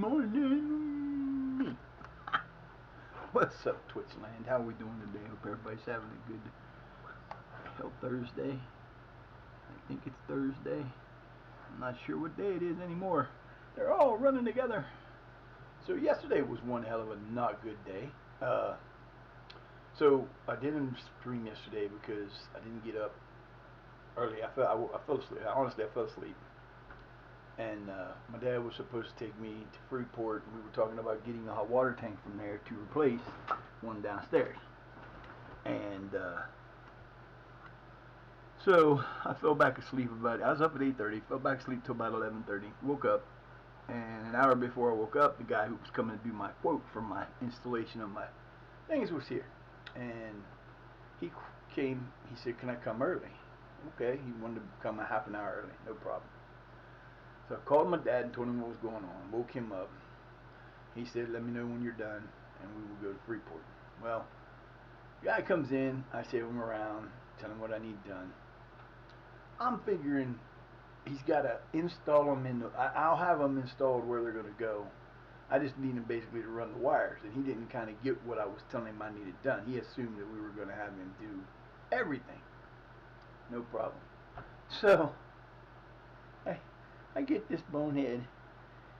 morning. What's up, Twitchland? How are we doing today? Hope everybody's having a good Thursday. I think it's Thursday. I'm not sure what day it is anymore. They're all running together. So yesterday was one hell of a not good day. So I didn't stream yesterday because I didn't get up early. I fell asleep. Honestly, I fell asleep. And my dad was supposed to take me to Freeport, and we were talking about getting a hot water tank from there to replace one downstairs. And so I fell back asleep I was up at 8:30, fell back asleep till about 11:30, woke up, and an hour before I woke up, the guy who was coming to do my quote for my installation of my things was here. And he came, he said, "Can I come early?" Okay, he wanted to come a half an hour early, no problem. So I called my dad and told him what was going on, woke him up. He said, "Let me know when you're done and we will go to Freeport." Well, the guy comes in, I show him around, tell him what I need done. I'm figuring he's got to install them I'll have them installed where they're going to go. I just need him basically to run the wires, and he didn't kind of get what I was telling him I needed done. He assumed that we were going to have him do everything. No problem. So I get this bonehead.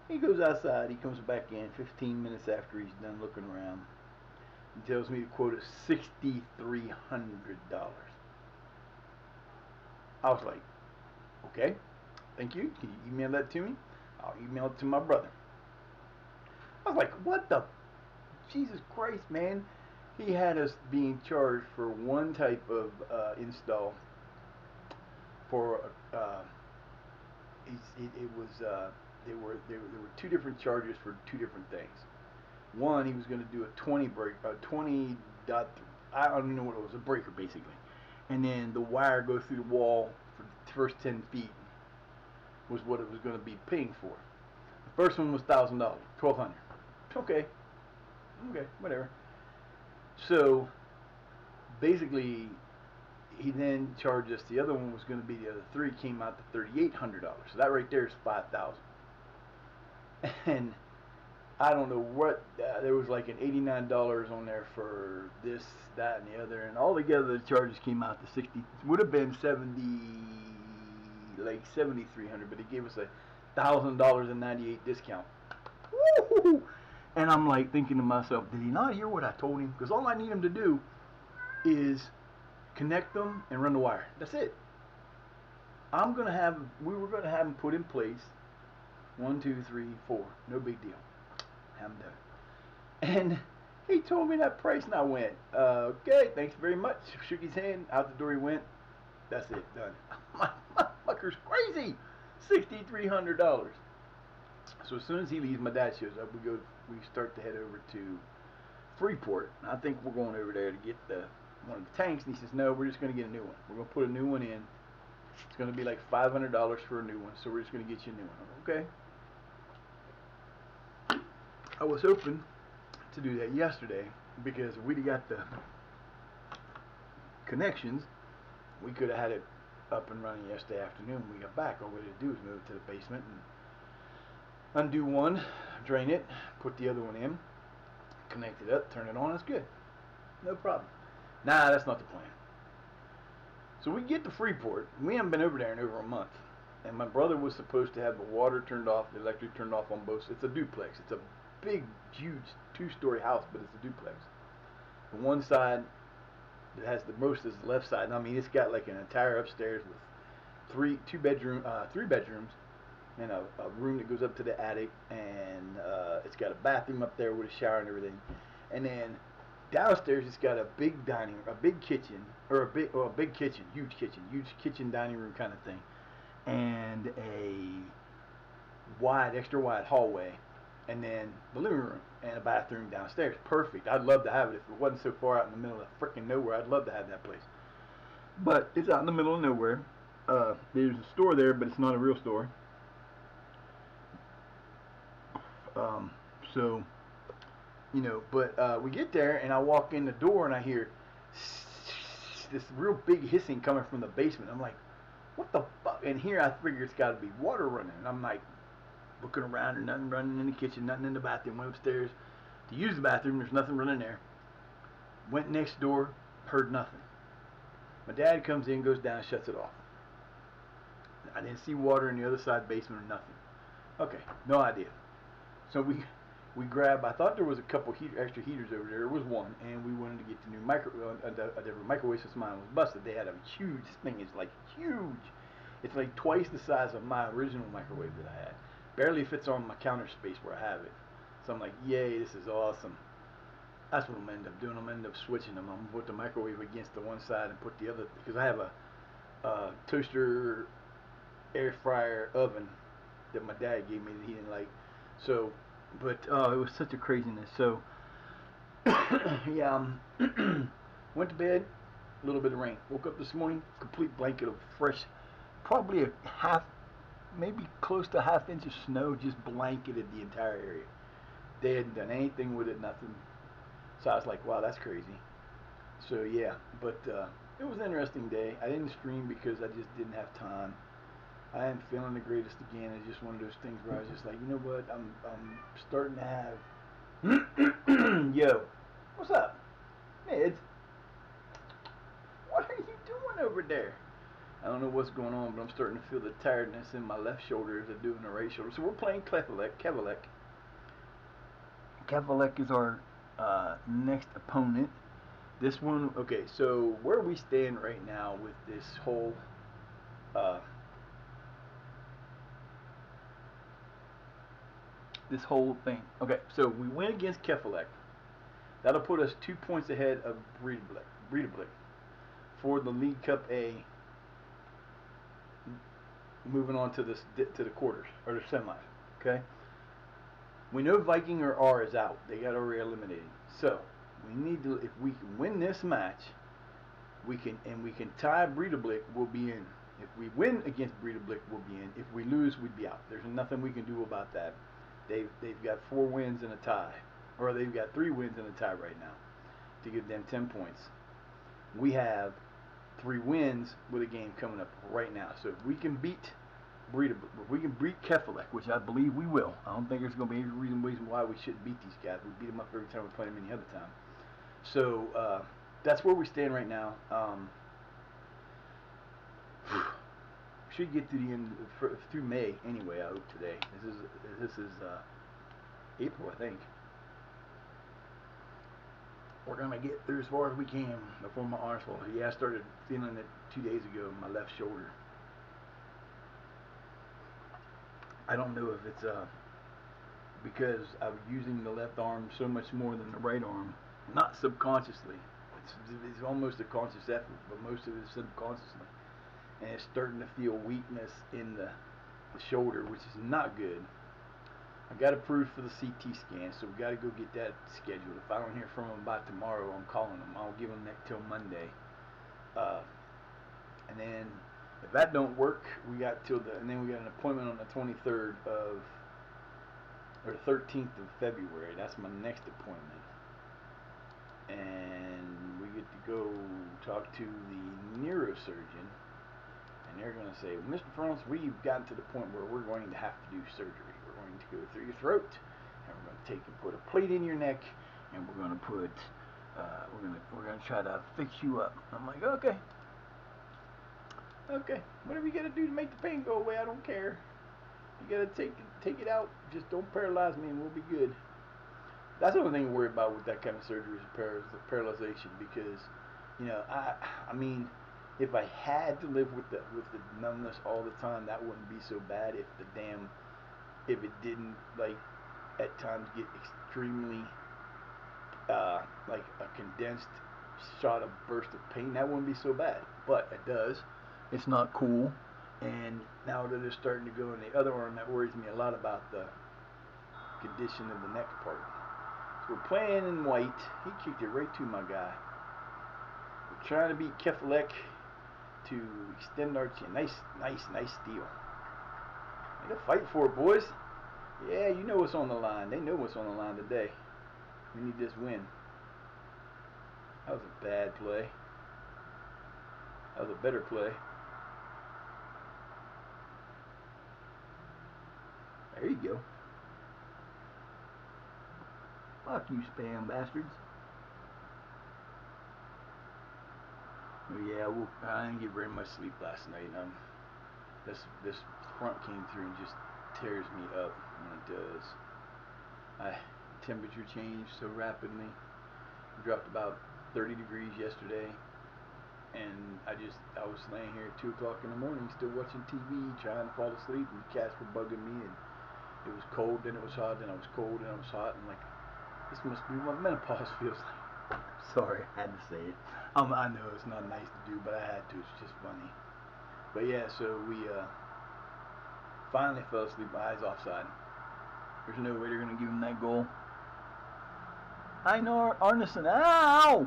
He goes outside. He comes back in 15 minutes after he's done looking around. He tells me the quote is $6,300. I was like, okay, thank you. Can you email that to me? I'll email it to my brother. I was like, what the? Jesus Christ, man. He had us being charged for one type of install for there were two different charges for two different things. One, he was going to do a 20 dot. I don't even know what it was, a breaker basically, and then the wire go through the wall for the first 10 feet was what it was going to be paying for. The first one was $1,000, $1,200. Okay, whatever. So basically, he then charged us. The other one was going to be the other three. Came out to $3,800. So that right there is $5,000. And I don't know what. There was like an $89 on there for this, that, and the other, and all together the charges came out to 60. Would have been 7,300, but he gave us a $1,000.98 discount. Woo-hoo! And I'm like thinking to myself, did he not hear what I told him? Because all I need him to do is connect them and run the wire. That's it. We were going to have them put in place. 1, 2, 3, 4. No big deal. Have them done. And he told me that price, and I went, okay, thanks very much. Shook his hand. Out the door he went. That's it. Done. My fucker's crazy. $6,300. So as soon as he leaves, my dad shows up. We start to head over to Freeport. I think we're going over there to get one of the tanks, and he says, "No, we're just going to get a new one. We're going to put a new one in. It's going to be like $500 for a new one, so we're just going to get you a new one." Okay. I was hoping to do that yesterday because we'd have got the connections. We could have had it up and running yesterday afternoon when we got back. All we had to do was move it to the basement and undo one, drain it, put the other one in, connect it up, turn it on. It's good. No problem. Nah, that's not the plan. So we get to Freeport. We haven't been over there in over a month. And my brother was supposed to have the water turned off, the electric turned off on both. It's a duplex. It's a big, huge 2-story house, but it's a duplex. The one side that has the most is the left side. And I mean, it's got like an entire upstairs with three bedrooms, and a room that goes up to the attic, and it's got a bathroom up there with a shower and everything. And then downstairs, it's got a big kitchen, huge kitchen, dining room kind of thing, and a extra wide hallway, and then the living room and a bathroom downstairs. Perfect. I'd love to have it if it wasn't so far out in the middle of freaking nowhere. I'd love to have that place, but it's out in the middle of nowhere. There's a store there, but it's not a real store. So, but we get there, and I walk in the door, and I hear this real big hissing coming from the basement. I'm like, what the fuck? And here I figure it's got to be water running. And I'm like, looking around and nothing running in the kitchen, nothing in the bathroom. Went upstairs to use the bathroom. There's nothing running there. Went next door, heard nothing. My dad comes in, goes down, shuts it off. I didn't see water in the other side basement or nothing. Okay, no idea. So we grab. I thought there was a couple extra heaters over there. There was one, and we wanted to get the new microwave since mine was busted. They had a huge thing. It's like huge. It's like twice the size of my original microwave that I had. Barely fits on my counter space where I have it. So I'm like, yay, this is awesome. That's what I'm gonna end up doing. I'm gonna end up switching them. I'm gonna put the microwave against the one side and put the other, because I have a toaster, air fryer, oven that my dad gave me that he didn't like. So, but it was such a craziness. So, yeah, went to bed, a little bit of rain. Woke up this morning, complete blanket of fresh, probably a half, maybe close to half inch of snow just blanketed the entire area. They hadn't done anything with it, nothing. So I was like, wow, that's crazy. So yeah, but it was an interesting day. I didn't stream because I just didn't have time. I am feeling the greatest again. It's just one of those things where I was just like, you know what? I'm starting to have. Yo, what's up, Mids? What are you doing over there? I don't know what's going on, but I'm starting to feel the tiredness in my left shoulder as I do in the right shoulder. So we're playing Kevalek. Kevalek is our next opponent. This one, okay, so where we stand right now with this whole thing. Okay, so we win against Kevalek. That'll put us 2 points ahead of Breidablik for the League Cup A. Moving on to the quarters or the semis. Okay. We know Viking or R is out. They got already eliminated. So we need to. If we can win this match, we can tie Breidablik. We'll be in. If we win against Breidablik, we'll be in. If we lose, we'd be out. There's nothing we can do about that. They've got 4 wins and a tie, or they've got 3 wins and a tie right now to give them 10 points. We have 3 wins with a game coming up right now. So if we can beat Breidablik, if we can beat Kevalek, which I believe we will. I don't think there's going to be any reason why we shouldn't beat these guys. We beat them up every time we play them any other time. So that's where we stand right now. Should get to the end through May anyway. I hope today. This is April, I think. We're gonna get through as far as we can before my arms fall. Yeah, I started feeling it 2 days ago in my left shoulder. I don't know if it's because I'm using the left arm so much more than the right arm. Not subconsciously. It's almost a conscious effort, but most of it is subconsciously. And it's starting to feel weakness in the shoulder, which is not good. I got approved for the CT scan, so we got to go get that scheduled. If I don't hear from them by tomorrow, I'm calling them. I'll give them that till Monday. And then if that don't work, we got an appointment on the 23rd of or 13th of February. That's my next appointment. And we get to go talk to the neurosurgeon. And they're going to say, well, Mr. Franz, we've gotten to the point where we're going to have to do surgery. We're going to go through your throat, and we're going to take and put a plate in your neck, and we're going to put, we're going to try to fix you up. I'm like, okay, whatever you got to do to make the pain go away, I don't care. You got to take it out. Just don't paralyze me, and we'll be good. That's the only thing to worry about with that kind of surgery is paralyzation, because, you know, I mean. If I had to live with the numbness all the time, that wouldn't be so bad. If it didn't, like, at times get extremely like a condensed shot of burst of pain, that wouldn't be so bad. But it does. It's not cool. And now that it's starting to go in the other arm, that worries me a lot about the condition of the neck part. So we're playing in white. He kicked it right to my guy. We're trying to beat Kevalek to extend our chin. Nice steal. Need to fight for it, boys. Yeah, you know what's on the line. They know what's on the line today. We need this win. That was a bad play. That was a better play. I There you go. Fuck you, spam bastards. Yeah, well, I didn't get very much sleep last night. This front came through and just tears me up when it does. Temperature changed so rapidly. It dropped about 30 degrees yesterday, and I was laying here at 2 o'clock in the morning still watching TV, trying to fall asleep, and the cats were bugging me, and it was cold, then it was hot, then it was cold, then it was hot, and like, this must be what menopause feels like. Sorry, I had to say it. I know it's not nice to do, but I had to. It's just funny. But yeah, so we finally fell asleep. My eyes offside. There's no way they're gonna give him that goal. Einar Arneson. Ow!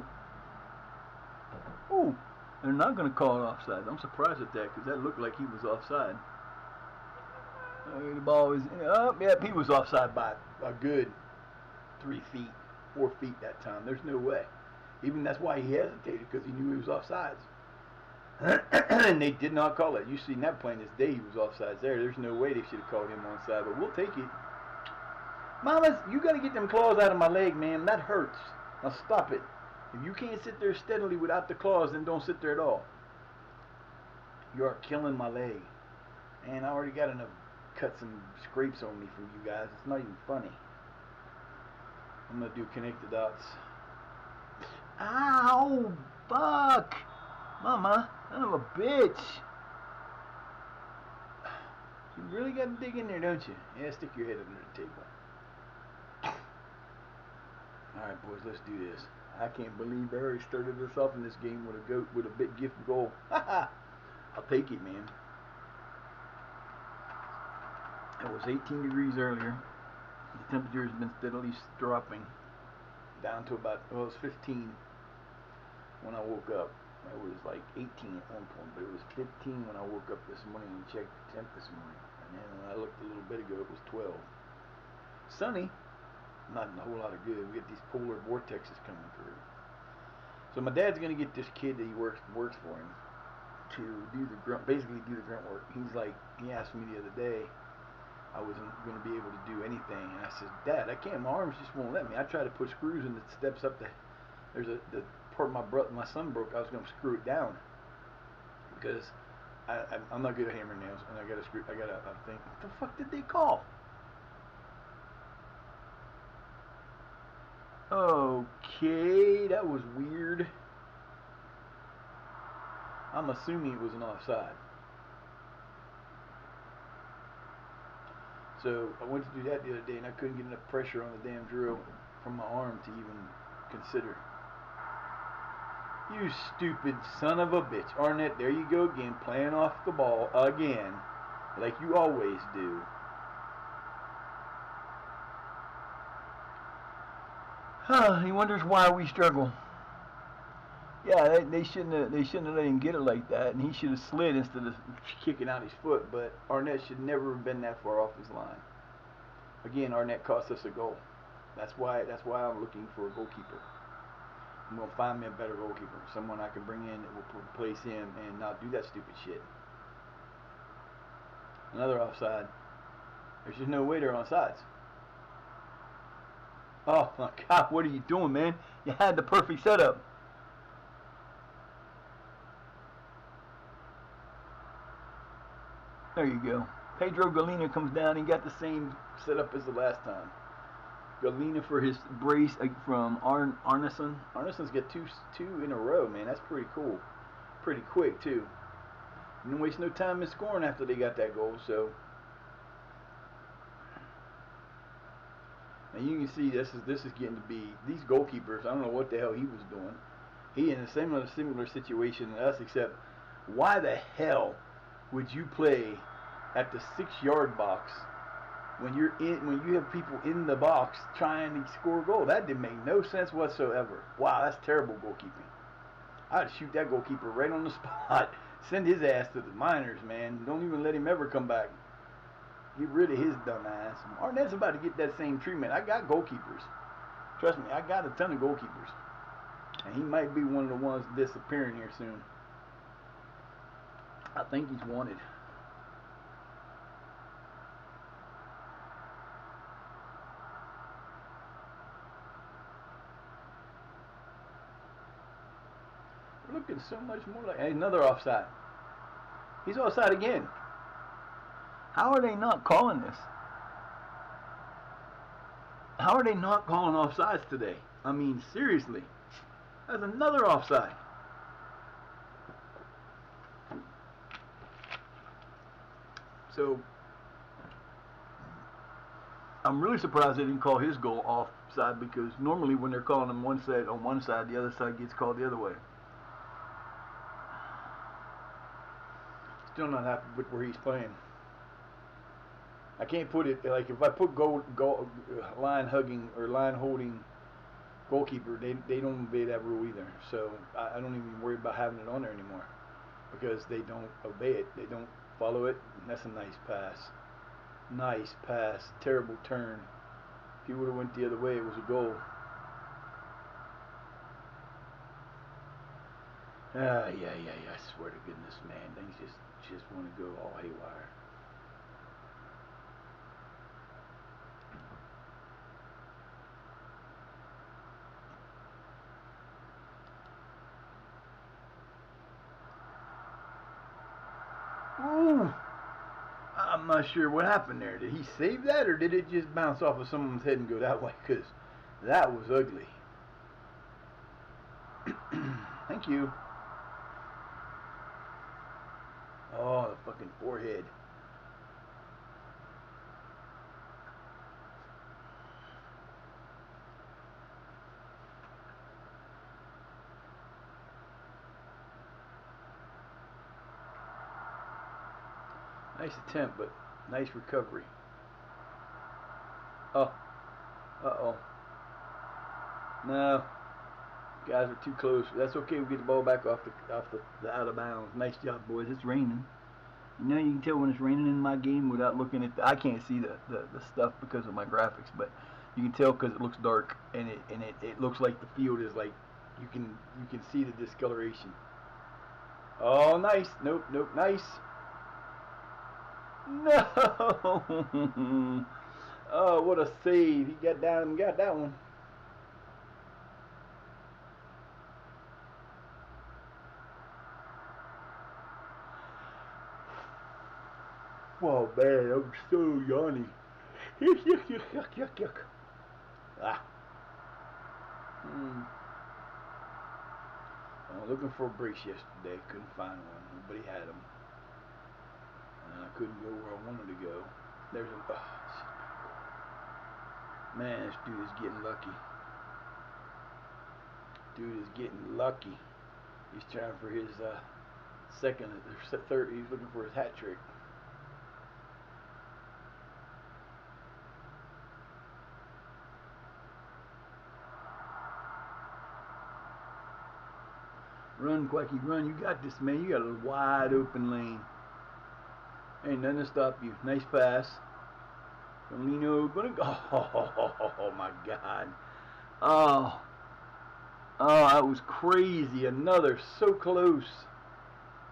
Oh, they're not gonna call it offside. I'm surprised at that because that looked like he was offside. The ball was up. Yep, he was offside by a good 3 feet, 4 feet that time. There's no way. Even that's why he hesitated, because he knew he was offsides. And they did not call it. You seen that plain as day he was offsides there. There's no way they should have called him onside, but we'll take it. Mamas, you got to get them claws out of my leg, man. That hurts. Now stop it. If you can't sit there steadily without the claws, then don't sit there at all. You are killing my leg. And I already got enough cuts and scrapes on me from you guys. It's not even funny. I'm going to do connect the dots. Ow! Fuck! Mama, son of a bitch! You really got to dig in there, don't you? Yeah, stick your head under the table. Alright, boys, let's do this. I can't believe I already started us off in this game with a big gift goal. Haha! I'll take it, man. It was 18 degrees earlier. The temperature has been steadily dropping down to about, well, it was 15 when I woke up. It was like 18 at one point, but it was 15 when I woke up this morning and checked the temp this morning. And then when I looked a little bit ago, it was 12. Sunny, not a whole lot of good. We get these polar vortexes coming through. So my dad's gonna get this kid that he works for him to do the grunt, basically do the grunt work. He asked me the other day, I wasn't going to be able to do anything, and I said, Dad, I can't. My arms just won't let me. I tried to put screws in the steps up the. There's the part my son broke. I was going to screw it down because I'm not good at hammering nails, and I got to think. What the fuck did they call? Okay, that was weird. I'm assuming it was an offside. So I went to do that the other day, and I couldn't get enough pressure on the damn drill from my arm to even consider. You stupid son of a bitch. Arnett, there you go again, playing off the ball again, like you always do. He wonders why we struggle. Yeah, they shouldn't have let him get it like that, and he should have slid instead of kicking out his foot. But Arnett should never have been that far off his line. Again, Arnett cost us a goal. That's why I'm looking for a goalkeeper. I'm gonna find me a better goalkeeper, someone I can bring in that will replace him and not do that stupid shit. Another offside. There's just no way they're offsides. Oh my God, what are you doing, man? You had the perfect setup. There you go. Pedro Galena comes down and got the same setup as the last time. Galena for his brace from Arneson. Arneson's got two in a row, man. That's pretty cool. Pretty quick too. Didn't waste no time in scoring after they got that goal. So, and you can see this is getting to be these goalkeepers. I don't know what the hell he was doing. He in a similar situation to us, except why the hell would you play at the 6-yard box when you have people in the box trying to score a goal? That didn't make no sense whatsoever. Wow, that's terrible goalkeeping. I'd shoot that goalkeeper right on the spot. Send his ass to the minors, man. Don't even let him ever come back. Get rid of his dumb ass. Arnett's about to get that same treatment. I got goalkeepers. Trust me, I got a ton of goalkeepers. And he might be one of the ones disappearing here soon. I think he's wanted. looking so much more like another offside. He's offside again. How are they not calling this? How are they not calling offsides today? I mean, seriously. That's another offside. So, I'm really surprised they didn't call his goal offside, because normally when they're calling him one side on one side, the other side gets called the other way. Still not happy with where he's playing. I can't put it like if I put goal line hugging or line holding goalkeeper, they don't obey that rule either. So I don't even worry about having it on there anymore, because they don't obey it. They don't follow it. And that's a nice pass. Nice pass. Terrible turn. If he would have went the other way, it was a goal. Yeah. I swear to goodness, man, things just want to go all haywire. Ooh! I'm not sure what happened there. Did he save that, or did it just bounce off of someone's head and go that way? Because that was ugly. Thank you. Oh, the fucking forehead. Nice attempt, but nice recovery. Oh. Uh-oh. No. Guys are too close. That's okay. We get the ball back off the out of bounds. Nice job, boys. It's raining. You know, you can tell when it's raining in my game without looking at I can't see the stuff because of my graphics, but you can tell because it looks dark, and it looks like the field is like you can see the discoloration. Oh, nice. Nope, nice. No. Oh, what a save. He got down and got that one. Oh man, I'm so yawny. Yuck. Ah. I was looking for a brace yesterday. Couldn't find one. Nobody had them. And I couldn't go where I wanted to go. There's a... man, this dude is getting lucky. Dude is getting lucky. He's trying for his second, third. He's looking for his hat trick. Run, Quacky, run. You got this, man. You got a wide open lane. Ain't nothing to stop you. Nice pass. Domino gonna go. Oh my God. Oh. Oh, that was crazy. Another so close.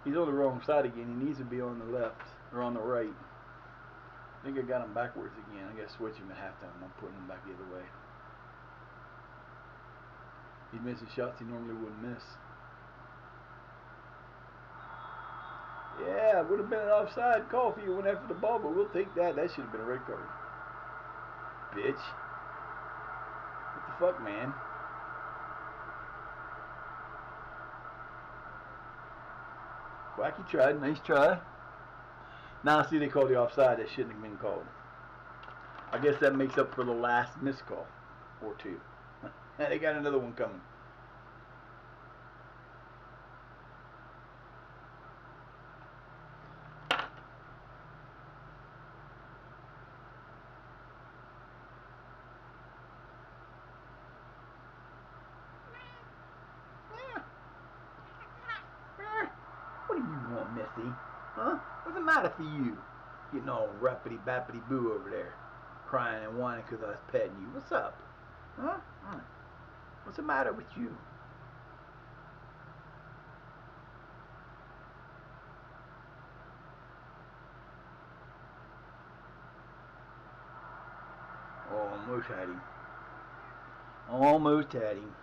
He's on the wrong side again. He needs to be on the left or on the right. I think I got him backwards again. I got to switch him at halftime. I'm putting him back the other way. He's missing shots he normally wouldn't miss. Yeah, it would have been an offside call if he went after the ball, but we'll take that. That should have been a red card. Bitch. What the fuck, man? Wacky tried. Nice try. Now, see, they called the offside. That shouldn't have been called. I guess that makes up for the last missed call or two. They got another one coming. What do you want, Missy? Huh? What's the matter for you? Getting all rappity bappity boo over there, crying and whining because I was petting you. What's up? Huh? What's the matter with you? Almost had him. Almost had him.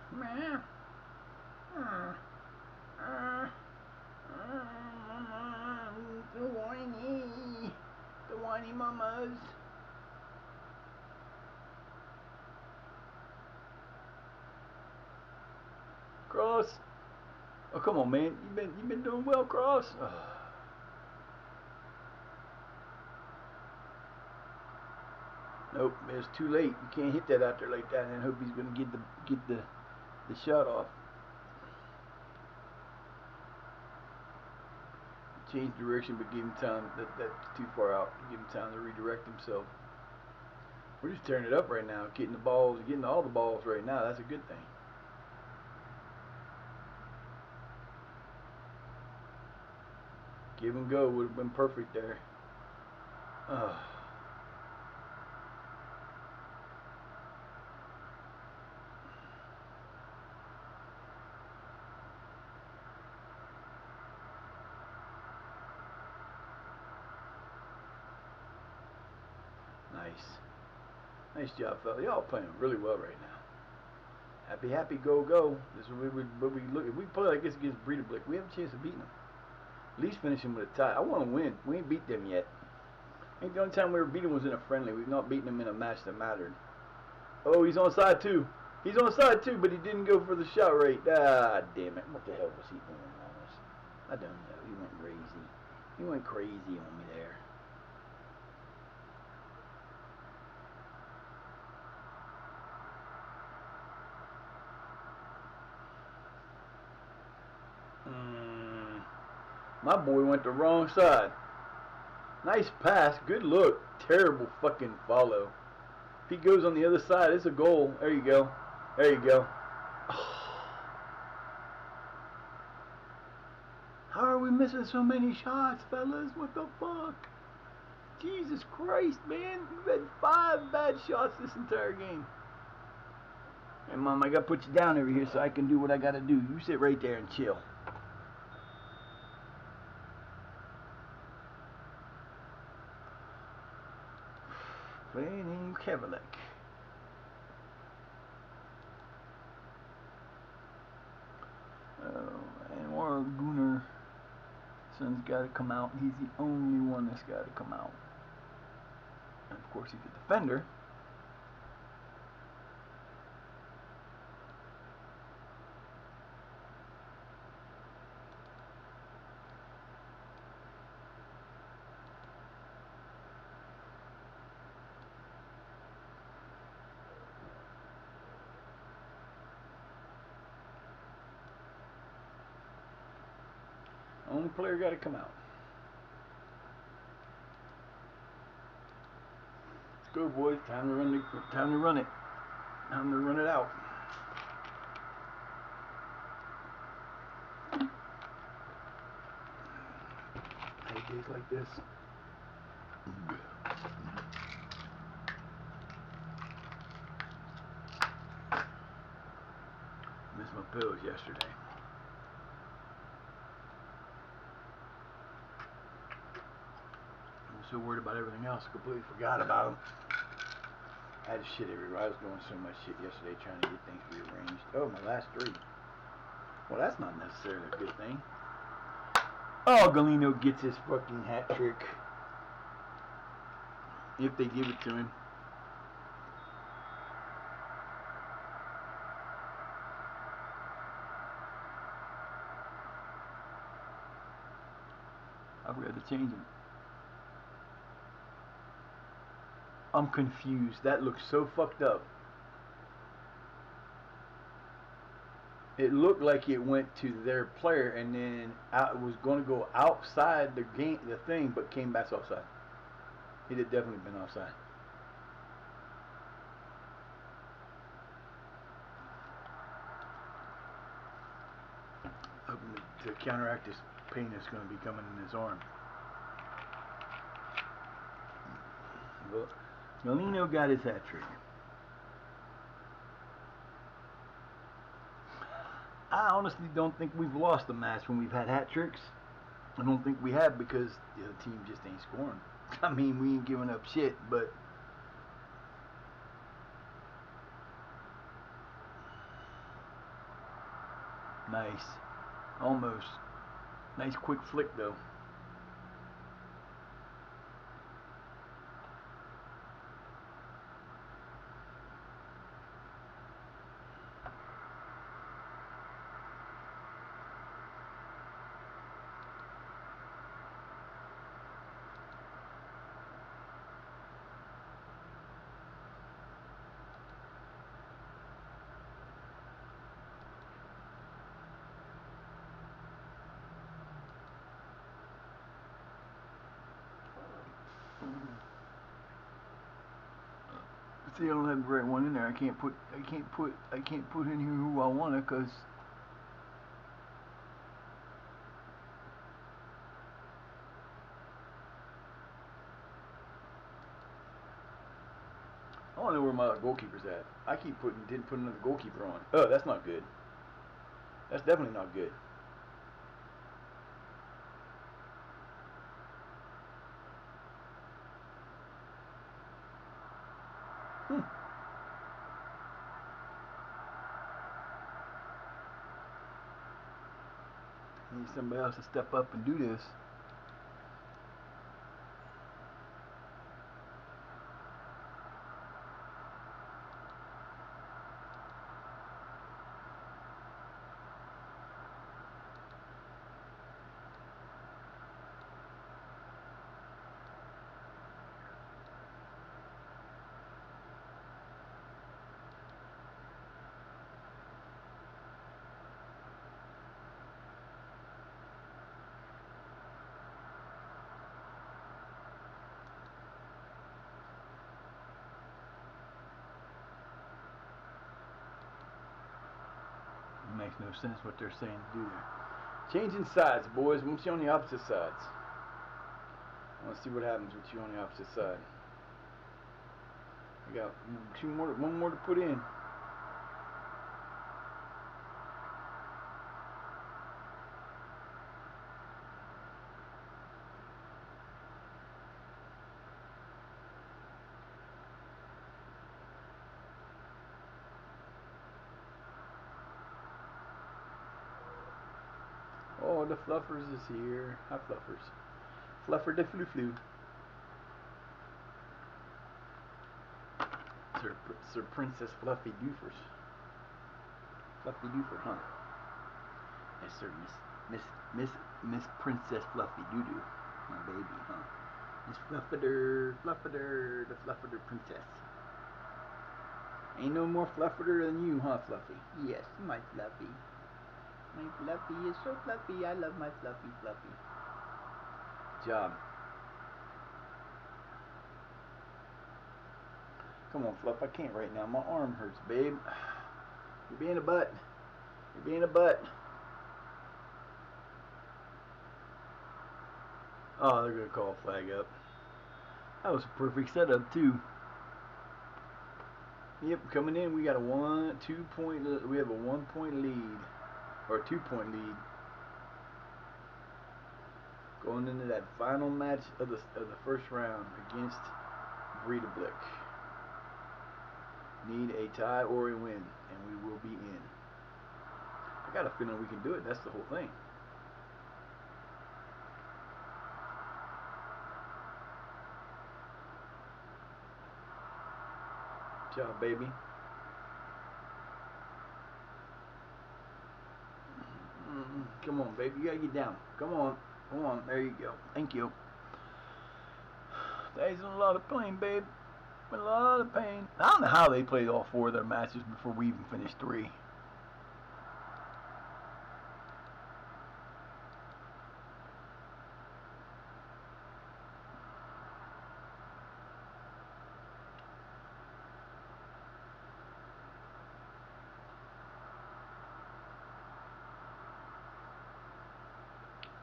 Cross. Oh, come on, man. You've been doing well, Cross. Nope, it's too late. You can't hit that out there like that and hope he's gonna get the shot off. Change direction, but give him time. That's too far out. Give him time to redirect himself. We're just tearing it up right now, getting all the balls right now. That's a good thing. Give him go. Would have been perfect there. Nice job, fella. Y'all playing really well right now. Happy, go. This is what we look. If we play like this against Breeder Blick, we have a chance of beating them. At least finish them with a tie. I want to win. We ain't beat them yet. I think the only time we were beating was in a friendly. We've not beaten them in a match that mattered. Oh, he's on side two. He's on side two, but he didn't go for the shot rate. Ah, damn it. What the hell was he doing on us? I don't know. He went crazy. He went crazy on me there. My boy went the wrong side. Nice pass. Good look. Terrible fucking follow. If he goes on the other side, it's a goal. There you go. There you go. How are we missing so many shots, fellas? What the fuck? Jesus Christ, man. We've had 5 bad shots this entire game. Hey, Mom, I gotta put you down over here so I can do what I gotta do. You sit right there and chill. Playing in Kevlik. Oh, and War Gunnar son's gotta come out. He's the only one that's gotta come out. And of course he's a defender. Only player got to come out. Let's go, boys. Time to run it. Time to run it out. I hate days like this. Missed my pills yesterday. So worried about everything else, completely forgot about them. I had shit everywhere. I was doing so much shit yesterday trying to get things rearranged. Oh, my last 3. Well, that's not necessarily a good thing. Oh, Galeno gets his fucking hat trick. If they give it to him. I've got to change him. I'm confused. That looks so fucked up. It looked like it went to their player and then it was going to go outside the thing, but came back offside. It had definitely been offside. Hoping to counteract this pain that's going to be coming in his arm. But Galeno got his hat trick. I honestly don't think we've lost a match when we've had hat tricks. I don't think we have because the other team just ain't scoring. I mean, we ain't giving up shit, but nice. Almost. Nice quick flick though. See, I don't have the right one in there. I can't put in here who I want it, cause I don't know where my goalkeeper's at. I didn't put another goalkeeper on. Oh, that's not good. That's definitely not good. Need somebody else to step up and do this. It makes no sense what they're saying to do there. Changing sides, boys. Once you're on the opposite sides. I want to see what happens with you on the opposite side. I got one more to put in. Oh, the Fluffers is here. Hi, Fluffers. Fluffer de flu. Sir Princess Fluffy Doofers. Fluffy Doofer, huh? Yes, sir, Miss Princess Fluffy Doodoo. My baby, huh? Miss Fluffader, the Fluffader Princess. Ain't no more Fluffader than you, huh, Fluffy? Yes, my Fluffy. My Fluffy is so fluffy. I love my Fluffy. Good job. Come on, Fluff. I can't right now. My arm hurts, babe. You're being a butt. Oh, they're going to call a flag up. That was a perfect setup, too. Yep, coming in, we got a 1 point lead. Or a 2-point lead. Going into that final match of the first round against Breedablick. Need a tie or a win, and we will be in. I got a feeling we can do it. That's the whole thing. Good job, baby. Come on, baby. You gotta get down. Come on. There you go. Thank you. That's a lot of pain, babe. A lot of pain. I don't know how they played all 4 of their matches before we even finished 3.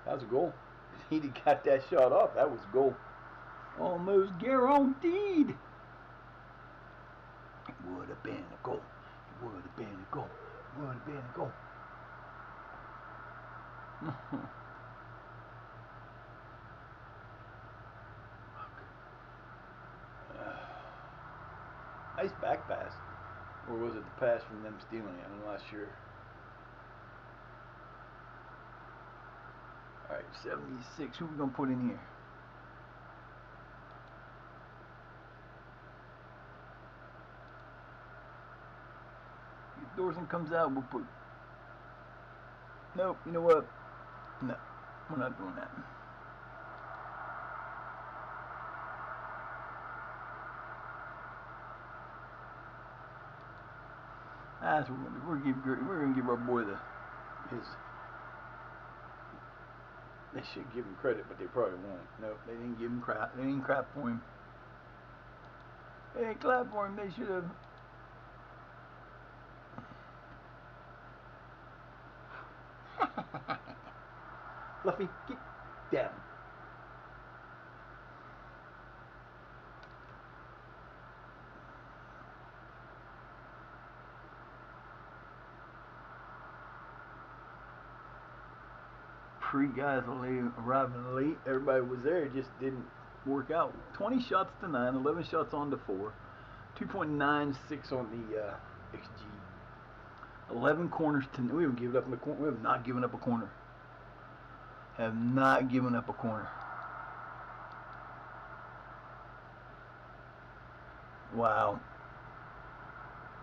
That was a goal. He got that shot off. That was a goal. Almost guaranteed. It would have been a goal. Nice back pass. Or was it the pass from them stealing it? I'm not sure. Alright, 76. Who we going to put in here? If Dorson comes out, we'll put... Nope, you know what? No, we're not doing that. That's what we're gonna give our boy his. They should give him credit, but they probably won't. Nope, they didn't give him crap. They didn't crap for him. Hey, clap for him. They should have. Fluffy, get down. Three guys arriving late. Everybody was there. It just didn't work out. 20 shots to 9, 11 shots on to 4, 2.96 on the XG. 11 corners to. We haven't given up in the corner. We have not given up a corner. Have not given up a corner. Wow.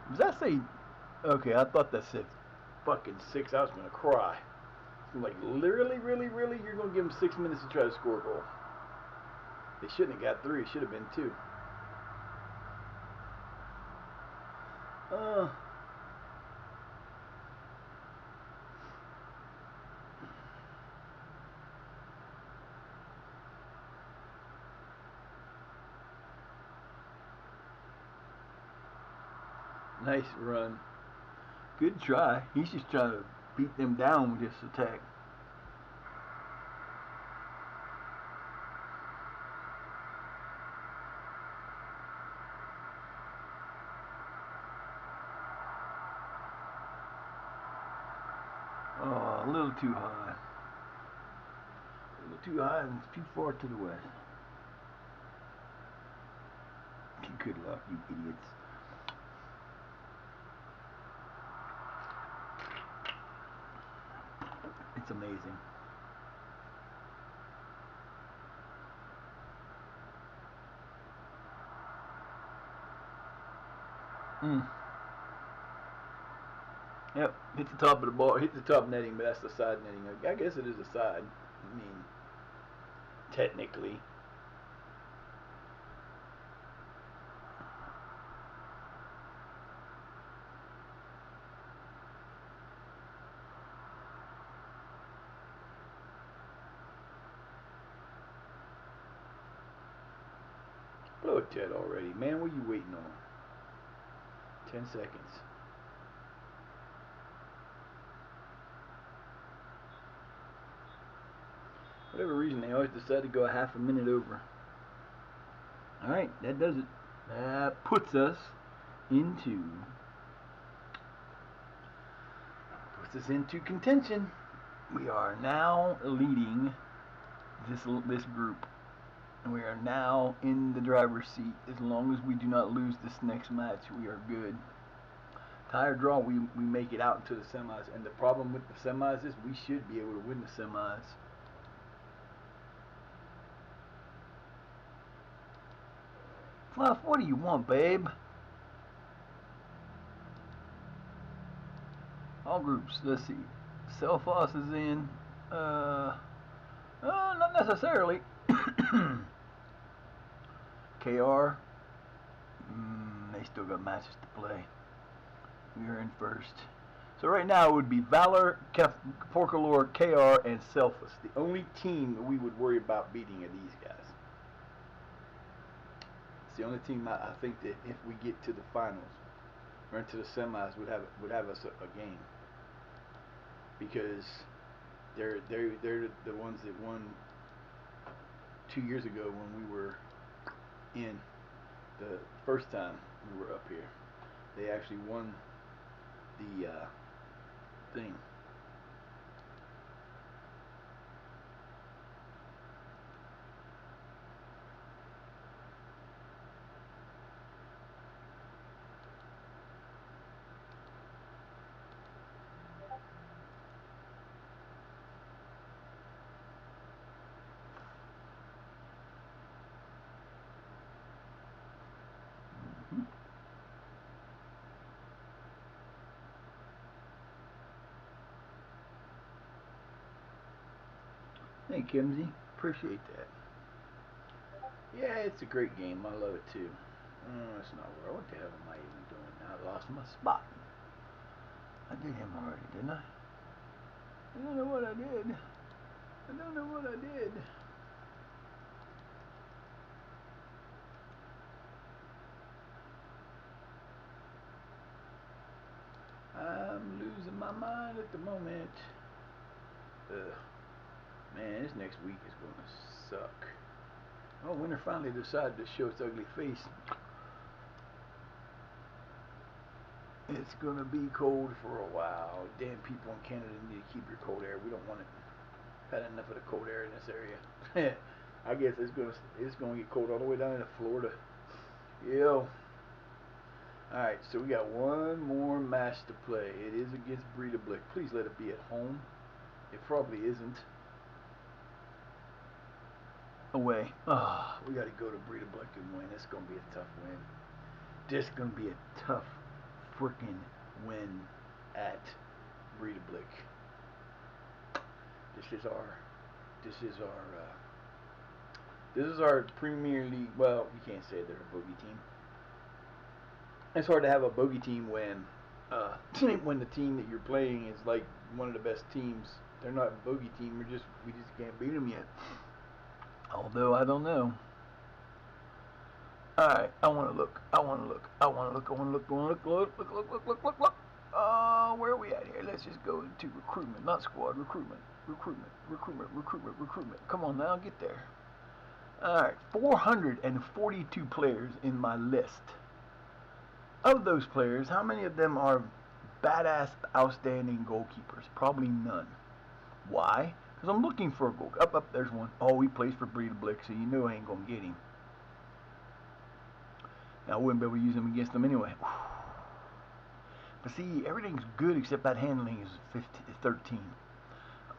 Does that say? Okay, I thought that said fucking 6. I was gonna cry. Like literally, really, you're gonna give them 6 minutes to try to score a goal. They shouldn't have got 3. It should have been 2. Nice run. Good try. He's just trying to beat them down with this attack. Oh, a little too high. A little too high and too far to the west. Good luck, you idiots. It's amazing. Yep, hit the top of the ball, hit the top netting, but that's the side netting. I guess it is a side. I mean, technically. Blow it, Ted, already. Man, what are you waiting on? 10 seconds. Whatever reason, they always decide to go a half a minute over. Alright, that does it. That puts us into contention. We are now leading this group. And we are now in the driver's seat. As long as we do not lose this next match, we are good. Tie or draw, we make it out into the semis. And the problem with the semis is we should be able to win the semis. Fluff, what do you want, babe? All groups, let's see. Selfos is in. Not necessarily. KR, they still got matches to play. We are in first. So right now it would be Valor, Porlakur, KR, and Selfos. The only team that we would worry about beating are these guys. It's the only team I think that if we get to the finals or into the semis would have us a game, because they're the ones that won 2 years ago when we were in the first time we were up here. They actually won the thing. Hey, Kimsey, appreciate that. Yeah, it's a great game. I love it too. It's not where. What the hell am I even doing now? I lost my spot. I did him already, didn't I? I don't know what I did. I don't know what I did. mind at the moment. Ugh. Man, this next week is going to suck. Oh, winter finally decided to show its ugly face. It's going to be cold for a while. Damn people in Canada need to keep your cold air. We don't want it. Had enough of the cold air in this area. I guess it's going to get cold all the way down into Florida. Yo. Alright, so we got one more match to play. It is against Breedablick. Please let it be at home. It probably isn't. Away. Oh, we got to go to Breedablick and win. It's going to be a tough win. This is going to be a tough freaking win at Breedablick. This is our Premier League. Well, you can't say they're a bogey team. It's hard to have a bogey team when when the team that you're playing is like one of the best teams. They're not a bogey team. We just can't beat them yet. Although I don't know. All right, I want to look. Where are we at here? Let's just go into recruitment, not squad. Recruitment. Come on now, get there. All right, 442 players in my list. Of those players, how many of them are badass, outstanding goalkeepers? Probably none. Why? Because I'm looking for a goal. Up, there's one. Oh, he plays for Breedablick, so you know I ain't going to get him. Now, I wouldn't be able to use him against them anyway. But see, everything's good except that handling is 13.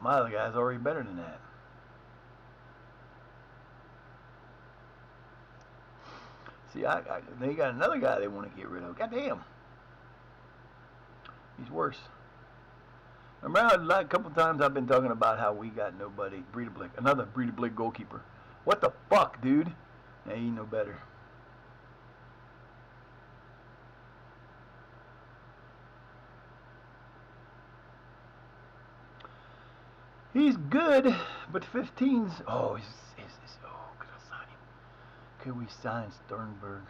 My other guy's already better than that. See, they got another guy they want to get rid of. Goddamn. He's worse. Remember a couple times I've been talking about how we got nobody. Breedablick. Another Breedablick goalkeeper. What the fuck, dude? Yeah, he no better. He's good, but 15's... Oh, could I sign him? Could we sign Sternberg?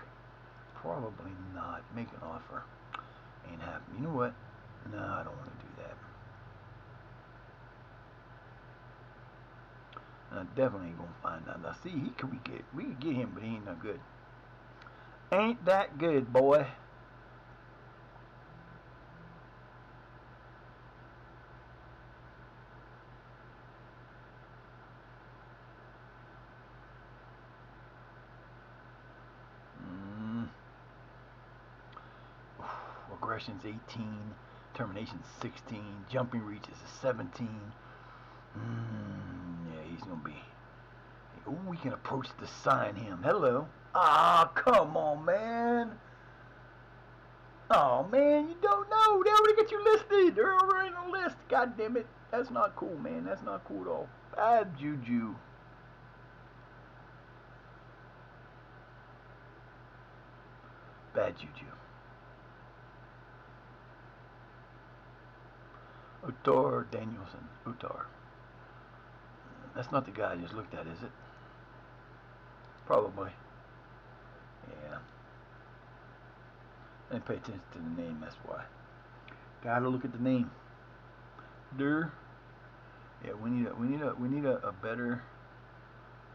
Probably not. Make an offer. Ain't happening. You know what? No, I don't want to do that. I definitely ain't gonna find that. Now, see, we could get him, but he ain't no good. Ain't that good, boy. Aggression's 18, termination's 16, jumping reach is 17. Yeah, he's gonna be. Oh, we can approach to sign him. Hello. Ah, come on, man. Oh man, you don't know. They already got you listed. They're already on the list. God damn it. That's not cool, man. That's not cool at all. Bad juju. Bad juju. Utar Danielson. Utar. That's not the guy I just looked at, is it? Probably. Yeah. I didn't pay attention to the name, that's why. Gotta look at the name. Der. Yeah, we need a better.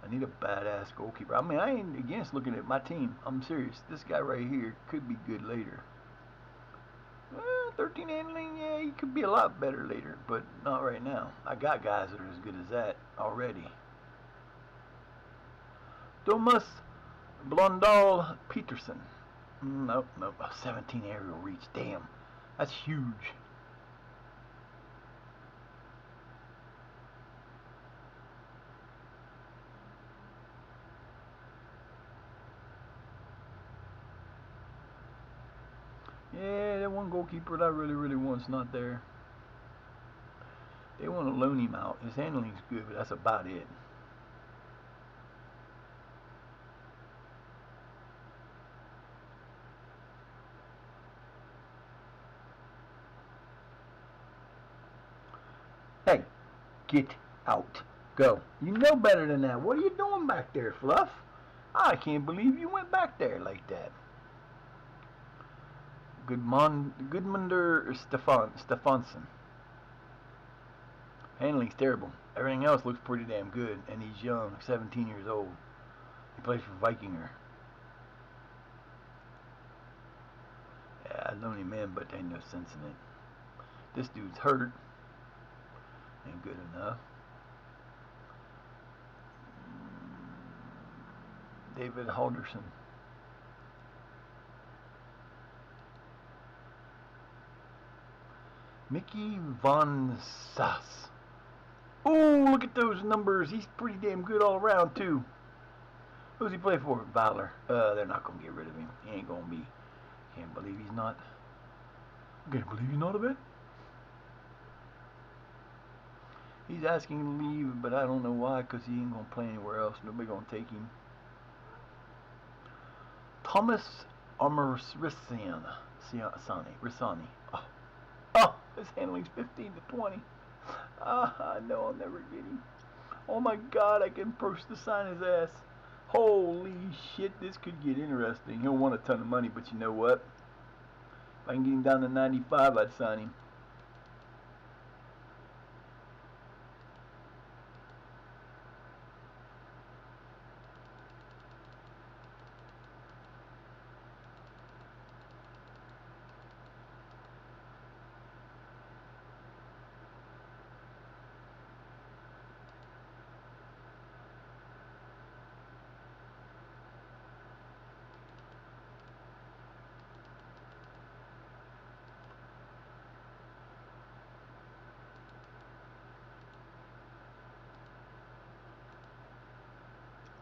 I need a badass goalkeeper. I mean, I ain't against looking at my team. I'm serious. This guy right here could be good later. 13 handling, yeah, he could be a lot better later, but not right now. I got guys that are as good as that already. Thomas Blondal Peterson. Nope. 17 aerial reach. Damn, that's huge. Yeah, that one goalkeeper that I really want's not there. They want to loan him out. His handling's good, but that's about it. Hey, get out. Go. You know better than that. What are you doing back there, Fluff? I can't believe you went back there like that. Gudmundur Stefansson. Handling's terrible. Everything else looks pretty damn good, and he's young, 17 years old. He plays for Vikinger. Yeah, I know him in, but there ain't no sense in it. This dude's hurt. Ain't good enough. David Halderson. Mickey Von Sass. Oh, look at those numbers. He's pretty damn good all around, too. Who's he play for? Valor. They're not going to get rid of him. He ain't going to be. Can't believe he's not. Can't believe he's not a vet. He's asking to leave, but I don't know why, because he ain't going to play anywhere else. Nobody going to take him. Thomas Rissani. Oh, his handling's 15 to 20. I know I'll never get him. Oh my God, I can approach to sign his ass. Holy shit, this could get interesting. He'll want a ton of money, but you know what? If I can get him down to 95, I'd sign him.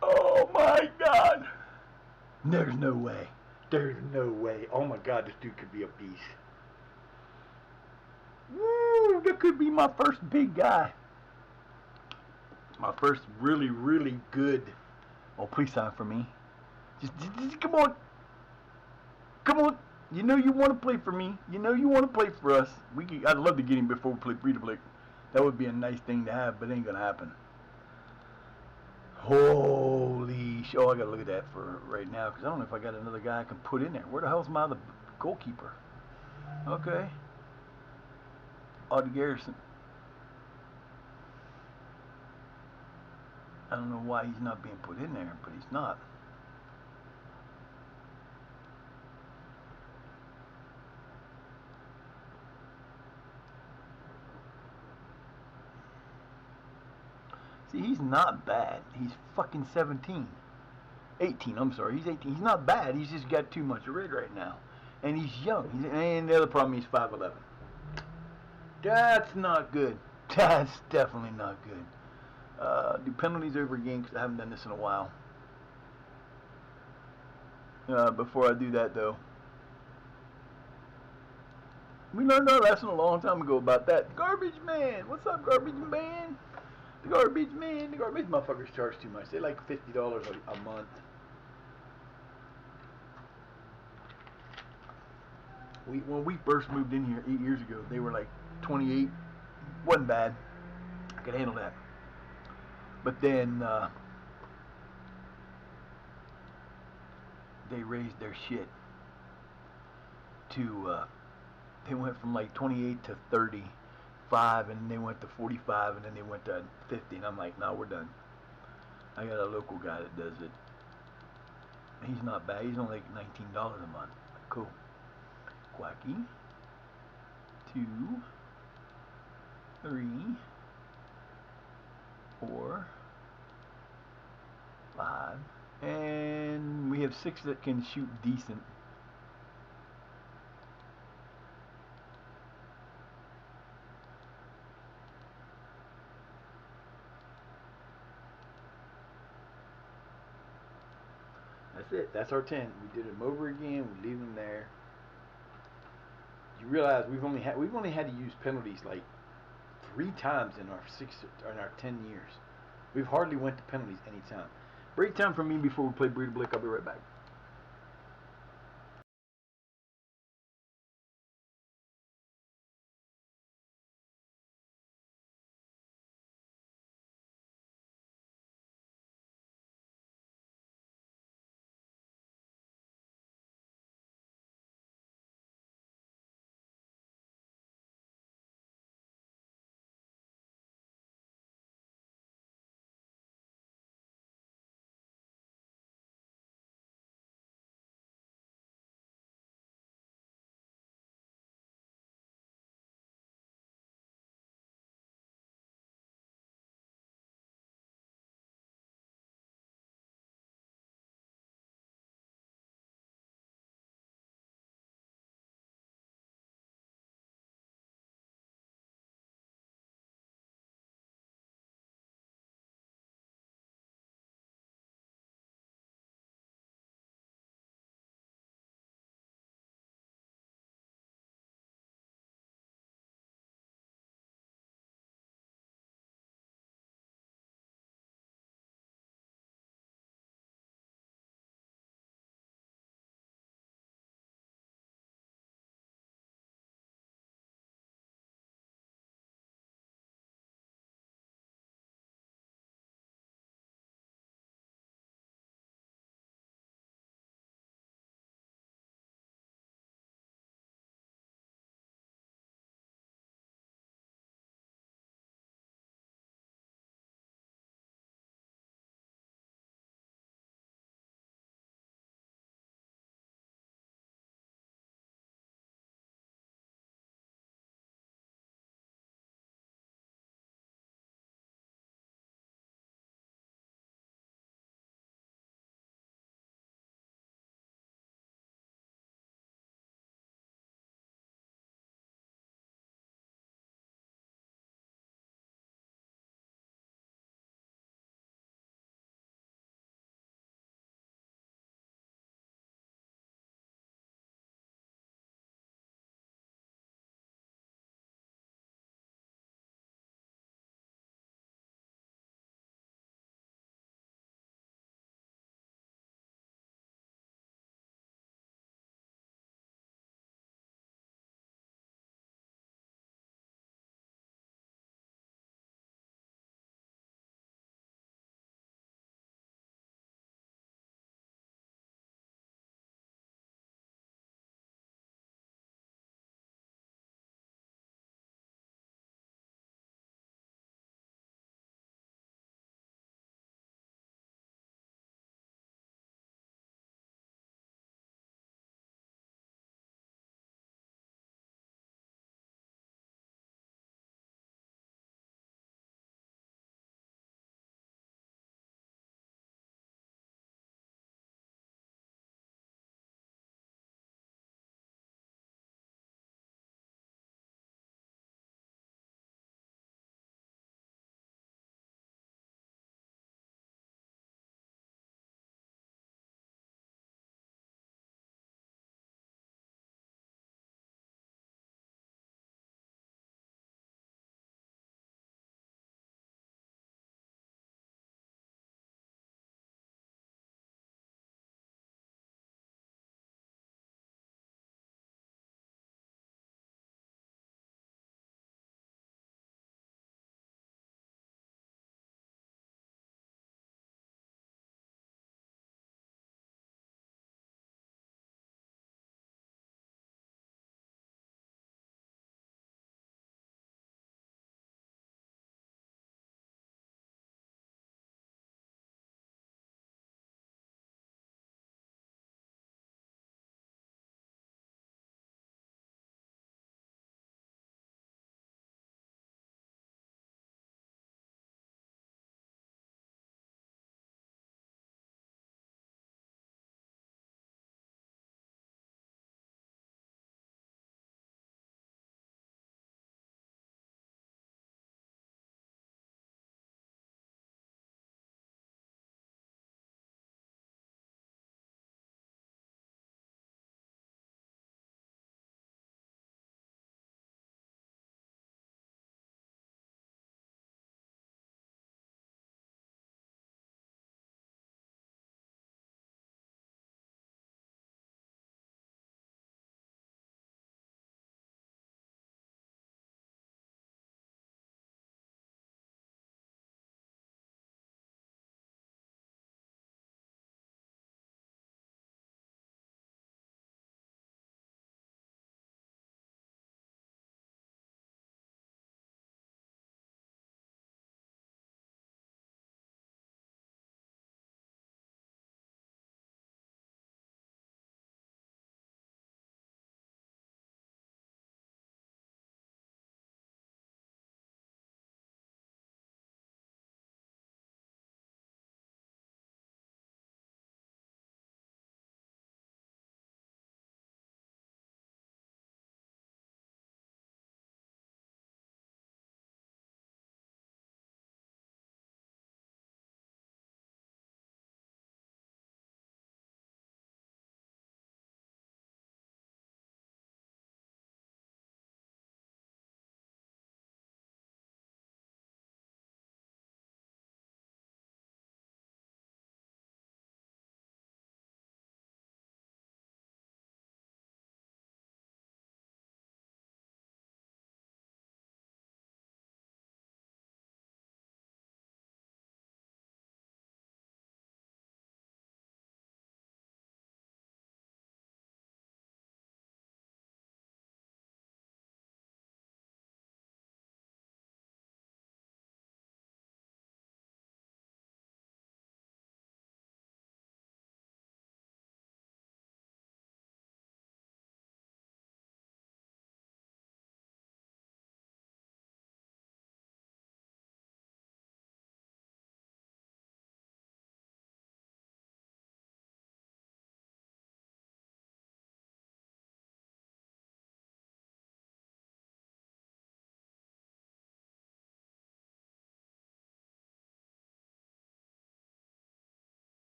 Oh my God! There's no way. There's no way. Oh my God, this dude could be a beast. Woo, that could be my first big guy. My first really, really good. Oh, please sign for me. Just come on. Come on. You know you want to play for me. You know you want to play for us. I'd love to get him before we play Breedablick. That would be a nice thing to have, but it ain't going to happen. Holy shit. Oh, I got to look at that for right now, because I don't know if I got another guy I can put in there. Where the hell's my other goalkeeper? Okay. Audie Garrison. I don't know why he's not being put in there, but he's not. See, he's not bad. He's fucking 17. 18, I'm sorry. He's 18. He's not bad. He's just got too much red right now. And he's young. And the other problem, he's 5'11". That's not good. That's definitely not good. Do penalties over again, because I haven't done this in a while. Before I do that, though, we learned our lesson a long time ago about that. Garbage man! What's up, garbage man? The garbage man. The garbage motherfuckers charge too much. They like $50 a month. When we first moved in here 8 years ago, they were like 28. Wasn't bad. I could handle that. But then they raised their shit to they went from like 28 to 35, and then they went to 45, and then they went to 50, and I'm like, no, we're done. I got a local guy that does it. He's not bad. He's only like $19 a month. Cool. Quacky. 2, 3, 4, 5, and we have 6 that can shoot decent. That's it. That's our 10. We did them over again. We leave them there. You realize we've only had to use penalties like 3 times in our 10 years. We've hardly went to penalties any time. Break time for me before we play Breedablick. I'll be right back.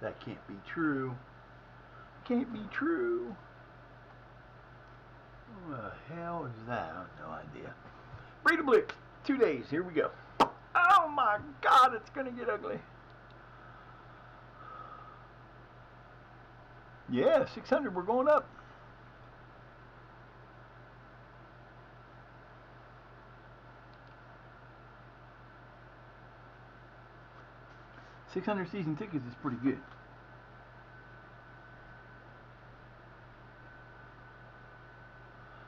That can't be true. Can't be true. What the hell is that? I have no idea. Breeder Blitz, 2 days. Here we go. Oh my God, it's gonna get ugly. Yeah, 600. We're going up. $600 season tickets is pretty good.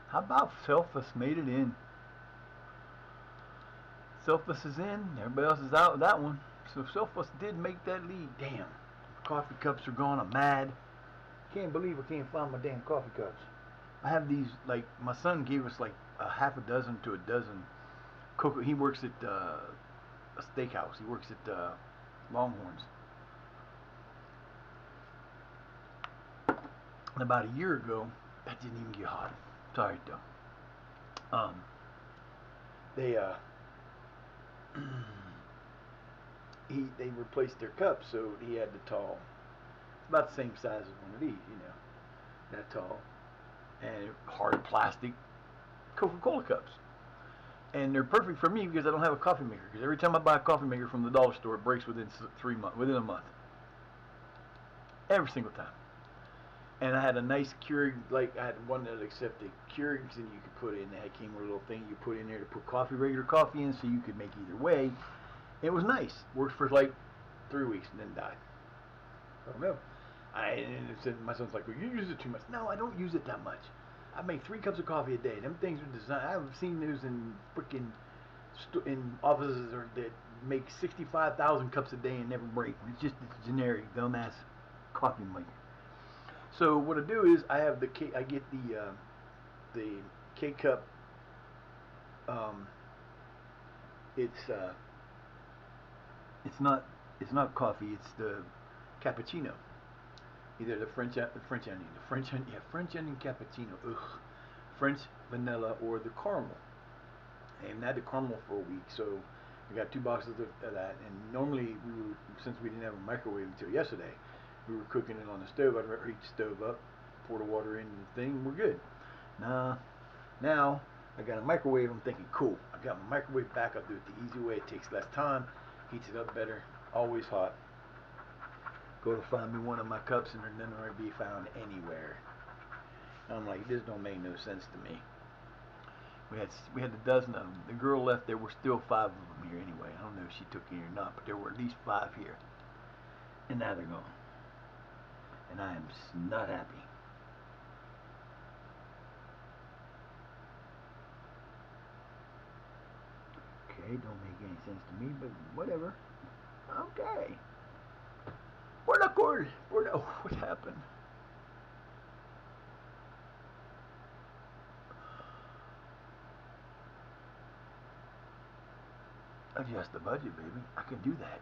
How about Selfless made it in? Selfless is in. Everybody else is out with that one. So Selfless did make that lead. Damn. Coffee cups are gone. I'm mad. Can't believe I can't find my damn coffee cups. I have these, like, my son gave us like a half a dozen to a dozen. He works at a steakhouse. He works at Longhorns. And about a year ago, that didn't even get hot. Sorry though. They they replaced their cups, so he had the tall. It's about the same size as one of these, you know, that tall, and hard plastic Coca-Cola cups. And they're perfect for me because I don't have a coffee maker. Because every time I buy a coffee maker from the dollar store, it breaks within a month. Every single time. And I had a nice Keurig, like I had one that accepted Keurigs, and you could put in. It came with a little thing you put in there to put regular coffee in, so you could make either way. It was nice. Worked for like 3 weeks and then died. I don't know. My son's like, well, you use it too much. No, I don't use it that much. I make 3 cups of coffee a day. Them things are designed. I've seen those in freaking in offices that make 65,000 cups a day and never break. It's just a generic dumbass coffee maker. So what I do is I have I get the K cup. It's not coffee. It's the cappuccino. Either the French onion cappuccino. Ugh. French vanilla or the caramel. I haven't had the caramel for a week, so I got 2 boxes of that. And normally since we didn't have a microwave until yesterday, we were cooking it on the stove. I'd heat the stove up, pour the water in the thing, we're good. Now I got a microwave. I'm thinking, cool. I got my microwave back. I'll do it the easy way. It takes less time, heats it up better, always hot. Go to find me one of my cups and they're never be found anywhere. And I'm like, this don't make no sense to me. We had a dozen of them. The girl left. There were still 5 of them here anyway. I don't know if she took any or not, but there were at least 5 here. And now they're gone. And I am not happy. Okay, don't make any sense to me, but whatever. Okay. Porlakur. Oh, what happened? Adjust the budget, baby. I can do that.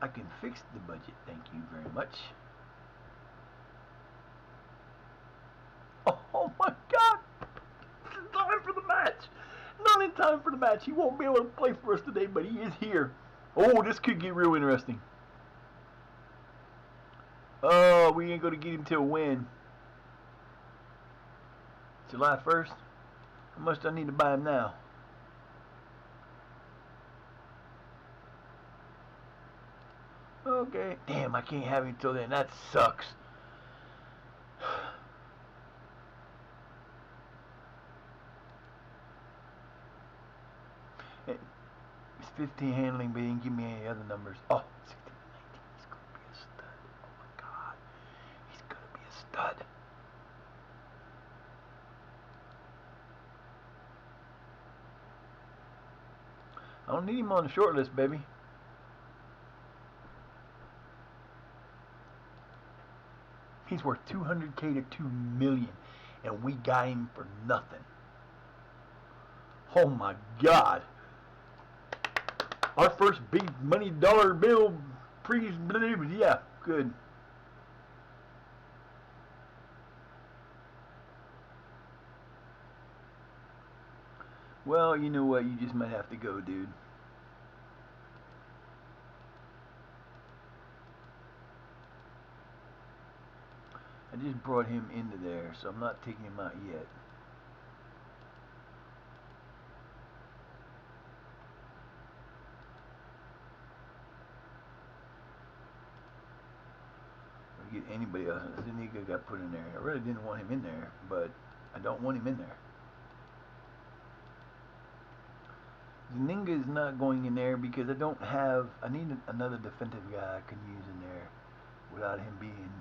I can fix the budget. Thank you very much. Oh my God! It's in time for the match. Not in time for the match. He won't be able to play for us today, but he is here. Oh, this could get real interesting. Oh, we ain't gonna get him till when? July 1st? How much do I need to buy him now? Okay. Damn, I can't have him till then. That sucks. It's 15 handling, but he didn't give me any other numbers. Oh, 16, 19. He's going to be a stud. Oh my God. He's going to be a stud. I don't need him on the short list, baby. He's worth 200K to 2 million, and we got him for nothing. Oh my God. Our first big money dollar bill yeah, good. Well, you know what? You just might have to go, dude. just brought him into there, so I'm not taking him out yet. Get anybody else. Zuniga got put in there. I really didn't want him in there, but I don't want him in there. Zuniga is not going in there because I don't have. I need another defensive guy I can use in there without him being.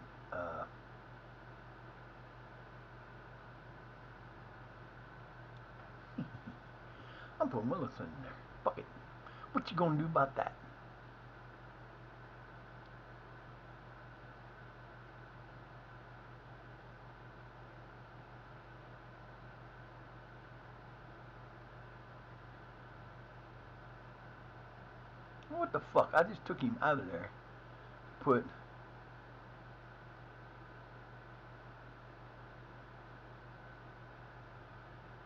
I'm putting Wilson in there. Fuck it. What you gonna do about that? What the fuck? I just took him out of there. Put.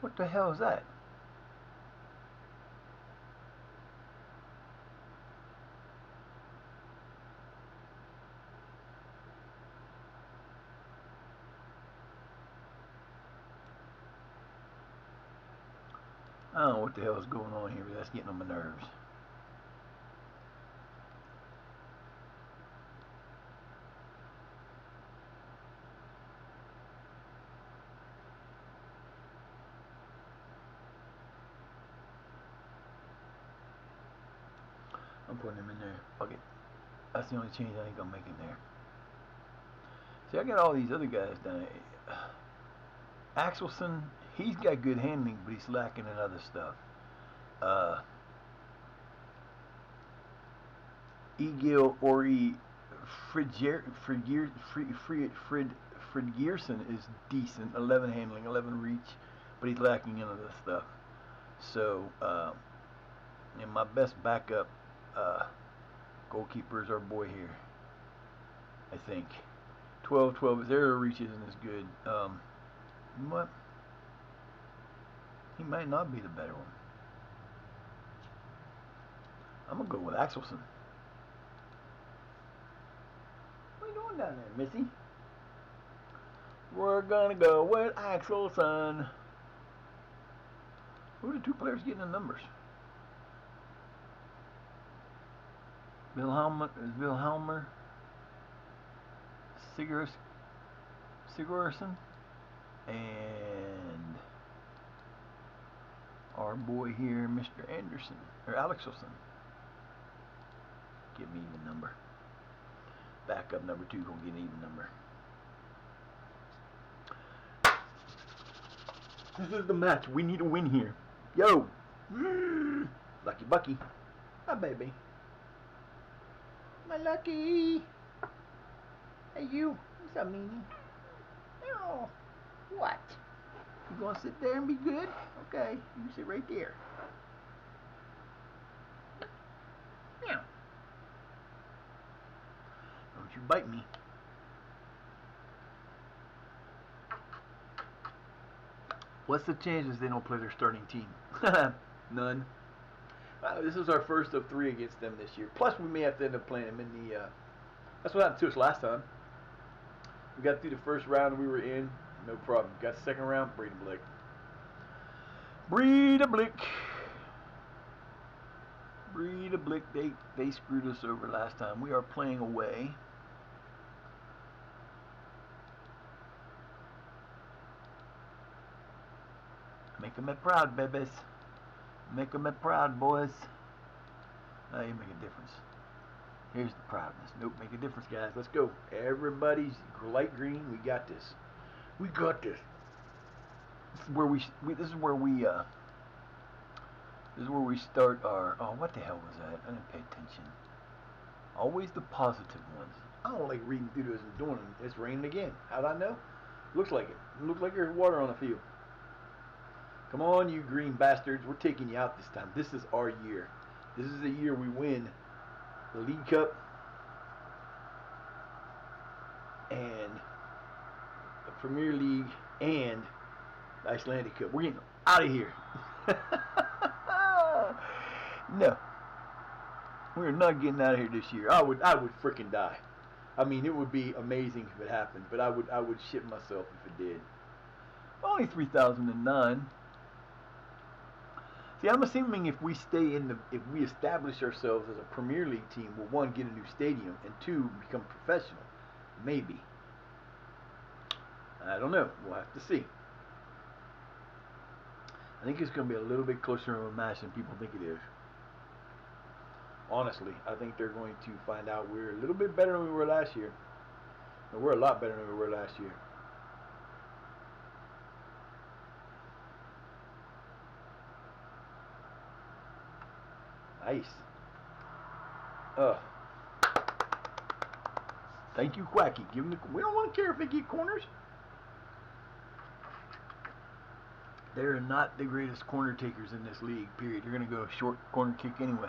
What the hell is that? I don't know what the hell is going on here, but that's getting on my nerves. I'm putting him in there. Fuck it. That's the only change I ain't gonna make in there. See, I got all these other guys down there. Axelson, he's got good handling, but he's lacking in other stuff. Egil Ori Fridgierson is decent, 11 handling, 11 reach, but he's lacking in other stuff. So, and my best backup goalkeeper is our boy here, I think. 12, his aerial reach isn't as good. What? He might not be the better one. I'm going to go with Axelson. What are you doing down there, Missy? We're going to go with Axelson. Who are the two players getting the numbers? Wilhelmer Sigurdsson and our boy here, Mr. Anderson or Alexelson. Give me even number. Backup number 2 gonna get an even number. This is the match. We need a win here. Yo, Lucky Bucky, my baby. My Lucky. Hey you, what's up, Mimi? Oh, what? You gonna sit there and be good? Okay, you sit right there. Yeah. Don't you bite me. What's the chances they don't play their starting team? None. This is our first of 3 against them this year. Plus, we may have to end up playing them in the. That's what happened to us last time. We got through the first round, we were in, no problem. Got the second round, Breida Blick. Breida Blick. Breida Blick, they screwed us over last time. We are playing away. Make them proud, babies. Make them proud, boys. You make a difference. Here's the proudness. Nope, make a difference, guys. Let's go. Everybody's light green. We got this. We got this. This is where we start our. Oh, what the hell was that? I didn't pay attention. Always the positive ones. I don't like reading through those and doing them. It's raining again. How'd I know? Looks like it. Looks like there's water on the field. Come on, you green bastards. We're taking you out this time. This is our year. This is the year we win the League Cup and the Premier League and the Icelandic Cup. We're getting out of here. No. We're not getting out of here this year. I would freaking die. I mean, it would be amazing if it happened, but I would shit myself if it did. Only 3,009. See, I'm assuming if we if we establish ourselves as a Premier League team, we'll one, get a new stadium, and two, become professional. Maybe. I don't know. We'll have to see. I think it's going to be a little bit closer to a match than people think it is. Honestly, I think they're going to find out we're a little bit better than we were last year. But we're a lot better than we were last year. Nice. Thank you, Quacky. Give them we don't want to care if they get corners. They're not the greatest corner takers in this league, period. You're going to go short corner kick anyway.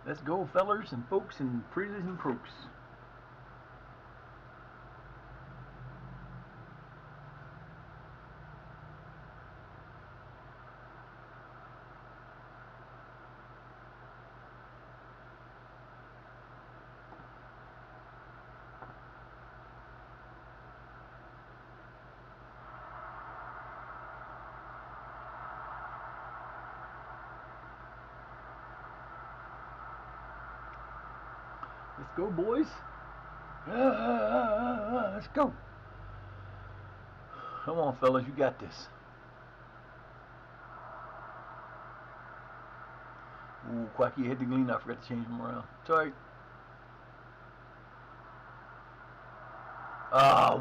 Let's go, fellers and folks and pretties and crooks. Let's go, boys. Let's go. Come on, fellas, you got this. Ooh, Quacky hit the glean. I forgot to change him around. Sorry.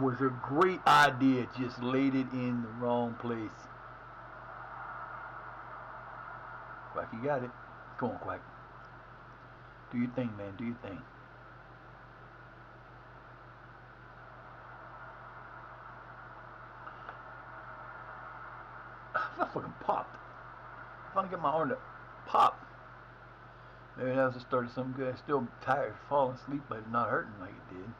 Was a great idea. Just laid it in the wrong place. Quack, you got it. Come on, Quack. Do your thing, man. Do your thing. I fucking popped. I finally get my arm to pop. Maybe that was the start of something good. I'm still tired, falling asleep, but not hurting like it did.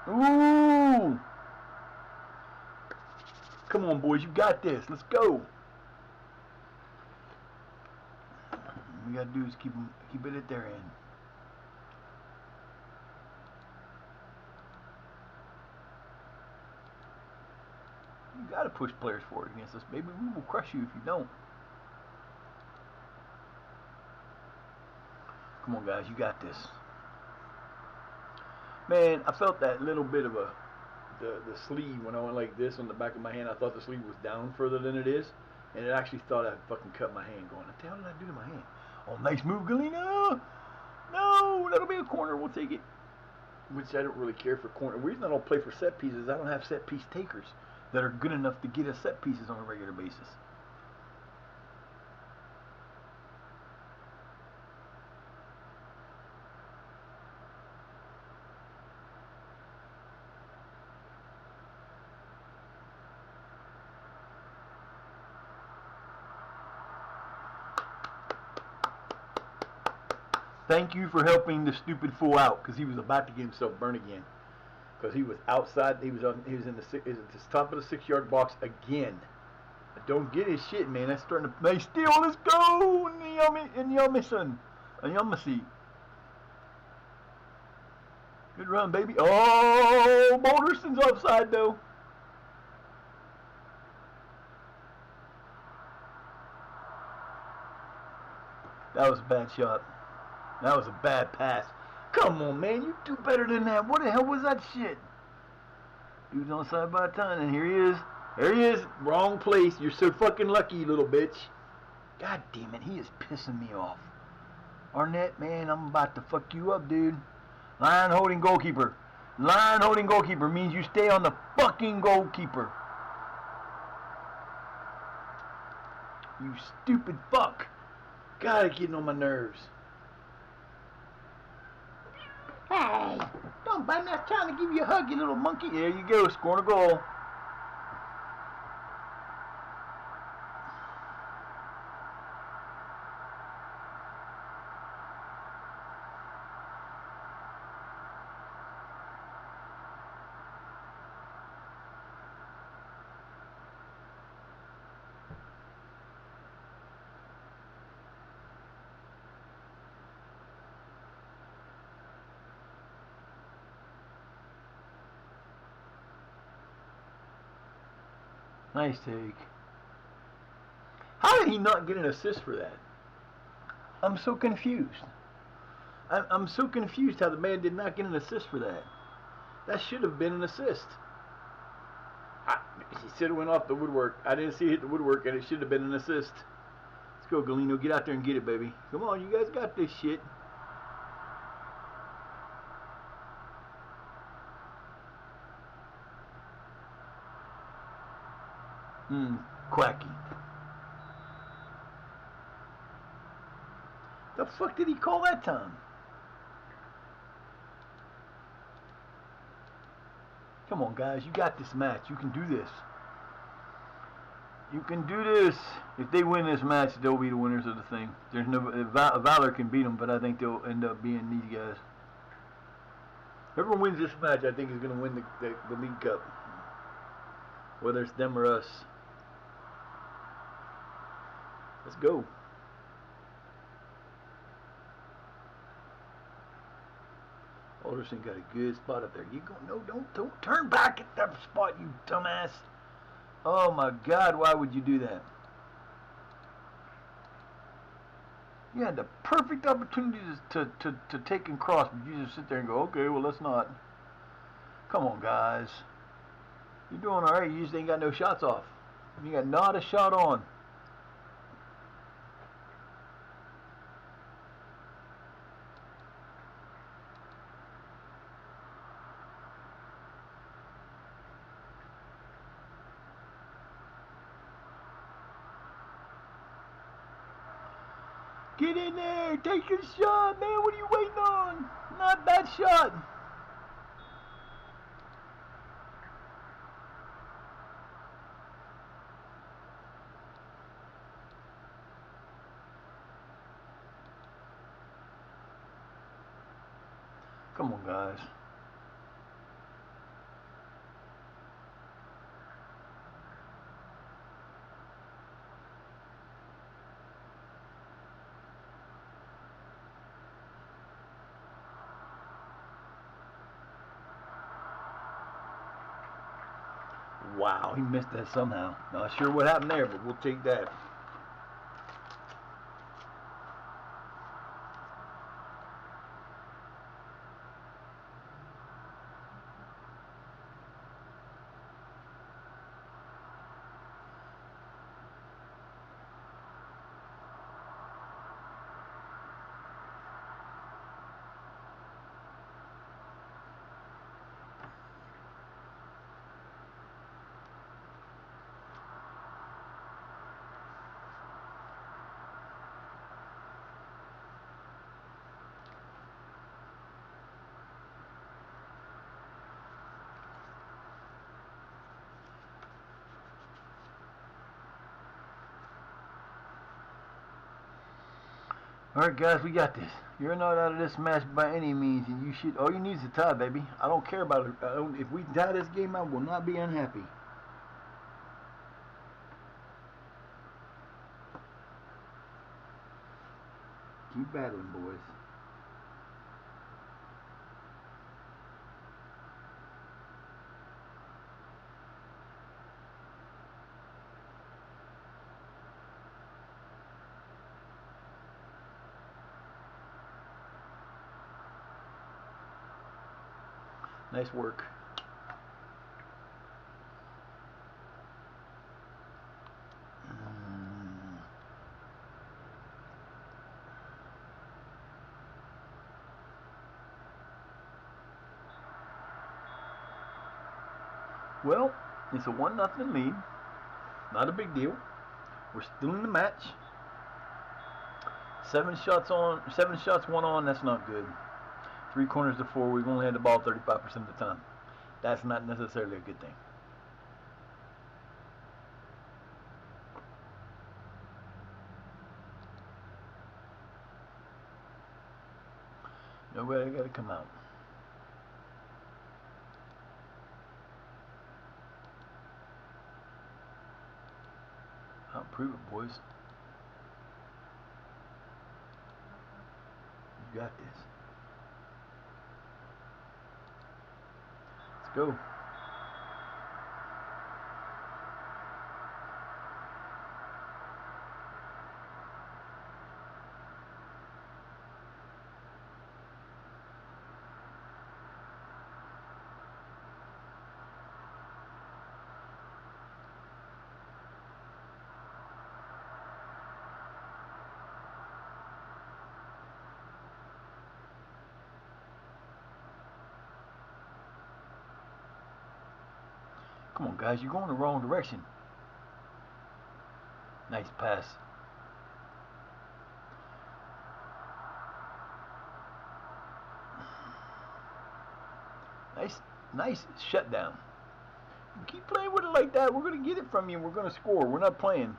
Ooh! Come on, boys, you got this. Let's go. All we gotta do is keep it at their end. You gotta push players forward against us, baby. We will crush you if you don't. Come on, guys, you got this. Man, I felt that little bit of the sleeve when I went like this on the back of my hand. I thought the sleeve was down further than it is, and it actually thought I fucking cut my hand. Going, what the hell did I do to my hand? Oh, nice move, Galena. No, that'll be a corner. We'll take it. Which I don't really care for corner. The reason I don't play for set pieces is I don't have set piece takers that are good enough to get us set pieces on a regular basis. Thank you for helping the stupid fool out, because he was about to get himself burned again. Because he was outside, he was in the top of the 6-yard box again. Don't get his shit, man. That's starting to play steal. Let's go, Nyamison. Good run, baby. Oh, Boulderson's offside though. That was a bad shot. That was a bad pass. Come on, man. You do better than that. What the hell was that shit? Dude's on the side by the time, and here he is. There he is. Wrong place. You're so fucking lucky, you little bitch. God damn it. He is pissing me off. Arnett, man, I'm about to fuck you up, dude. Line holding goalkeeper. Line holding goalkeeper means you stay on the fucking goalkeeper. You stupid fuck. God, it's getting on my nerves. Hey, don't bite me. I'm trying to give you a hug, you little monkey. There you go, scoring a goal. Nice take. How did he not get an assist for that? I'm so confused. I'm so confused how the man did not get an assist for that. That should have been an assist. He should have went off the woodwork. I didn't see it hit the woodwork, and it should have been an assist. Let's go, Galeno. Get out there and get it, baby. Come on, you guys got this shit. Quacky. The fuck did he call that time? Come on, guys. You got this match. You can do this. You can do this. If they win this match, they'll be the winners of the thing. There's no Valor can beat them, but I think they'll end up being these guys. Whoever wins this match, I think, is going to win the League Cup. Whether it's them or us. Let's go. Alderson got a good spot up there. You go. No, don't turn back at that spot, you dumbass. Oh my God, why would you do that? You had the perfect opportunity to take and cross, but you just sit there and go, okay, well, let's not. Come on, guys. You're doing all right. You just ain't got no shots off. You got not a shot on. Get in there. Take your shot, man. What are you waiting on? Not that shot. Come on, guys. Wow, he missed that somehow. Not sure what happened there, but we'll take that. Alright, guys, we got this. You're not out of this match by any means, and you should. All you need is a tie, baby. I don't care about it. If we tie this game, I will not be unhappy. Keep battling, boys. Nice work. Well, it's a 1-0 lead. Not a big deal. We're still in the match. 7 shots on, 7 shots, 1 on. That's not good. 3 corners to 4. We've only had the ball 35% of the time. That's not necessarily a good thing. Nobody got to come out. I'll prove it, boys. You got this. Let's go. Come on, guys, you're going the wrong direction. Nice pass. Nice shutdown. Keep playing with it like that. We're going to get it from you and we're going to score. We're not playing.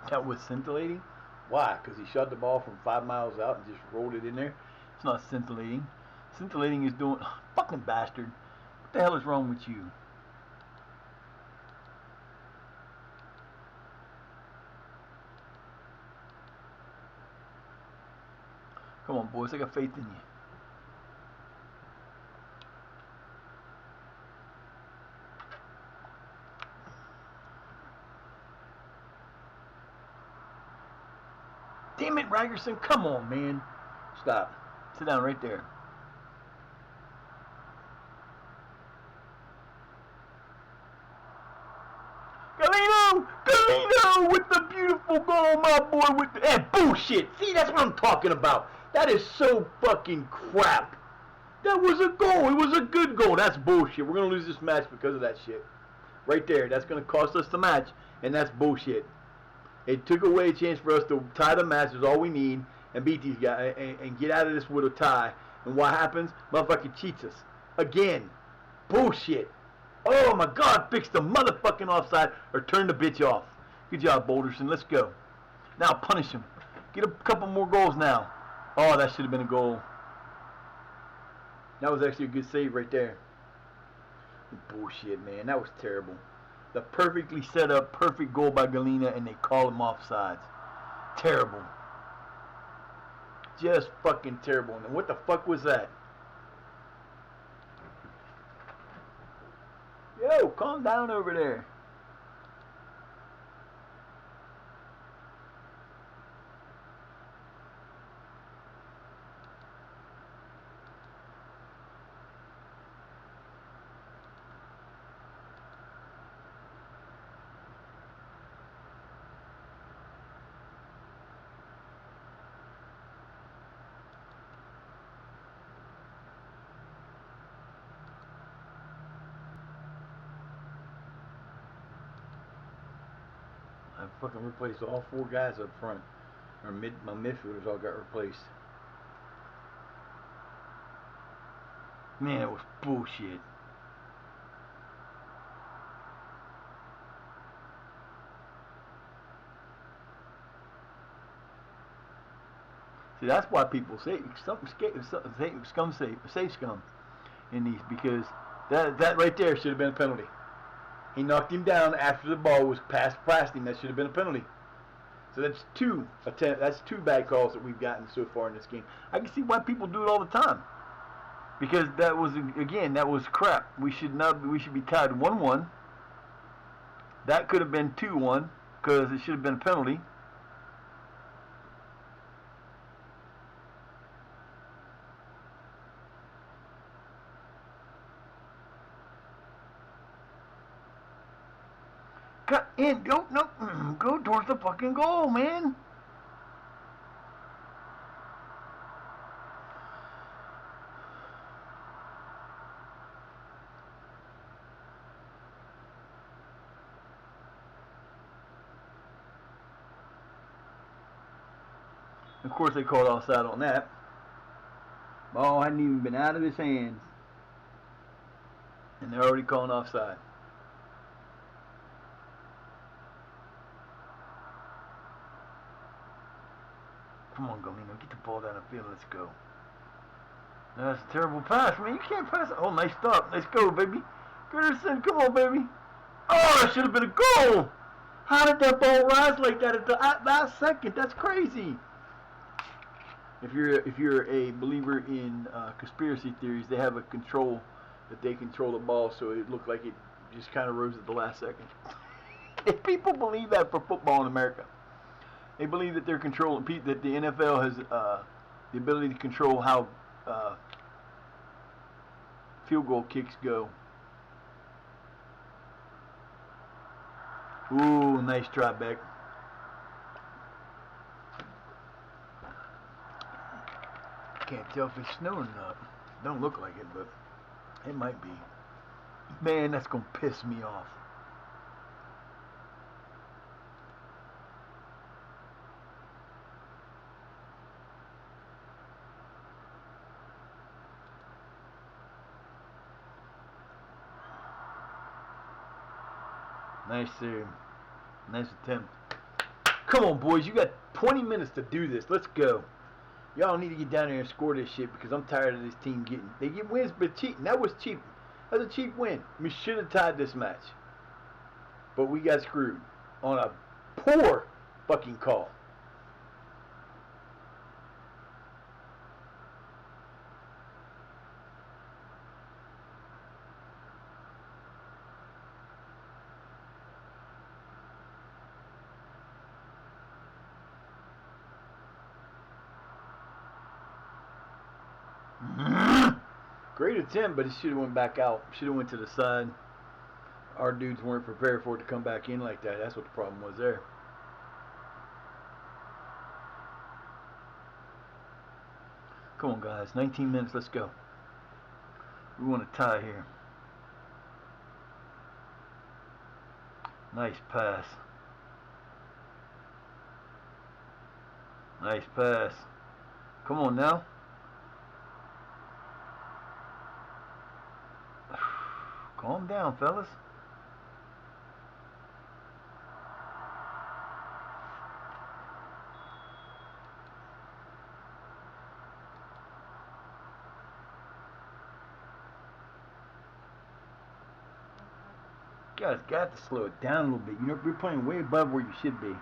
That was scintillating. Why? Because he shot the ball from 5 miles out and just rolled it in there? It's not scintillating. Scintillating is doing... Fucking bastard. What the hell is wrong with you? Come on, boys. I got faith in you. Damn it, Ragerson. Come on, man. Stop. Sit down right there. Galeno with the beautiful goal, my boy. With the bullshit. See, that's what I'm talking about. That is so fucking crap. That was a goal. It was a good goal. That's bullshit. We're gonna lose this match because of that shit. Right there. That's gonna cost us the match, and that's bullshit. It took away a chance for us to tie the match. Is all we need, and beat these guys and get out of this with a tie. And what happens? Motherfucker cheats us again. Bullshit. Oh my God, fix the motherfucking offside or turn the bitch off. Good job, Boulderson. Let's go. Now punish him. Get a couple more goals now. Oh, that should have been a goal. That was actually a good save right there. Bullshit, man. That was terrible. The perfectly set up, perfect goal by Galena, and they call him offsides. Terrible. Just fucking terrible. And what the fuck was that? Yo, calm down over there. I fucking replaced all 4 guys up front. My midfielders all got replaced. Man, that was bullshit. See, that's why people say scum say scum in these, because that right there should have been a penalty. He knocked him down after the ball was past him. That should have been a penalty. So that's 2 bad calls that we've gotten so far in this game. I can see why people do it all the time. Because that was, again, that was crap. We should be tied 1-1. That could have been 2-1 because it should have been a penalty. Cut in. Go towards the fucking goal, man. Of course, they called offside on that. Ball hadn't even been out of his hands, and they're already calling offside. Come on, Galeno, get the ball down the field. Let's go. That's a terrible pass, man. You can't pass it. Oh, nice stop. Let's go, baby. Gerson, come on, baby. Oh, that should have been a goal. How did that ball rise like that at the last second? That's crazy. If you're a believer in conspiracy theories, they have a control that they control the ball, so it looked like it just kind of rose at the last second. If people believe that for football in America, they believe that they're controlling, that the NFL has the ability to control how field goal kicks go. Ooh, nice try, Beck. Can't tell if it's snowing or not. Don't look like it, but it might be. Man, that's gonna piss me off. Nice save. Nice attempt. Come on, boys. You got 20 minutes to do this. Let's go. Y'all need to get down there and score this shit because I'm tired of this team getting. They get wins, but cheating. That was cheap. That was a cheap win. We should have tied this match. But we got screwed on a poor fucking call. Great attempt, but it should have went back out. Should have went to the side. Our dudes weren't prepared for it to come back in like that. That's what the problem was there. Come on, guys. 19 minutes. Let's go. We want to tie here. Nice pass. Nice pass. Come on now. Calm down, fellas. You guys got to slow it down a little bit. You know, you're playing way above where you should be.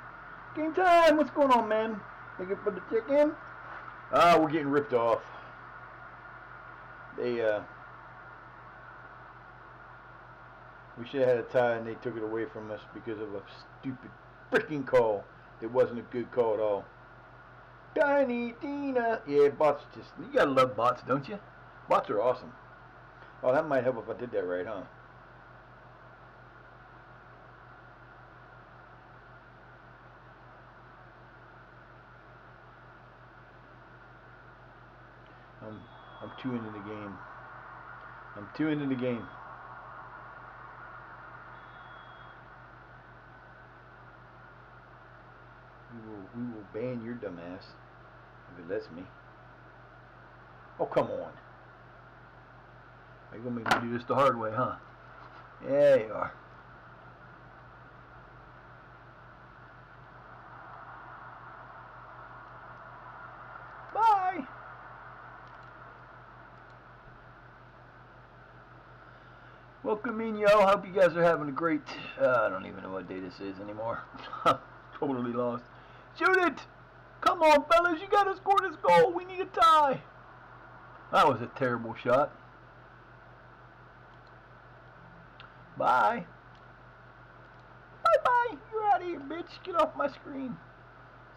Game time. What's going on, man? Looking for the chicken? We're getting ripped off. We should have had a tie and they took it away from us because of a stupid freaking call. It wasn't a good call at all. Tiny Tina. Yeah, bots just, you gotta love bots, don't you? Bots are awesome. Oh, that might help if I did that right, huh? I'm 2 into the game. I'm 2 into the game. We will ban your dumb ass if it lets me. Oh, come on. Are you gonna make me do this the hard way, huh? Yeah, you are. Bye. Welcome in, y'all. Hope you guys are having a great. I don't even know what day this is anymore. I'm totally lost. Shoot it! Come on, fellas. You gotta score this goal. We need a tie. That was a terrible shot. Bye. Bye-bye. You're out of here, bitch. Get off my screen.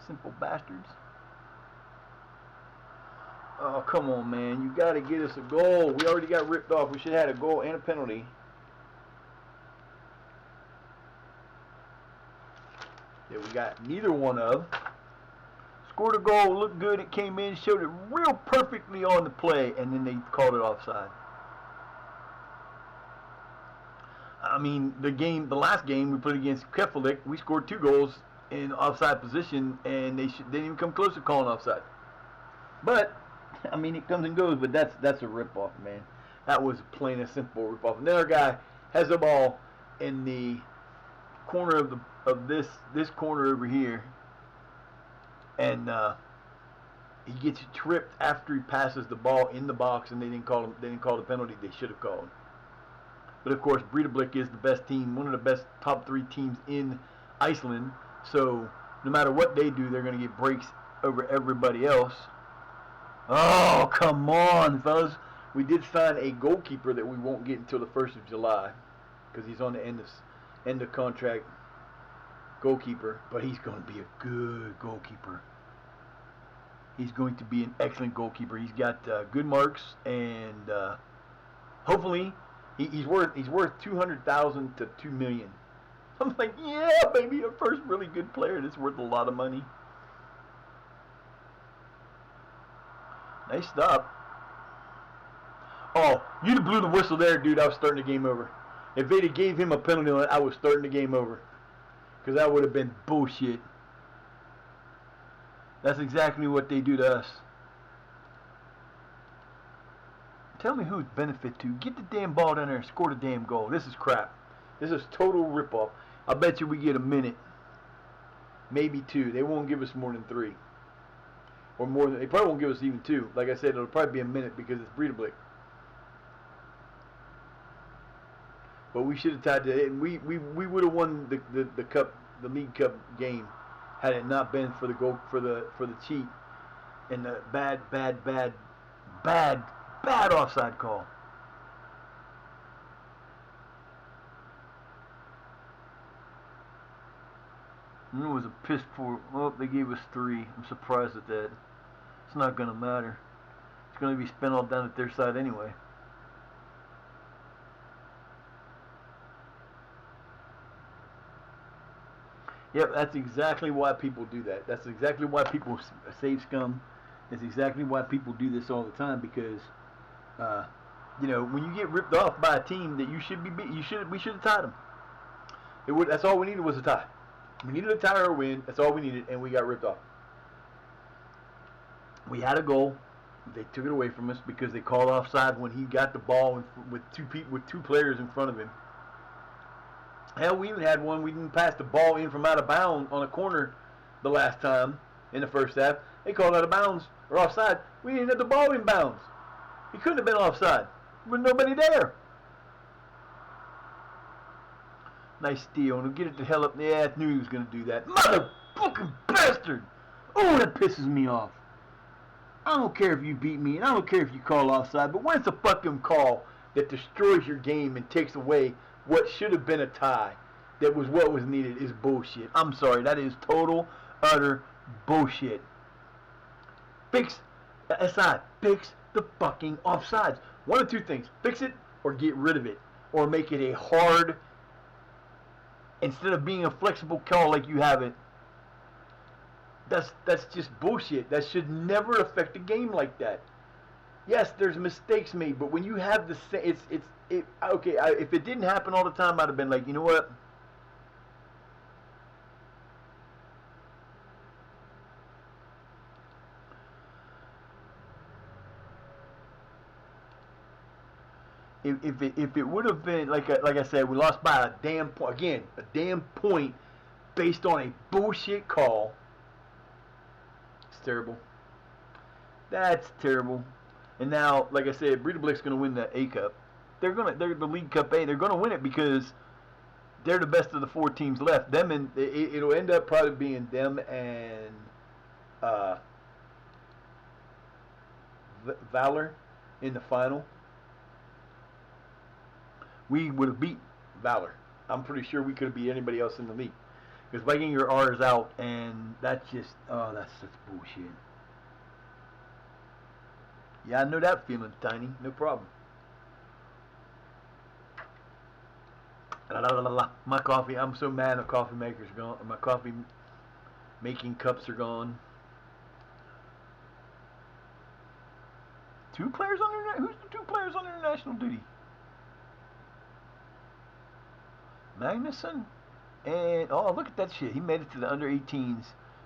Simple bastards. Oh, come on, man. You got to get us a goal. We already got ripped off. We should have had a goal and a penalty. That we got neither one of. Scored a goal, looked good. It came in, showed it real perfectly on the play, and then they called it offside. I mean, the last game we played against Kefalik, we scored 2 goals in offside position, and they didn't even come close to calling offside. But I mean, it comes and goes, but that's a rip-off, man. That was plain and simple rip-off. And then our guy has the ball in the corner of this corner over here, and he gets tripped after he passes the ball in the box, and they didn't call the penalty they should have called. But of course, Breidablik is the best team, one of the best top 3 teams in Iceland. So no matter what they do, they're going to get breaks over everybody else. Oh, come on, fellas. We did sign a goalkeeper that we won't get until the 1st of July because he's on the end of contract goalkeeper, but he's going to be a good goalkeeper. He's going to be an excellent goalkeeper. He's got good marks, and Hopefully, he's worth 200,000 to 2 million. I'm like, yeah, baby, our first really good player that's worth a lot of money. Nice stop. Oh, you'd have blew the whistle there, dude. I was starting the game over. If they'd have gave him a penalty on it, I was starting the game over. Because that would have been bullshit. That's exactly what they do to us. Tell me who it's benefit to. Get the damn ball down there and score the damn goal. This is crap. This is total ripoff. I bet you we get a minute. Maybe 2. They won't give us more than 3. Or more than, they probably won't give us even 2. Like I said, it'll probably be a minute because it's Breidablik. But we should have tied it, and we would have won the cup, the League Cup game, had it not been for the goal, for the cheat and the bad offside call. And it was a piss poor. Well, they gave us 3. I'm surprised at that. It's not gonna matter. It's gonna be spent all down at their side anyway. Yep, that's exactly why people do that. That's exactly why people save scum. That's exactly why people do this all the time because, you know, when you get ripped off by a team that you should be, we should have tied them. That's all we needed was a tie. We needed a tie or a win. That's all we needed, and we got ripped off. We had a goal. They took it away from us because they called offside when he got the ball with 2 players in front of him. Hell, we even had one. We didn't pass the ball in from out of bounds on a corner the last time in the first half. They called out of bounds or offside. We didn't have the ball in bounds. He couldn't have been offside. There was nobody there. Nice steal. And get it the hell up. Yeah, I knew he was going to do that. Motherfucking bastard. Oh, that pisses me off. I don't care if you beat me, and I don't care if you call offside, but when it's a fucking call that destroys your game and takes away what should have been a tie, that was what was needed, is bullshit. I'm sorry, that is total, utter bullshit. Fix the fucking offsides. One of 2 things. Fix it or get rid of it. Or make it a hard, instead of being a flexible call like you have it. That's just bullshit. That should never affect a game like that. Yes, there's mistakes made, but when you have the same, okay. If it didn't happen all the time, I'd have been like, you know what? If it would have been like I said, we lost by a damn point again, a damn point based on a bullshit call. It's terrible. That's terrible. And now, like I said, Breidablik's going to win the A Cup. They're the League Cup A. They're going to win it because they're the best of the 4 teams left. Them and it'll end up probably being them and Valor in the final. We would have beat Valor. I'm pretty sure we could have beat anybody else in the league because Vikinger R is out, and that's just that's such bullshit. Yeah, I know that feeling, Tiny. No problem. La, la, la, la. My coffee. I'm so mad. The coffee maker's gone. My coffee making cups are gone. 2 players on who's the 2 players on international duty? Magnuson and look at that shit. He made it to the under 18s,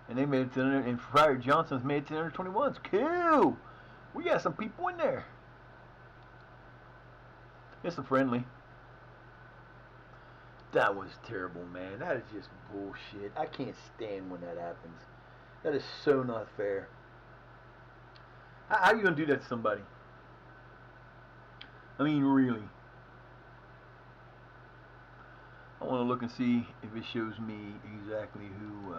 and they made it to the and Fryer Johnson's made it to the under 21s. Cool. We got some people in there. It's a friendly. That was terrible, man. That is just bullshit. I can't stand when that happens. That is so not fair. How are you going to do that to somebody? I mean, really. I want to look and see if it shows me exactly who...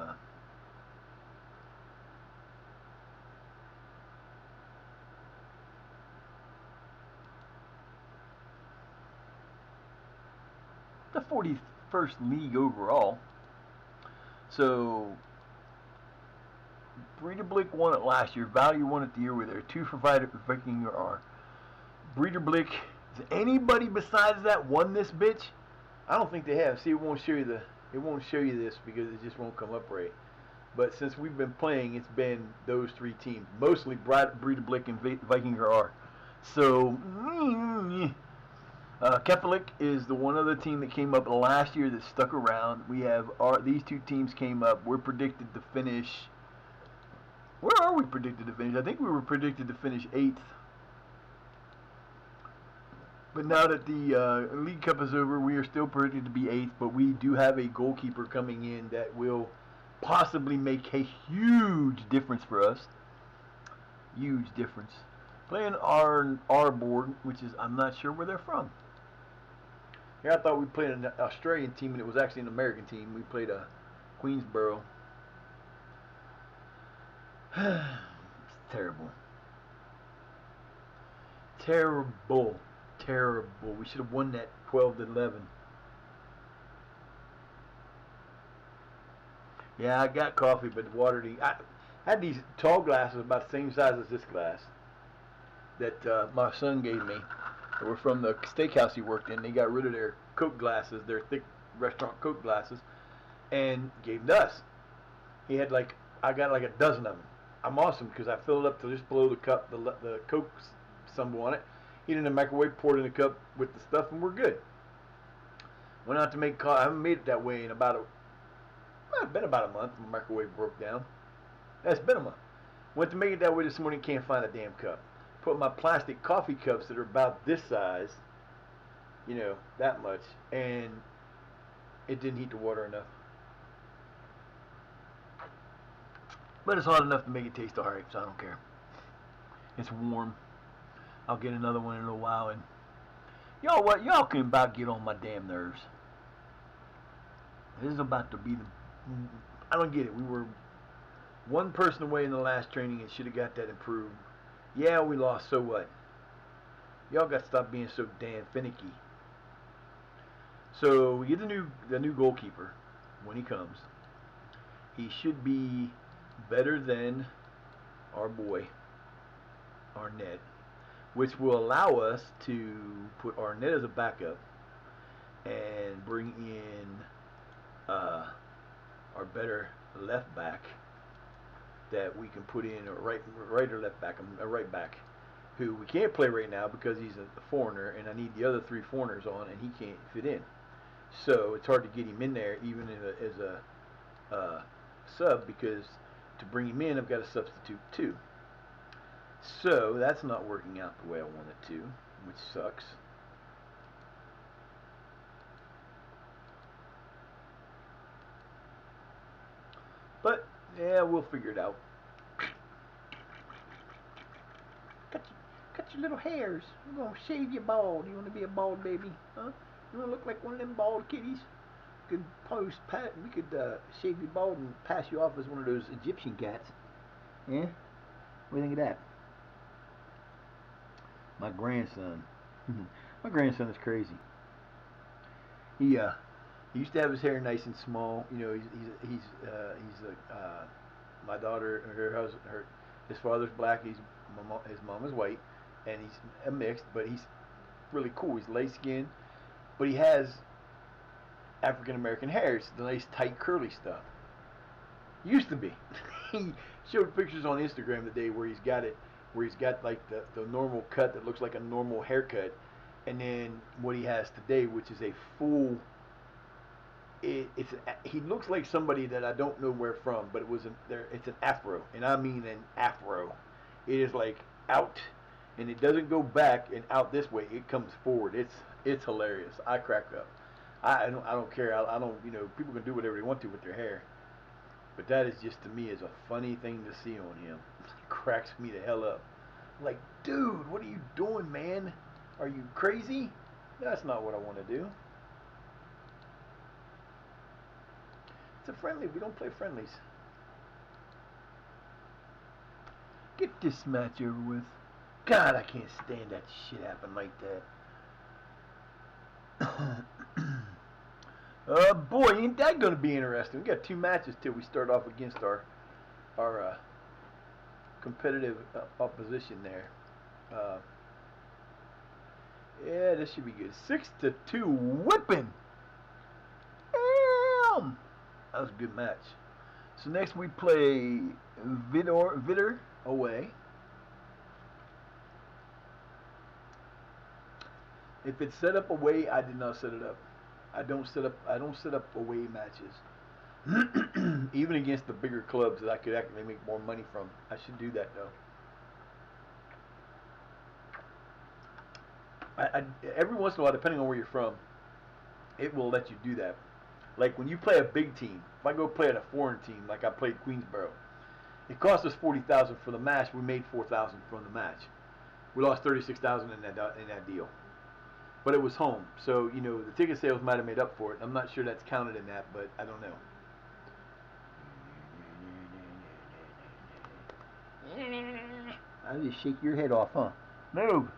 the 41st league overall. So Breidablik won it last year. Value won it the year where there are 2 for Vikinger R. Breidablik Has anybody besides that won this bitch? I don't think they have. See, it won't show you this because it just won't come up right. But since we've been playing, it's been those three teams, mostly Breeder Blick and Vikinger R. So, Catholic is the one other team that came up last year that stuck around. We have these two teams came up. We're predicted to finish. Where are we predicted to finish? I think we were predicted to finish 8th. But now that the League Cup is over, we are still predicted to be 8th. But we do have a goalkeeper coming in that will possibly make a huge difference for us. Huge difference. Playing our board, which is, I'm not sure where they're from. Yeah, I thought we played an Australian team, and it was actually an American team. We played a Queensboro. It's terrible. Terrible. Terrible. We should have won that 12-11. Yeah, I got coffee, but the water I had these tall glasses about the same size as this glass that my son gave me. They were from the steakhouse he worked in. They got rid of their Coke glasses, their thick restaurant Coke glasses, and gave them to us. He had I got like a dozen of them. I'm awesome because I filled it up to just below the cup, the Coke symbol on it. Heated in the microwave, poured in the cup with the stuff, and we're good. Went out to make coffee. I haven't made it that way in it's been about a month. My microwave broke down. That's been a month. Went to make it that way this morning, can't find a damn cup. Put my plastic coffee cups that are about this size, that much, and it didn't heat the water enough. But it's hot enough to make it taste alright, so I don't care. It's warm. I'll get another one in a little while, and y'all can about get on my damn nerves. This is about to be I don't get it. We were one person away in the last training and should have got that improved. Yeah, we lost, so what? Y'all got to stop being so damn finicky. So we get the new goalkeeper when he comes. He should be better than our boy, Arnett, which will allow us to put Arnett as a backup and bring in our better left back that we can put in a right or left back, a right back, who we can't play right now because he's a foreigner, and I need the other 3 foreigners on, and he can't fit in. So it's hard to get him in there, even as a sub, because to bring him in, I've got to substitute 2. So that's not working out the way I want it to, which sucks. But yeah, we'll figure it out. Cut your little hairs. We're gonna shave you bald. You want to be a bald baby, huh? You want to look like one of them bald kitties? We could shave you bald and pass you off as one of those Egyptian cats. Yeah? What do you think of that? My grandson. My grandson is crazy. He used to have his hair nice and small. He's my daughter, his father's black. His mom is white, and he's a mixed. But he's really cool. He's light skinned, but he has African American hair. It's the nice tight curly stuff. Used to be. He showed pictures on Instagram today where he's got like the normal cut that looks like a normal haircut, and then what he has today, which is a full. He looks like somebody that I don't know where from, but it's an afro, and I mean an afro. It is like out, and it doesn't go back and out this way. It comes forward. It's hilarious. I crack up. I don't care. I don't people can do whatever they want to with their hair, but that is just to me is a funny thing to see on him. It cracks me the hell up. Like, dude, what are you doing, man? Are you crazy? That's not what I want to do. It's a friendly. We don't play friendlies. Get this match over with. God, I can't stand that shit happen like that. Boy, ain't that going to be interesting. We got 2 matches till we start off against our competitive opposition there. Yeah, this should be good. 6-2 Whipping. Damn. That was a good match. So next we play Vitor away. If it's set up away, I did not set it up. I don't set up away matches. Even against the bigger clubs that I could actually make more money from. I should do that though. Every once in a while, depending on where you're from, it will let you do that. Like when you play a big team, if I go play at a foreign team, like I played Queensboro, it cost us $40,000 for the match. We made $4,000 from the match. We lost $36,000 in that deal, but it was home, so you know the ticket sales might have made up for it. I'm not sure that's counted in that, but I don't know. I'll just shake your head off, huh? Move.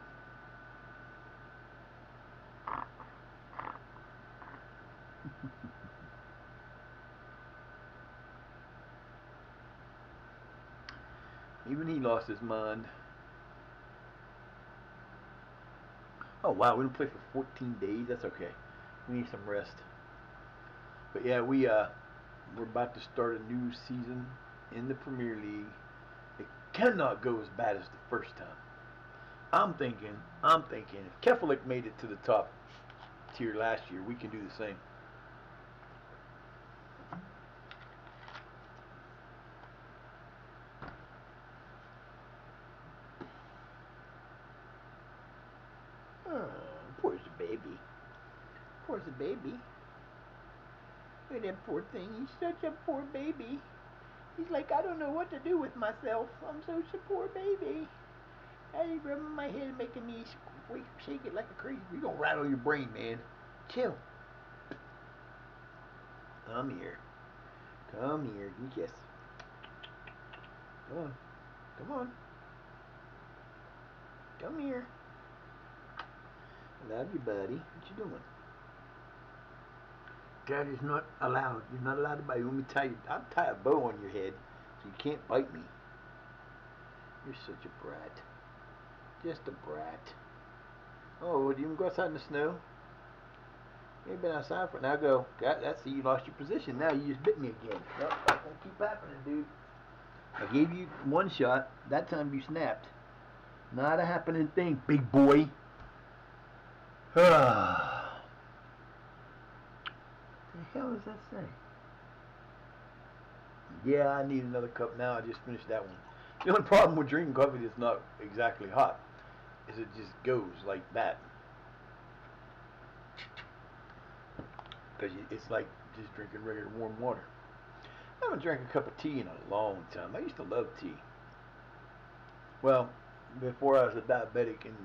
Even he lost his mind. Oh wow, we didn't play for 14 days. That's okay. We need some rest. But yeah, we're about to start a new season in the Premier League. It cannot go as bad as the first time. I'm thinking if Kefalik made it to the top tier last year, we can do the same. Oh, poor the baby. Poor the baby. Look at that poor thing. He's such a poor baby. He's like, I don't know what to do with myself. I'm such a poor baby. He's rubbing my head, making me shake it like a crazy. You're gonna rattle your brain, man. Chill. Come here. Come here. Give me a kiss. Come on. Come on. Come here. I love you, buddy. What you doing? That is not allowed. You're not allowed to bite. You want me to tie you? I'll tie a bow on your head so you can't bite me. You're such a brat. Just a brat. Oh, do you even go outside in the snow? You've been outside for now. Go. That's you lost your position. Now you just bit me again. Nope, that's gonna keep happening, dude. I gave you one shot. That time you snapped. Not a happening thing, big boy. The hell does that say? Yeah, I need another cup now. I just finished that one. The only problem with drinking coffee that's not exactly hot is it just goes like that. Because it's like just drinking regular warm water. I haven't drank a cup of tea in a long time. I used to love tea. Well, before I was a diabetic, and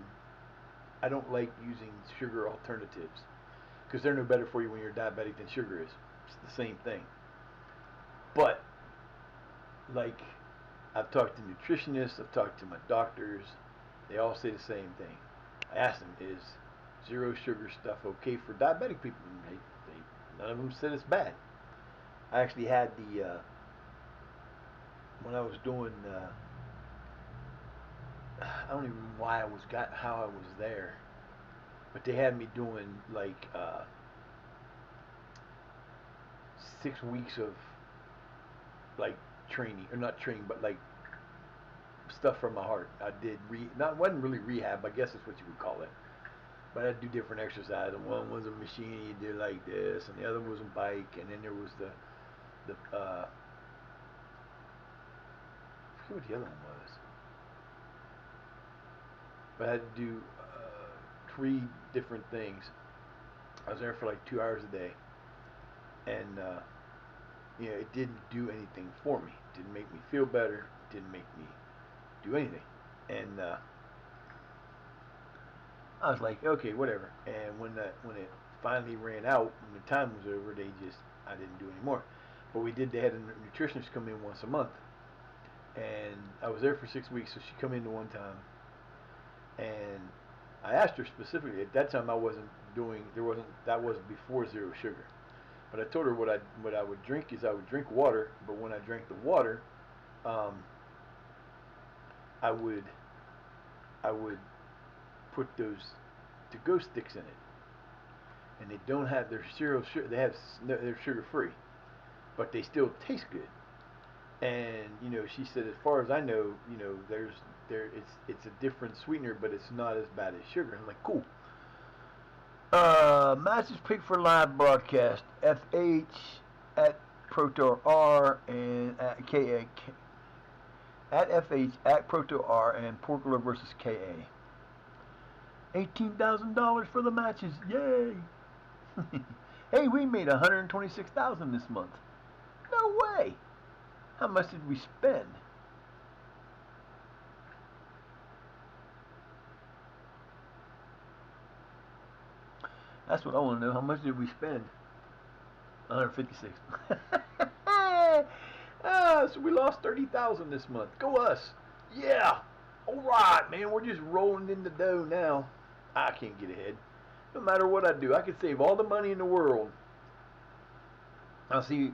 I don't like using sugar alternatives because they're no better for you when you're diabetic than sugar is. It's the same thing. But like I've talked to nutritionists, I've talked to my doctors, they all say the same thing. I asked them, is zero sugar stuff okay for diabetic people? And none of them said it's bad. I actually had when I was doing, I don't even know why how I was there, but they had me doing like 6 weeks of like training, or not training, but like stuff from my heart. I did wasn't really rehab, I guess that's what you would call it. But I do different exercises. One was a machine you did like this, and the other was a bike, and then there was the I forget what the other one was. But I had to do 3 different things. I was there for like 2 hours a day, and it didn't do anything for me. It didn't make me feel better. It didn't make me do anything. And I was like, okay, whatever. And when it finally ran out, when the time was over, I didn't do any more. But they had a nutritionist come in once a month, and I was there for 6 weeks, so she come in the one time, and I asked her specifically. At that time, that was before zero sugar. But I told her what I would drink is I would drink water, but when I drank the water, I would put those to-go sticks in it, and they don't have their cereal. They're sugar free, but they still taste good. And she said, as far as I know, it's a different sweetener, but it's not as bad as sugar. I'm like, cool. Matches picked for live broadcast. FH at Protor R and at KA. At FH at Proto R and Porlakur versus KA. $18,000 for the matches. Yay! Hey, we made $126,000 this month. No way. How much did we spend? That's what I want to know. How much did we spend? 156. So we lost 30,000 this month. Go us. Yeah. All right, man. We're just rolling in the dough now. I can't get ahead. No matter what I do, I could save all the money in the world. Now, see,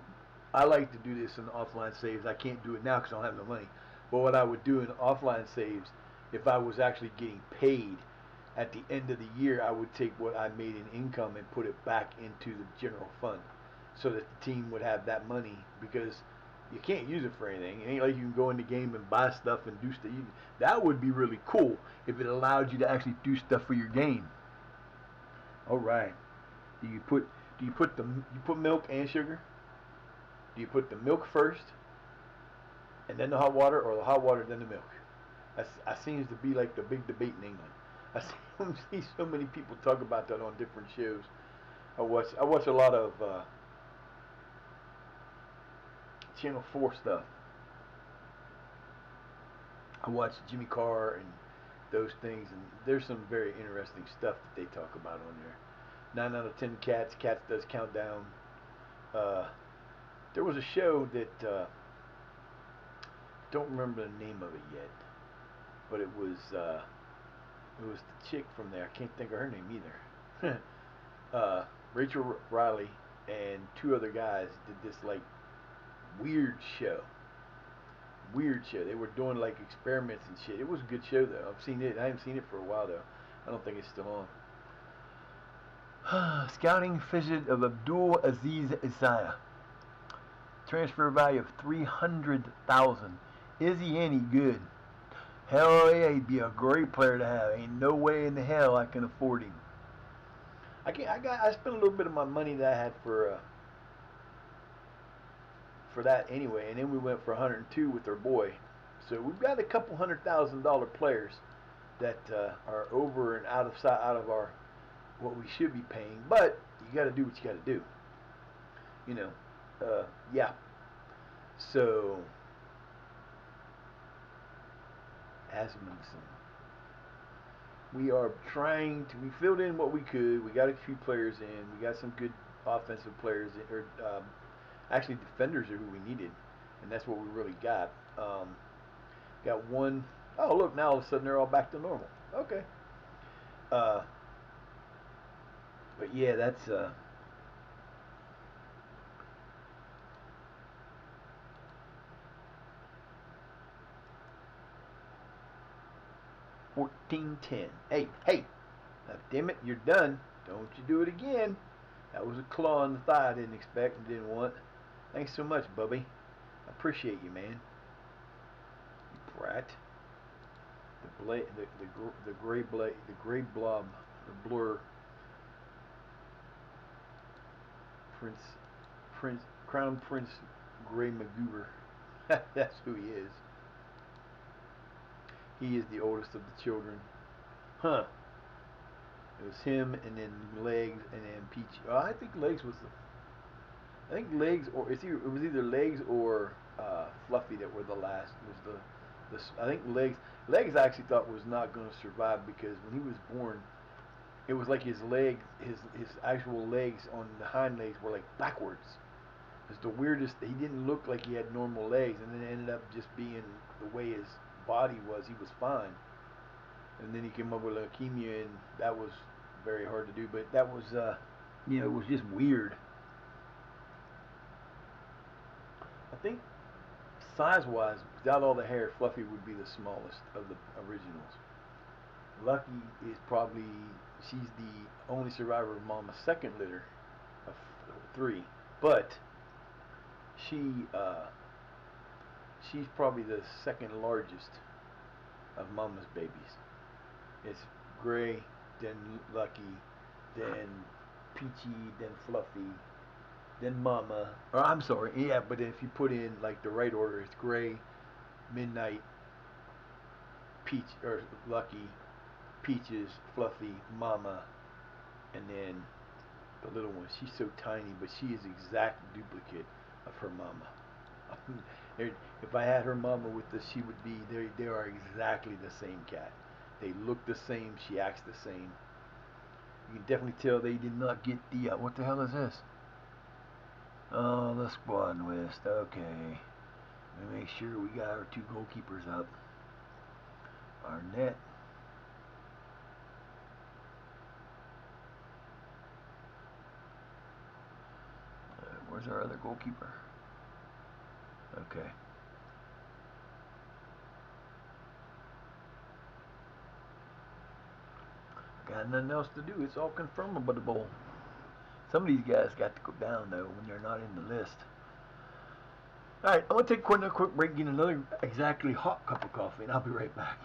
I like to do this in offline saves. I can't do it now because I don't have no money. But what I would do in offline saves, if I was actually getting paid at the end of the year, I would take what I made in income and put it back into the general fund so that the team would have that money, because you can't use it for anything. It ain't like you can go in the game and buy stuff and do stuff. That would be really cool if it allowed you to actually do stuff for your game. All right. Do you put milk and sugar? Do you put the milk first and then the hot water, or the hot water then the milk? That seems to be like the big debate in England. I see so many people talk about that on different shows. I watch a lot of Channel 4 stuff. I watch Jimmy Carr and those things, and there's some very interesting stuff that they talk about on there. 9 out of 10 cats. Cats does countdown. There was a show that don't remember the name of it yet, but it was the chick from there. I can't think of her name either. Rachel Riley and 2 other guys did this like weird show. They were doing like experiments and shit. It was a good show though. I've seen it. I haven't seen it for a while though. I don't think it's still on. Scouting visit of Abdul Aziz Isaiah. Transfer value of $300,000. Is he any good? Hell yeah, he'd be a great player to have. Ain't no way in the hell I can afford him. I spent a little bit of my money that I had for that anyway, and then we went for 102 with our boy. So we've got a couple $100,000 players that are over and out of our what we should be paying. But you got to do what you got to do. Yeah. So Asmundson. We are trying to. We filled in what we could. We got a few players in. We got some good offensive players, or actually defenders are who we needed, and that's what we really got. Got one. Oh, look! Now all of a sudden they're all back to normal. Okay. But yeah, that's. 14-10. Hey. Now, damn it, you're done. Don't you do it again. That was a claw in the thigh I didn't expect and didn't want. Thanks so much, Bubby. I appreciate you, man. You brat. The gray blob, the blur. Crown Prince Gray Magoober. That's who he is. He is the oldest of the children. Huh. It was him, and then Legs, and then Peach. I think Legs was it was either Legs or Fluffy that were the last. I think Legs I actually thought was not going to survive, because when he was born, it was like his actual legs on the hind legs were like backwards. It's the weirdest. He didn't look like he had normal legs, and then it ended up just being the way his body was. He was fine, and then he came up with leukemia, and that was very hard to do. But that was, it was just weird. I think size-wise, without all the hair, Fluffy would be the smallest of the originals. Lucky is probably she's the only survivor of Mama's second litter of 3, but she she's probably the second largest of Mama's babies. It's Gray, then Lucky, then Peachy, then Fluffy, then Mama. Or I'm sorry, yeah, but if you put in like the right order, it's Gray, Midnight, Peach or Lucky, Peaches, Fluffy, Mama, and then the little one. She's so tiny, but she is exact duplicate of her mama. If I had her mama with us, she would be. They are exactly the same cat. They look the same. She acts the same. You can definitely tell they did not get the. What the hell is this? Oh, the squad list. Okay. Let me make sure we got our 2 goalkeepers up. Arnett. Where's our other goalkeeper? Okay. Got nothing else to do. It's all confirmable. Some of these guys got to go down, though, when they're not in the list. Alright, I'm going to take a quick break, get another exactly hot cup of coffee, and I'll be right back.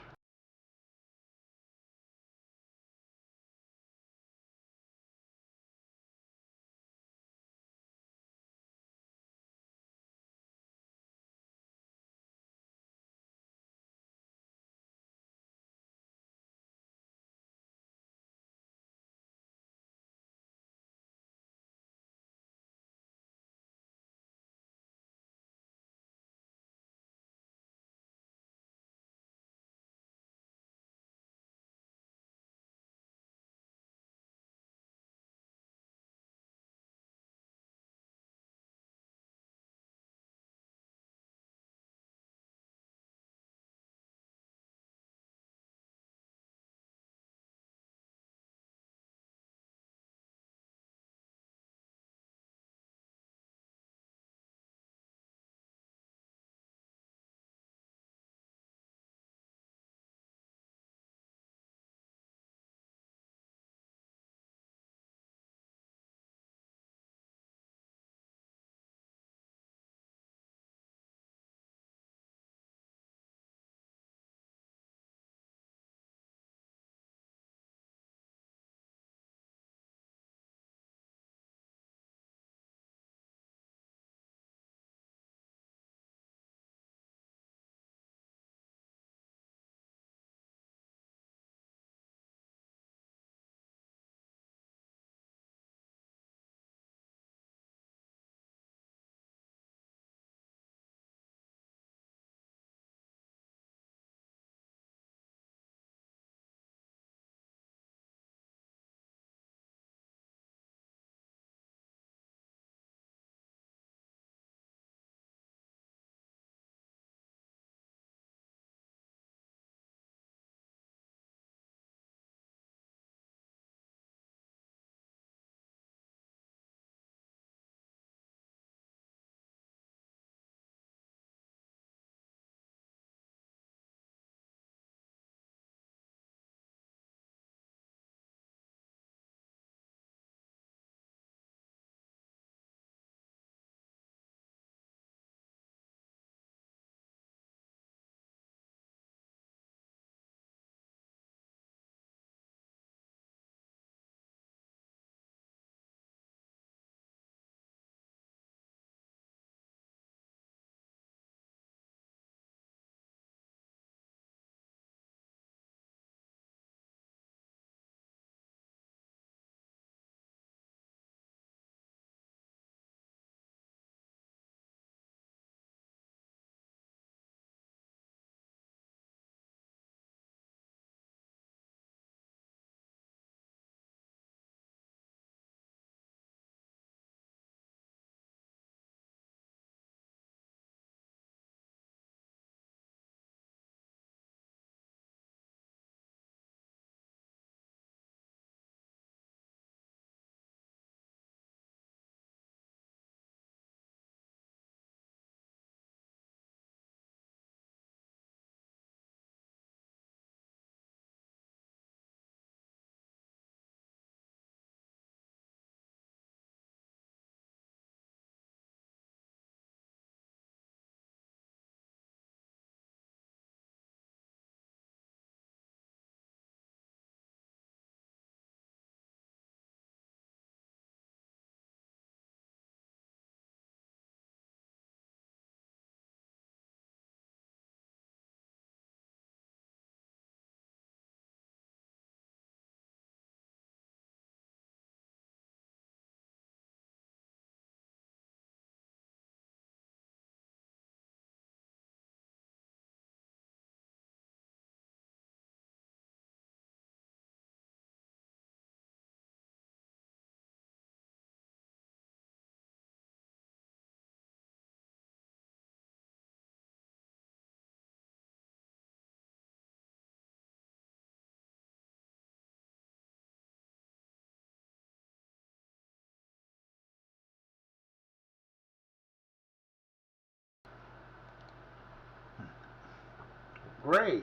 Gray.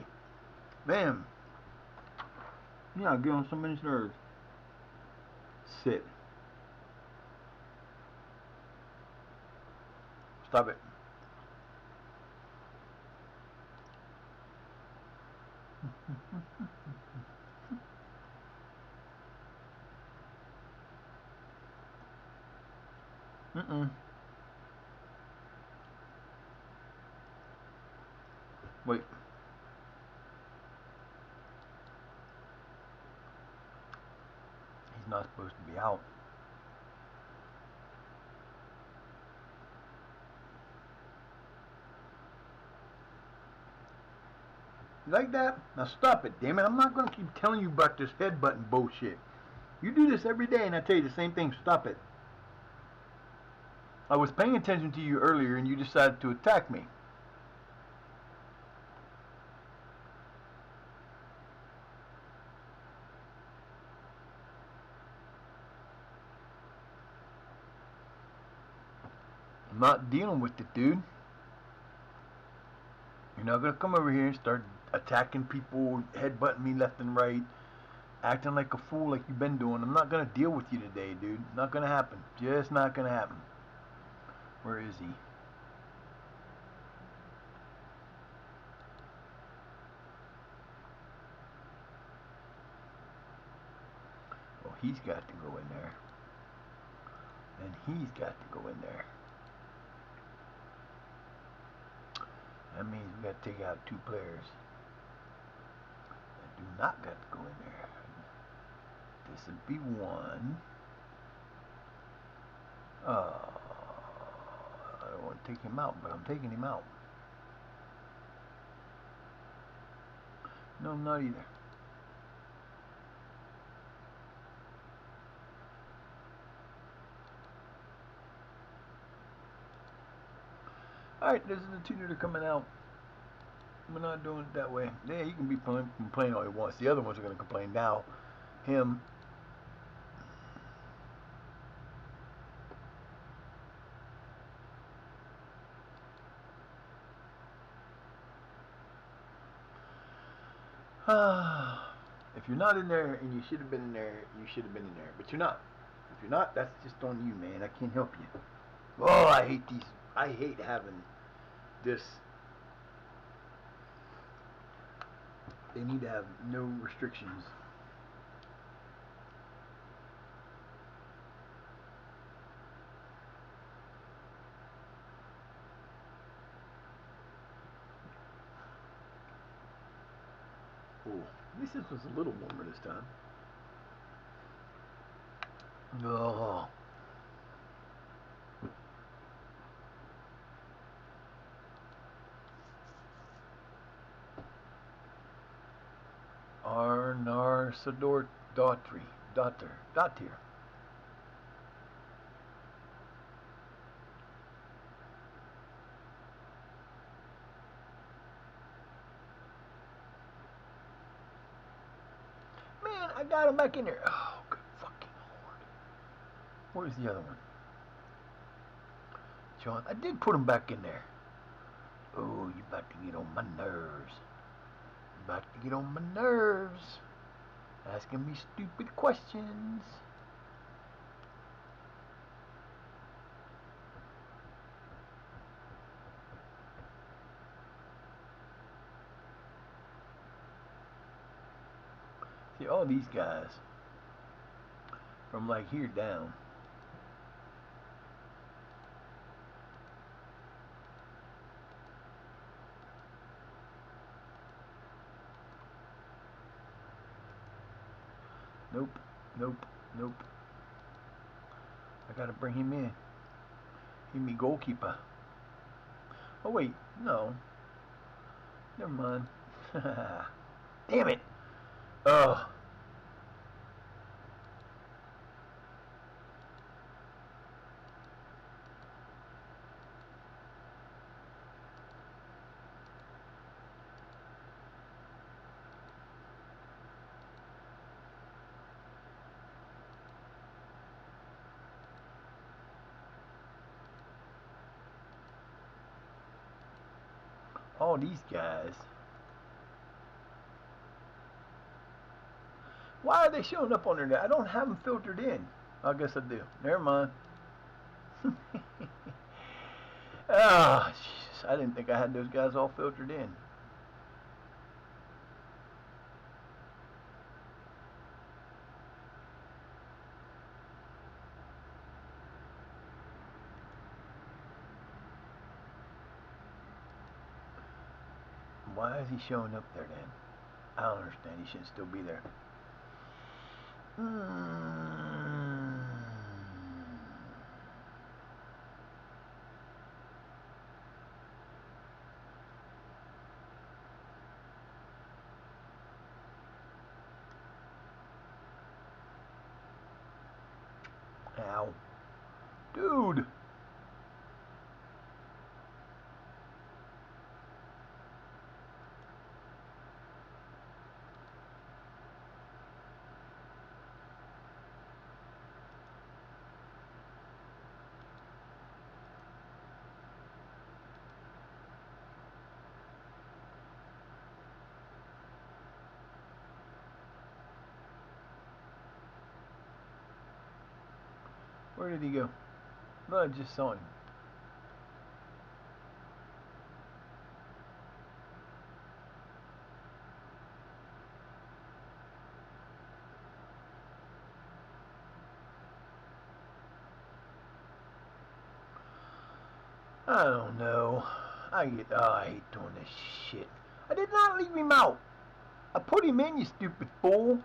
Man, you gotta get on somebody's nerves. Sit. Stop it. Mm-mm. Wait. He's not supposed to be out. You like that? Now stop it, damn it. I'm not gonna keep telling you about this headbutting bullshit. You do this every day and I tell you the same thing. Stop it. I was paying attention to you earlier and you decided to attack me. I'm not dealing with it, dude. You're not gonna come over here and start attacking people, headbutting me left and right, acting like a fool like you've been doing. I'm not gonna deal with you today, dude. Not gonna happen. Just not gonna happen. Where is he? Oh, he's got to go in there. And he's got to go in there. That means we got to take out 2 players that do not got to go in there. This would be 1. I don't want to take him out, but I'm taking him out. No, I'm not either. Alright, this is the 2 that are coming out. We're not doing it that way. Yeah, he can be complaining all he wants. The other ones are going to complain now. Him. If you're not in there and you should have been in there, you should have been in there. But you're not. If you're not, that's just on you, man. I can't help you. Oh, I hate these. I hate having this. They need to have no restrictions. Oh, at least this was a little warmer this time. Oh. Arnar Sador Daughter. Man, I got him back in there. Oh, good fucking lord. Where's the other one? John, I did put him back in there. Oh, you about to get on my nerves. You about to get on my nerves. Asking me stupid questions. See, all these guys, from like here down, nope, nope, nope. I gotta bring him in. He me goalkeeper. Oh wait, no. Never mind. Damn it. Ugh. All these guys Why are they showing up on there? I don't have them filtered in. I guess I do. Never mind. Ah, Jesus. I didn't think I had those guys all filtered in. Why is he showing up there then? I don't understand. He shouldn't still be there. Ow. Dude. Where did he go? No, I just saw him. I don't know. I hate doing this shit. I did not leave him out. I put him in, you stupid fool.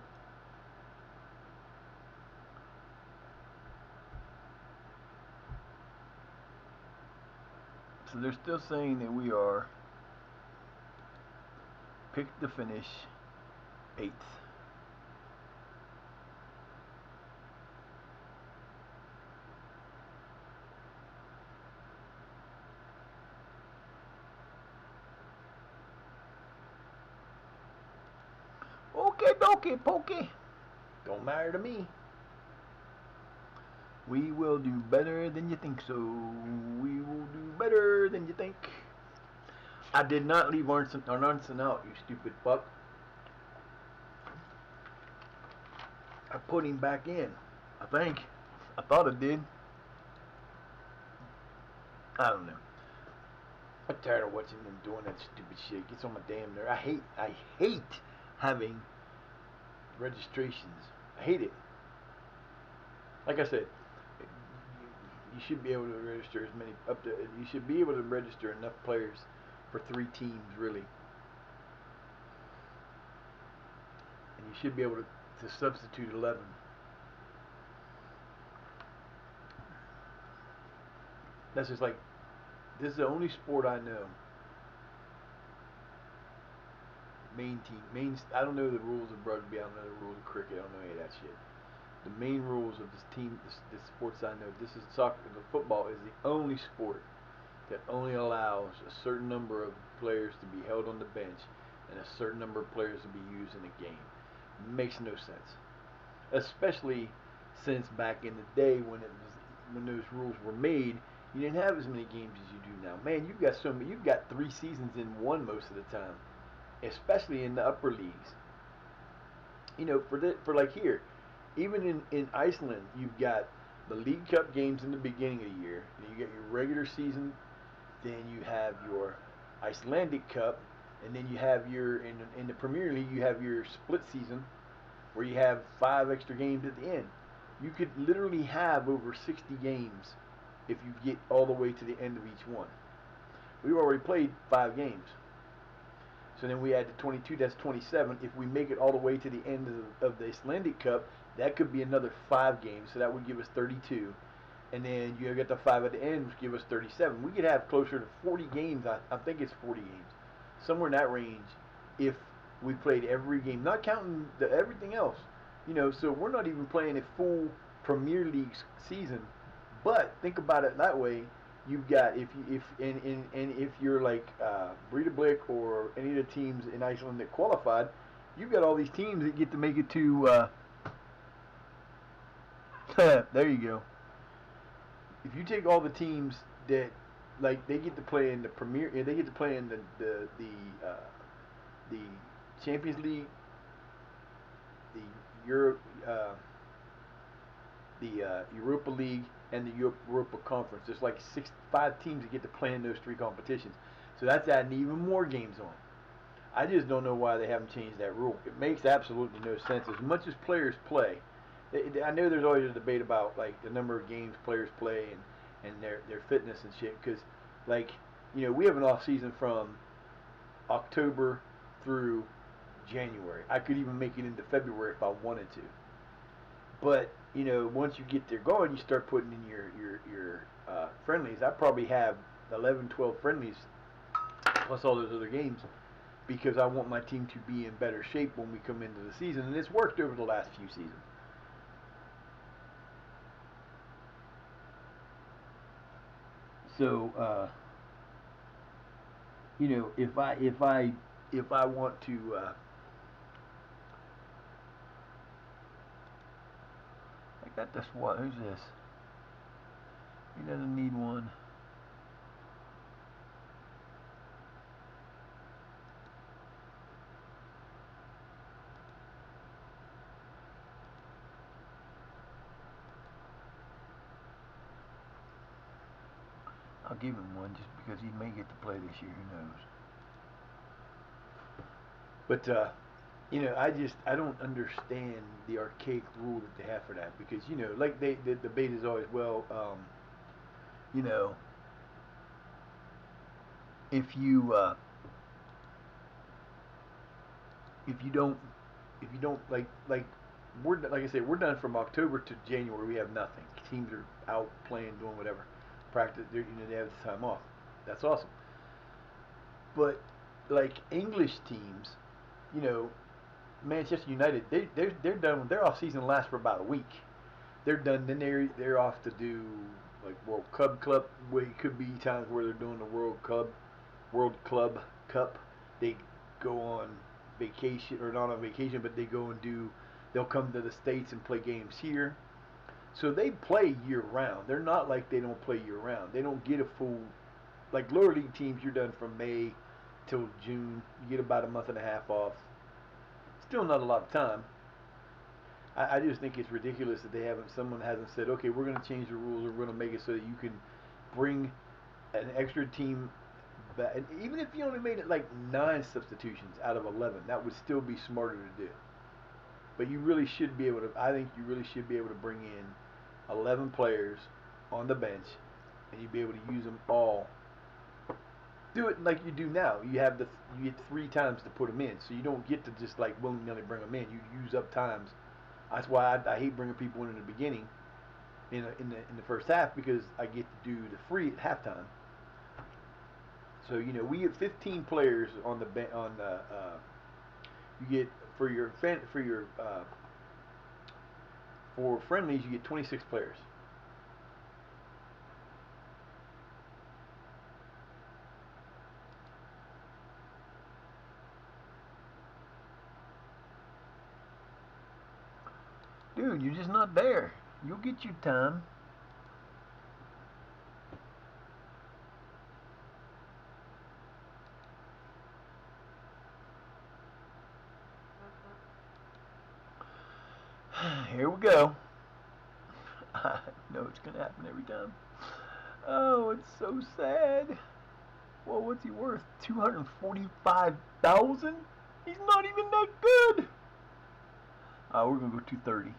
So they're still saying that we are picked to finish 8th. Okay, dokie, pokey. Don't matter to me. We will do better than you think so. We will do better than you think. I did not leave Arnson out, you stupid fuck. I put him back in. I think. I thought it did. I don't know. I'm tired of watching them doing that stupid shit. It gets on my damn nerve. I hate having registrations. I hate it. Like I said, you should be able to register as many you should be able to register enough players for 3 teams really. And you should be able to substitute 11. That's just like, this is the only sport I know. I don't know the rules of rugby. I don't know the rules of cricket. I don't know any of that shit. The main rules of this team, this sports I know, this is soccer. The football is the only sport that only allows a certain number of players to be held on the bench and a certain number of players to be used in a game. Makes no sense, especially since back in the day when those rules were made, you didn't have as many games as you do now. Man, you've got 3 seasons in one most of the time, especially in the upper leagues. You know, for like here, even in Iceland, you've got the League Cup games in the beginning of the year, and you get your regular season, then you have your Icelandic Cup, and then you have in the Premier League you have your split season, where you have 5 extra games at the end. You could literally have over 60 games if you get all the way to the end of each one. We've already played 5 games. So then we add the 22, that's 27. If we make it all the way to the end of the Icelandic Cup, that could be another 5 games. So that would give us 32. And then you get the 5 at the end, which give us 37. We could have closer to 40 games. I think it's 40 games. Somewhere in that range if we played every game, not counting everything else. You know, so we're not even playing a full Premier League season. But think about it that way. You've got if you're like Breidablik or any of the teams in Iceland that qualified, you've got all these teams that get to make it to. There you go. If you take all the teams that like they get to play in the Premier, they get to play in the Champions League, the Europa League and the Europa Conference. There's like 5 teams that get to play in those 3 competitions. So that's adding even more games on. I just don't know why they haven't changed that rule. It makes absolutely no sense. As much as players play, I know there's always a debate about like the number of games players play and their fitness and shit. Because like we have an off season from October through January. I could even make it into February if I wanted to. But once you get there going, you start putting in your friendlies. I probably have 11, 12 friendlies plus all those other games because I want my team to be in better shape when we come into the season, and it's worked over the last few seasons. So, if I want to. I got this. What? Who's this? He doesn't need one. I'll give him one just because he may get to play this year. Who knows? But I don't understand the archaic rule that they have for that because like the debate is always you know, if you don't like we're like I said we're done from October to January. We have nothing. Teams are out playing, doing whatever, practice. They have the time off. That's awesome. But like English teams, you know, Manchester United, they're done. Their off season lasts for about a week. They're done. Then they're off to do like World Club. Where it could be times where they're doing the World Club Cup. They go on vacation or not on vacation, but they go and do. They'll come to the States and play games here. So they play year round. They're not like they don't play year round. They don't get a full like lower league teams. You're done from May till June. You get about a month and a half off. Still not a lot of time. I just think it's ridiculous that someone hasn't said, okay, we're going to change the rules or we're going to make it so that you can bring an extra team back. And even if you only made it like 9 substitutions out of 11, that would still be smarter to do. But you really should be able to, I think you really should be able to bring in 11 players on the bench and you'd be able to use them all. Do it like you do now. You get 3 times to put them in, so you don't get to just like willy-nilly bring them in. You use up times. That's why I hate bringing people in the beginning, in the first half, because I get to do the free at halftime. So we have 15 players on the you get for friendlies you get 26 players. Dude, you're just not there. You'll get your time. Here we go. I know it's going to happen every time. Oh, it's so sad. Well, what's he worth? 245,000? He's not even that good. We're going to go 230.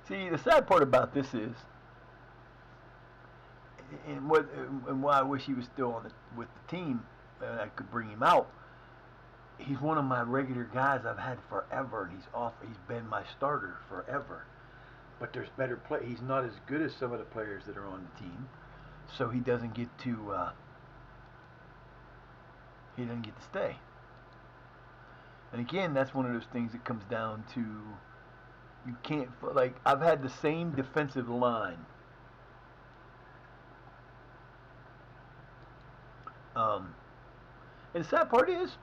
See, the sad part about this is, and why I wish he was still with the team, and I could bring him out. He's one of my regular guys I've had forever, and he's been my starter forever. But there's better play. He's not as good as some of the players that are on the team, so he doesn't get to stay. And again, that's one of those things that comes down to you can't like I've had the same defensive line. And the sad part is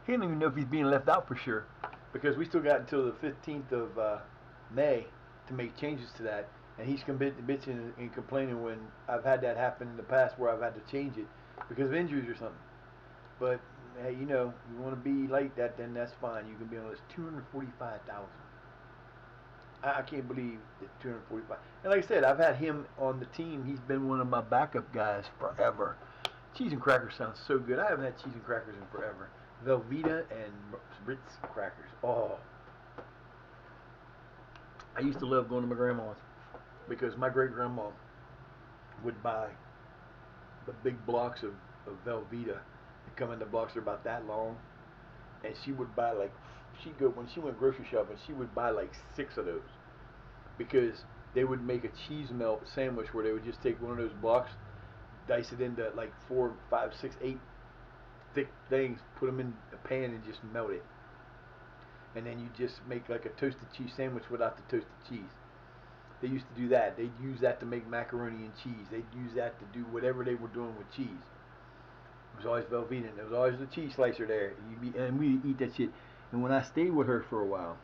he don't even know if he's being left out for sure. Because we still got until the 15th of May to make changes to that. And he's bitching and complaining when I've had that happen in the past where I've had to change it. because of injuries or something. But hey, you know, you want to be like that, then that's fine. You can be on this 245,000. I can't believe that 245. And like I said, I've had him on the team. He's been one of my backup guys forever. Cheese and crackers sounds so good. I haven't had cheese and crackers in forever. Velveeta and Ritz crackers. Oh, I used to love going to my grandma's because my great grandma would buy the big blocks of Velveeta. They come in the blocks, they're about that long, and she would buy like she'd go when she went grocery shopping. She would buy like 6 of those because they would make a cheese melt sandwich where they would just take one of those blocks, dice it into like 4, 5, 6, 8 thick things, put them in a pan and just melt it. And then you just make like a toasted cheese sandwich without the toasted cheese. They used to do that. They'd use that to make macaroni and cheese. They'd use that to do whatever they were doing with cheese. It was always Velveeta. There was always a cheese slicer there. And we'd eat that shit. And when I stayed with her for a while,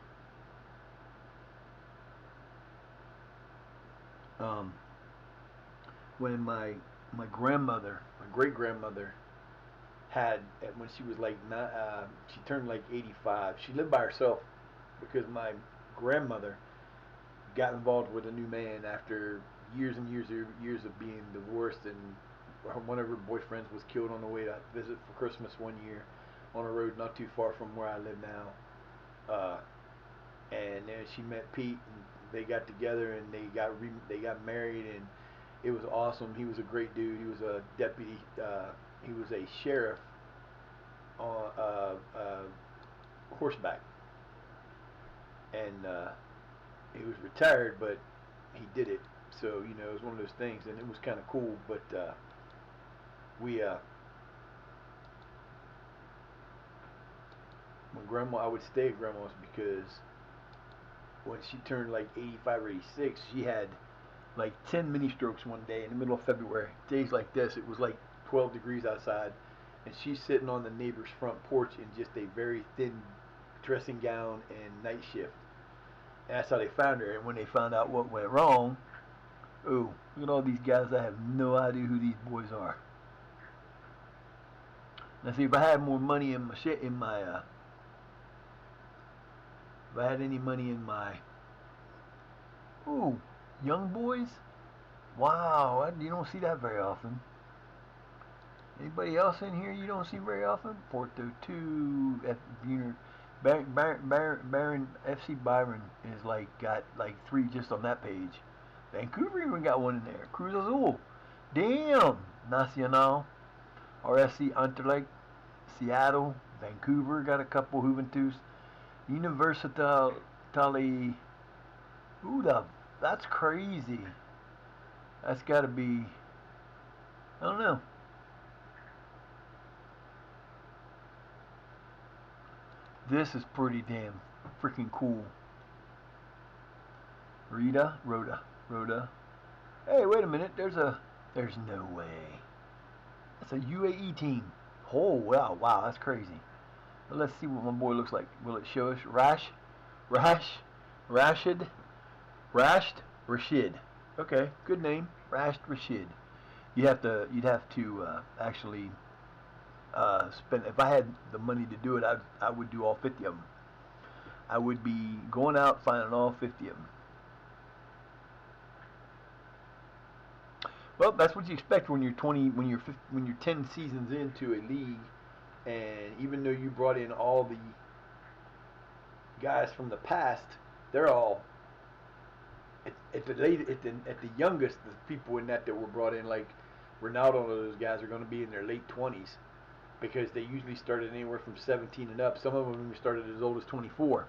when my grandmother, my great grandmother, had when she was like she turned like 85. She lived by herself because my grandmother got involved with a new man after years and years of being divorced, and one of her boyfriends was killed on the way to visit for Christmas one year on a road not too far from where I live now. And then she met Pete, and they got together, and they got married, and it was awesome. He was a great dude. He was a deputy. He was a sheriff on horseback, and he was retired, but he did it. So you know, it was one of those things, and it was kind of cool. But we, when grandma, I would stay at grandma's because when she turned like 85 or 86, she had like 10 mini strokes one day in the middle of February. Days like this, it was like 12 degrees outside, and she's sitting on the neighbor's front porch in just a very thin dressing gown and night shift. And that's how they found her. And when they found out what went wrong, ooh, look at all these guys. I have no idea who these boys are. Now, see, if I had more money in my shit, if I had any money in my, ooh, young boys. Wow, you don't see that very often. Anybody else in here you don't see very often? Porto 2, Baron, FC Byron is like got like 3 just on that page. Vancouver even got one in there. Cruz Azul. Damn. Nacional. RFC Anderlecht. Seattle. Vancouver got a couple. Juventus. Università Tali. Ooh, that's crazy. That's got to be. I don't know. This is pretty damn freaking cool. Rhoda. Hey, wait a minute. There's no way. That's a UAE team. Oh, wow, that's crazy. Well, let's see what my boy looks like. Will it show us? Rashid. Okay, good name. Rashed Rashid. You'd have to actually spend. If I had the money to do it, I would do all 50 of them. I would be going out finding all 50 of them. Well, that's what you expect when you're 20, when you're 10 seasons into a league, and even though you brought in all the guys from the past, they're all at the youngest. The people in that were brought in, like Ronaldo and those guys, are going to be in their late 20s because they usually started anywhere from 17 and up. Some of them even started as old as 24.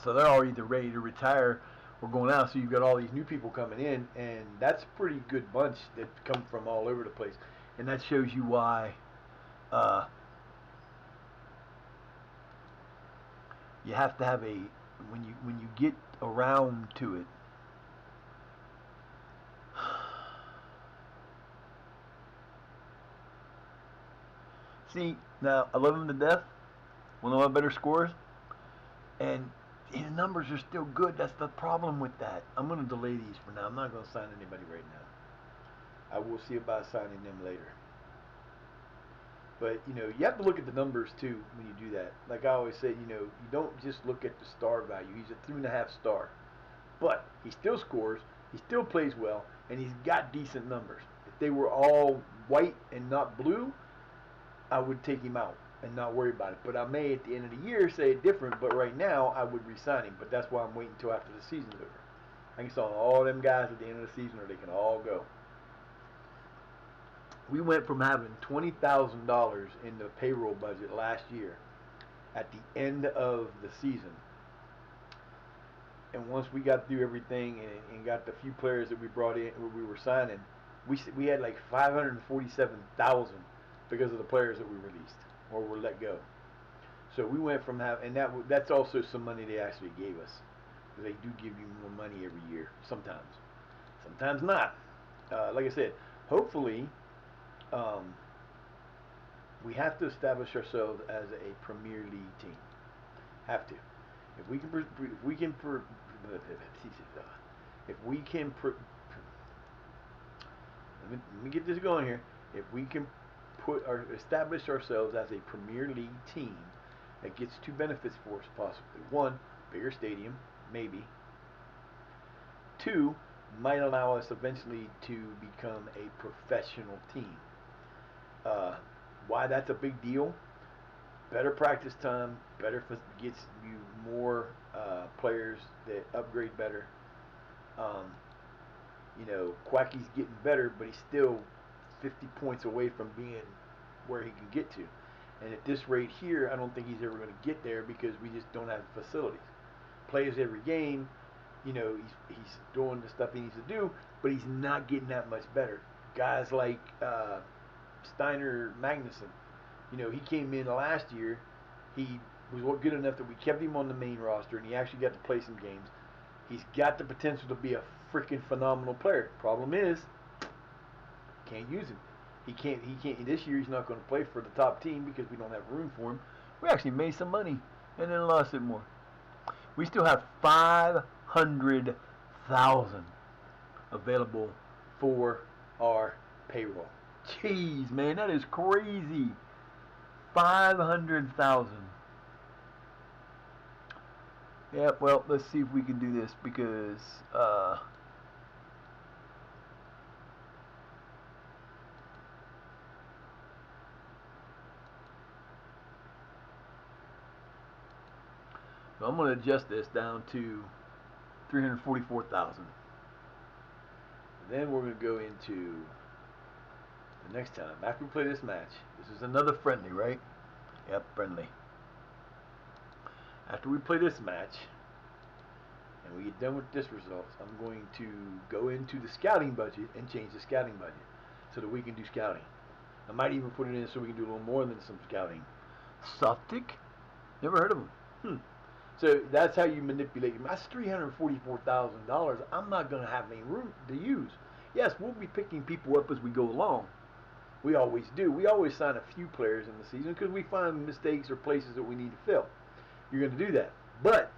So they're all either ready to retire or going out. So you've got all these new people coming in, and that's a pretty good bunch that come from all over the place. And that shows you why you have to have when you get around to it. See, now I love him to death. One of my better scores, and his numbers are still good. That's the problem with that. I'm going to delay these for now. I'm not going to sign anybody right now. I will see about signing them later. But you have to look at the numbers too when you do that. Like I always say, you don't just look at the star value. He's a 3.5 star, but he still scores, he still plays well, and he's got decent numbers. If they were all white and not blue, I would take him out and not worry about it. But I may at the end of the year say it different. But right now, I would resign him. But that's why I'm waiting until after the season's over. I can sign all them guys at the end of the season, or they can all go. We went from having $20,000 in the payroll budget last year at the end of the season. And once we got through everything and got the few players that we brought in, we were signing, we had like 547,000 because of the players that we released or were let go. So we went from having, and that's also some money they actually gave us. Because they do give you more money every year, sometimes not. Like I said, hopefully, we have to establish ourselves as a Premier League team. Have to. If we can, let me get this going here. If we can establish ourselves as a Premier League team, that gets two benefits for us possibly. One, bigger stadium, maybe. Two, might allow us eventually to become a professional team. Why that's a big deal? Better practice time, gets you more players that upgrade better. Quacky's getting better, but he's still 50 points away from being where he can get to. And at this rate here, I don't think he's ever going to get there because we just don't have the facilities. Plays every game, he's doing the stuff he needs to do, but he's not getting that much better. Guys like Steiner Magnuson, he came in last year. He was good enough that we kept him on the main roster, and he actually got to play some games. He's got the potential to be a freaking phenomenal player. Problem is, can't use him. He can't. This year, he's not going to play for the top team because we don't have room for him. We actually made some money and then lost it more. We still have 500,000 available for our payroll. Jeez, man, that is crazy. 500,000. Yeah, well, let's see if we can do this because so I'm going to adjust this down to 344,000. Then we're going to go into the next time after we play this match. This is another friendly, right? Yep, friendly. After we play this match and we get done with this result, I'm going to go into the scouting budget and change the scouting budget so that we can do scouting. I might even put it in so we can do a little more than some scouting. Softic? Never heard of them. So that's how you manipulate them. That's $344,000. I'm not going to have any room to use. Yes, we'll be picking people up as we go along. We always do. We always sign a few players in the season because we find mistakes or places that we need to fill. You're going to do that. But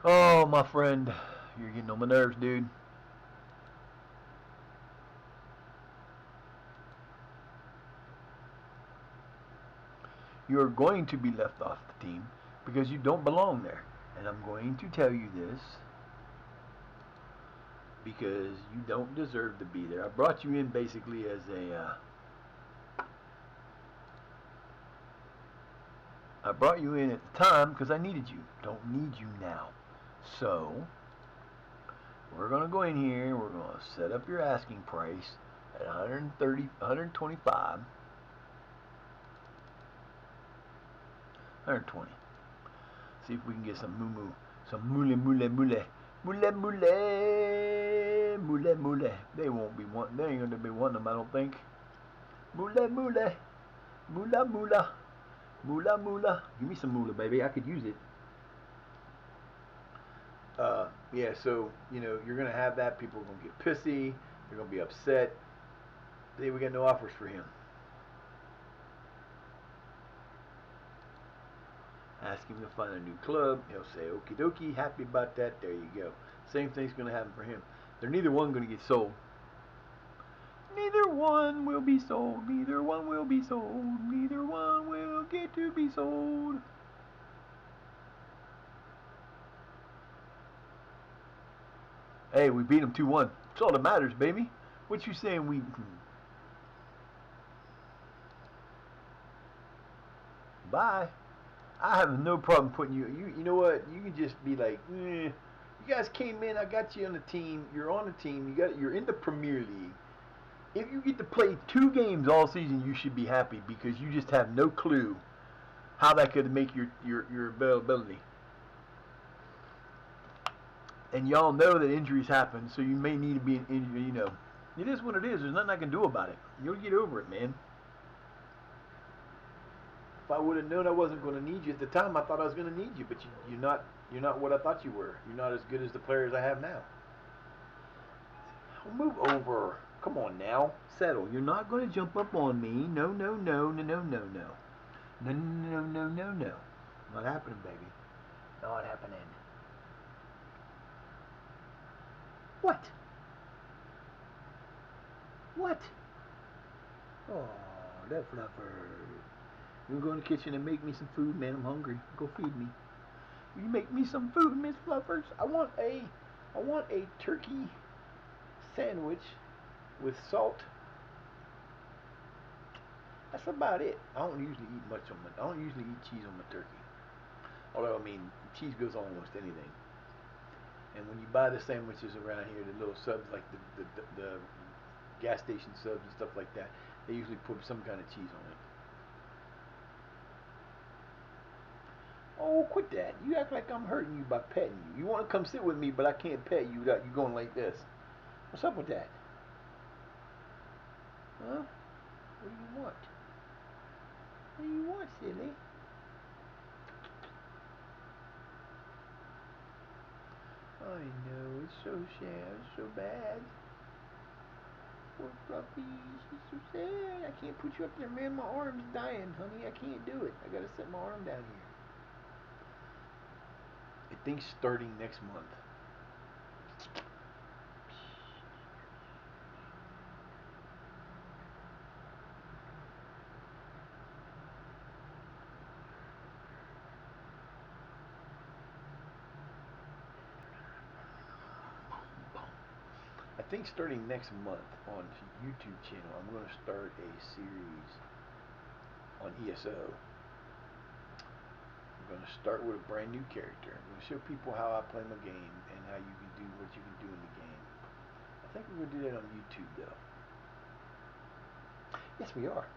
oh, my friend, you're getting on my nerves, dude. You're going to be left off the team because you don't belong there. And I'm going to tell you this because you don't deserve to be there. I brought you in basically as I brought you in at the time because I needed you. Don't need you now. So, we're going to go in here. We're going to set up your asking price at 130, 125. 120. See if we can get some moo-moo. Some mule. They won't be wanting, they ain't going to be wanting them, I don't think. Mula. Give me some mula, baby. I could use it. Yeah, so, you're going to have that. People are going to get pissy. They're going to be upset. Hey, we got no offers for him. Ask him to find a new club. He'll say, okie dokie, happy about that. There you go. Same thing's going to happen for him. They're neither one going to get sold. Neither one will be sold. Neither one will be sold. Neither one will get to be sold. Hey, we beat them 2-1. That's all that matters, baby. What you saying we... Bye. I have no problem putting you... You know what? You can just be like, you guys came in. I got you on the team. You're on the team. You're in the Premier League. If you get to play 2 games all season, you should be happy because you just have no clue how that could make your availability. And y'all know that injuries happen, so you may need to be an injury. You know, it is what it is. There's nothing I can do about it. You'll get over it, man. If I would have known I wasn't going to need you at the time, I thought I was going to need you. But you're not. You're not what I thought you were. You're not as good as the players I have now. Move over. Come on now. Settle. You're not going to jump up on me. No, no, no, no, no, no, no. No, no, no, no, no. Not happening, baby. Not happening. What? What? Oh, that fluffer. You go in the kitchen and make me some food, man. I'm hungry. Go feed me. Will you make me some food, Miss Fluffers? I want a turkey sandwich with salt. That's about it. I don't usually eat cheese on my turkey. Although, I mean, cheese goes on almost anything. And when you buy the sandwiches around here, the little subs, like the gas station subs and stuff like that, they usually put some kind of cheese on it. Oh, quit that. You act like I'm hurting you by petting you. You want to come sit with me, but I can't pet you without you going like this. What's up with that? Huh? What do you want? What do you want, silly? I know, it's so sad, it's so bad. Poor Fluffy, she's so sad. I can't put you up there, man. My arm's dying, honey. I can't do it. I gotta set my arm down here. I think starting next month. I think starting next month on YouTube channel, I'm going to start a series on ESO. I'm going to start with a brand new character. I'm going to show people how I play my game and how you can do what you can do in the game. I think we're going to do that on YouTube, though. Yes, we are.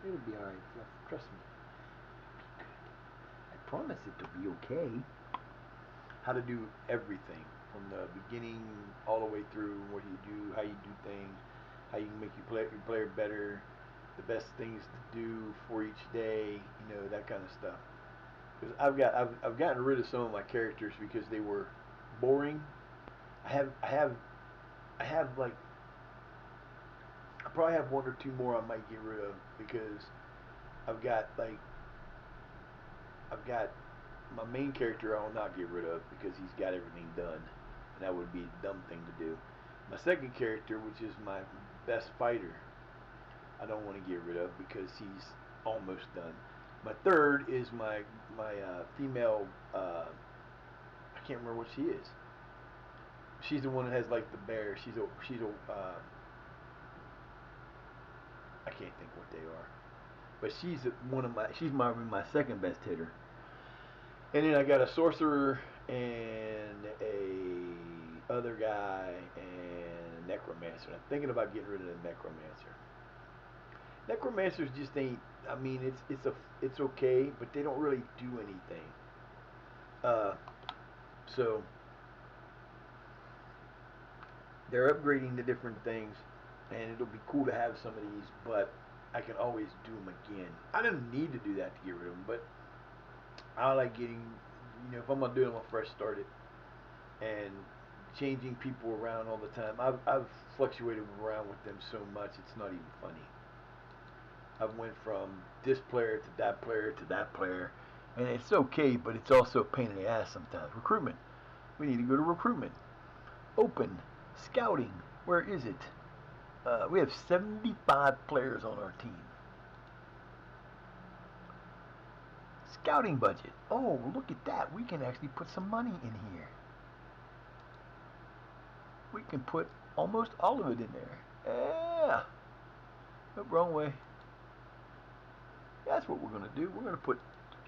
It'll be alright, trust me. I promise it'll be okay. How to do everything from the beginning all the way through, what you do, how you do things, how you can make your player better, the best things to do for each day, you know, that kind of stuff. Because I've gotten rid of some of my characters because they were boring. I have like, I probably have 1 or 2 more I might get rid of because I've got my main character I will not get rid of because he's got everything done, and that would be a dumb thing to do. My second character, which is my best fighter, I don't want to get rid of because he's almost done. My third is my female. I can't remember what she is. She's the one that has like the bear. She's a. I can't think what they are, but she's my second best hitter. And then I got a sorcerer and a other guy and a necromancer. I'm thinking about getting rid of the necromancer. Necromancers just ain't. I mean, it's okay, but they don't really do anything. So they're upgrading the different things, and it'll be cool to have some of these, but I can always do them again. I don't need to do that to get rid of them, but I like getting, you know, if I'm gonna do it, I'm gonna fresh start it, and changing people around all the time. I've fluctuated around with them so much, it's not even funny. I've went from this player to that player to that player, and it's okay, but it's also a pain in the ass sometimes. Recruitment. We need to go to recruitment. Open. Scouting. Where is it? We have 75 players on our team. Scouting budget. Oh, look at that. We can actually put some money in here. We can put almost all of it in there. Yeah. Nope, wrong way. That's what we're going to do. We're going to put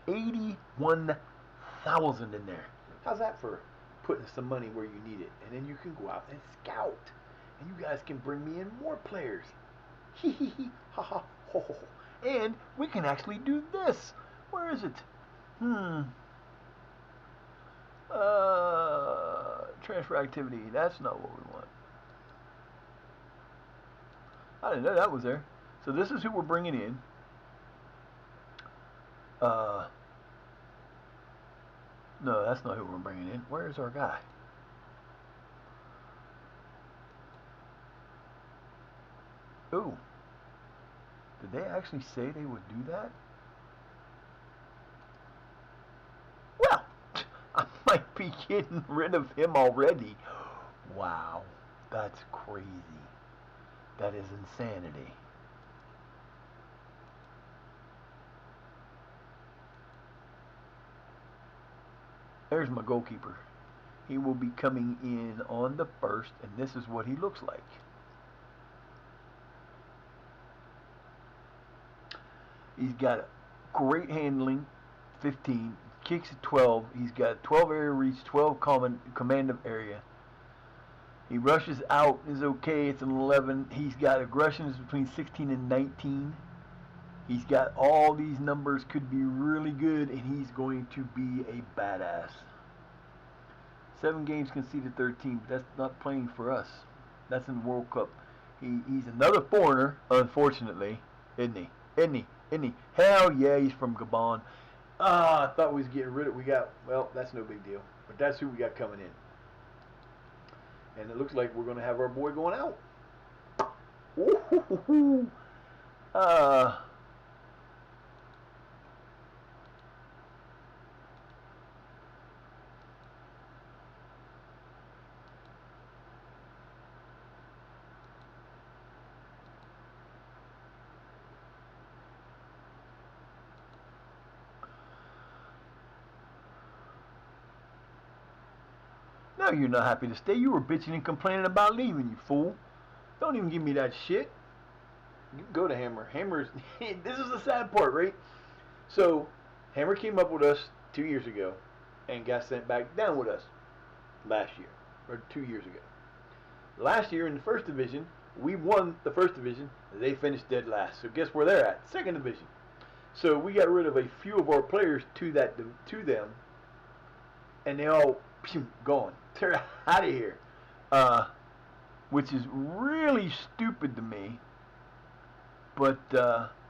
81,000 in there. How's that for putting some money where you need it? And then you can go out and scout. And you guys can bring me in more players. Hee hee hee. Ha ha. Ho ho ho. And we can actually do this. Where is it? Transfer activity. That's not what we want. I didn't know that was there. So this is who we're bringing in. No, that's not who we're bringing in. Where's our guy? Ooh. Did they actually say they would do that? Well, I might be getting rid of him already. Wow. That's crazy. That is insanity. There's my goalkeeper. He will be coming in on the 1st, and this is what he looks like. He's got great handling, 15. Kicks at 12. He's got 12 area reach, 12 command of area. He rushes out, is okay, it's an 11. He's got aggressions between 16 and 19. He's got all these numbers, could be really good, and he's going to be a badass. 7 games conceded, 13, but that's not playing for us. That's in the World Cup. He's another foreigner, unfortunately, isn't he? Isn't he? Hell yeah, he's from Gabon. I thought we was getting rid of it. Well, that's no big deal. But that's who we got coming in. And it looks like we're going to have our boy going out. Ooh. No, you're not happy to stay. You were bitching and complaining about leaving, you fool. Don't even give me that shit. You can go to Hammer. Hammer's... This is the sad part, right? So, Hammer came up with us 2 years ago and got sent back down with us last year, or 2 years ago. Last year in the 1st division, we won the 1st division. They finished dead last. So guess where they're at? 2nd division. So we got rid of a few of our players to them, and they all gone. They're out of here, which is really stupid to me. But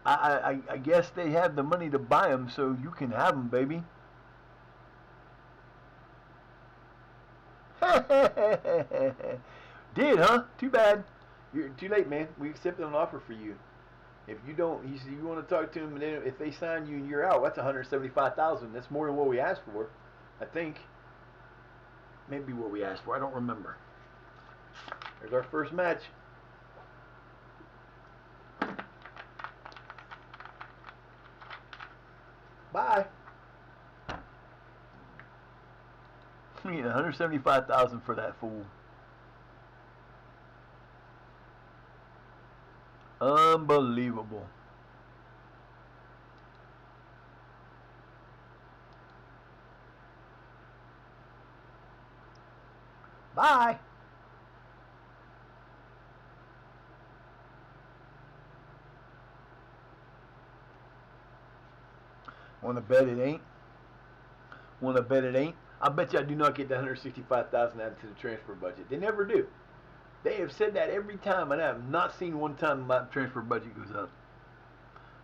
I guess they have the money to buy them, so you can have them, baby. Did, huh? Too bad. You're too late, man. We accepted an offer for you. If you don't, you want to talk to them, and then if they sign you and you're out, that's $175,000. That's more than what we asked for, I think. Maybe what we asked for. I don't remember. There's our first match. Bye. We need $175,000 for that fool. Unbelievable. Bye. Want to bet it ain't? Want to bet it ain't? I bet you I do not get the $165,000 added to the transfer budget. They never do. They have said that every time, and I have not seen one time my transfer budget goes up.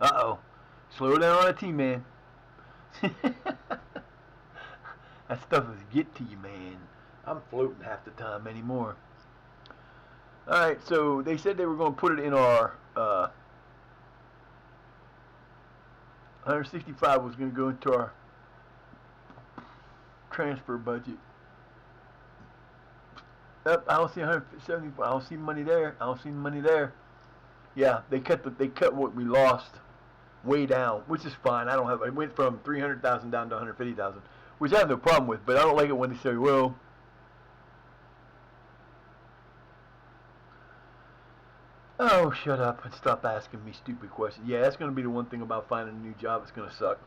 Uh-oh. Slow down on the team, man. That stuff is get to you, man. I'm floating half the time anymore. Alright, so they said they were going to put it in our 165 was going to go into our transfer budget. Up, I don't see 170. I don't see money there. I don't see money there. Yeah, they cut what we lost way down, which is fine. I don't have. It went from 300,000 down to 150,000, which I have no problem with. But I don't like it when they say, "Well, oh, shut up and stop asking me stupid questions." Yeah, that's going to be the one thing about finding a new job. It's going to suck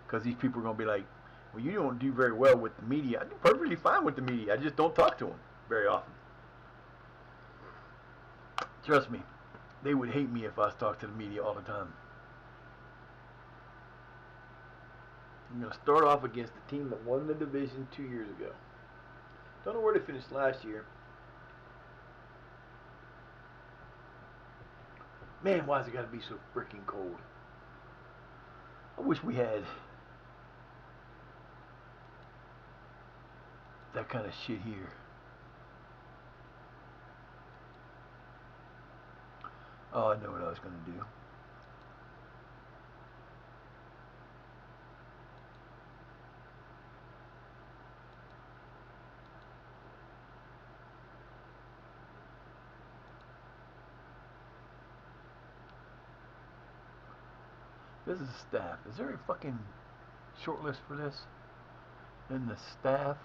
because these people are going to be like, "Well, you don't do very well with the media." I do perfectly fine with the media. I just don't talk to them very often. Trust me, they would hate me if I was talking to the media all the time. I'm going to start off against the team that won the division 2 years ago. Don't know where they finished last year. Man, why's it got to be so freaking cold? I wish we had that kind of shit here. Oh, I know what I was going to do. This is staff. Is there a fucking short list for this? In the staff?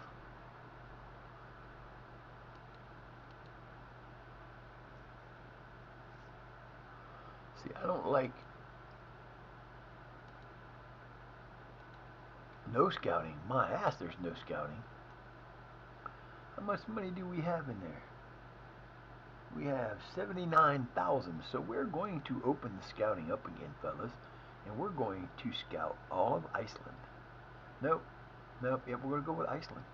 See, I don't like no scouting. My ass, there's no scouting. How much money do we have in there? We have 79,000. So we're going to open the scouting up again, fellas. And we're going to scout all of Iceland. Nope. Nope. Yep, we're going to go with Iceland.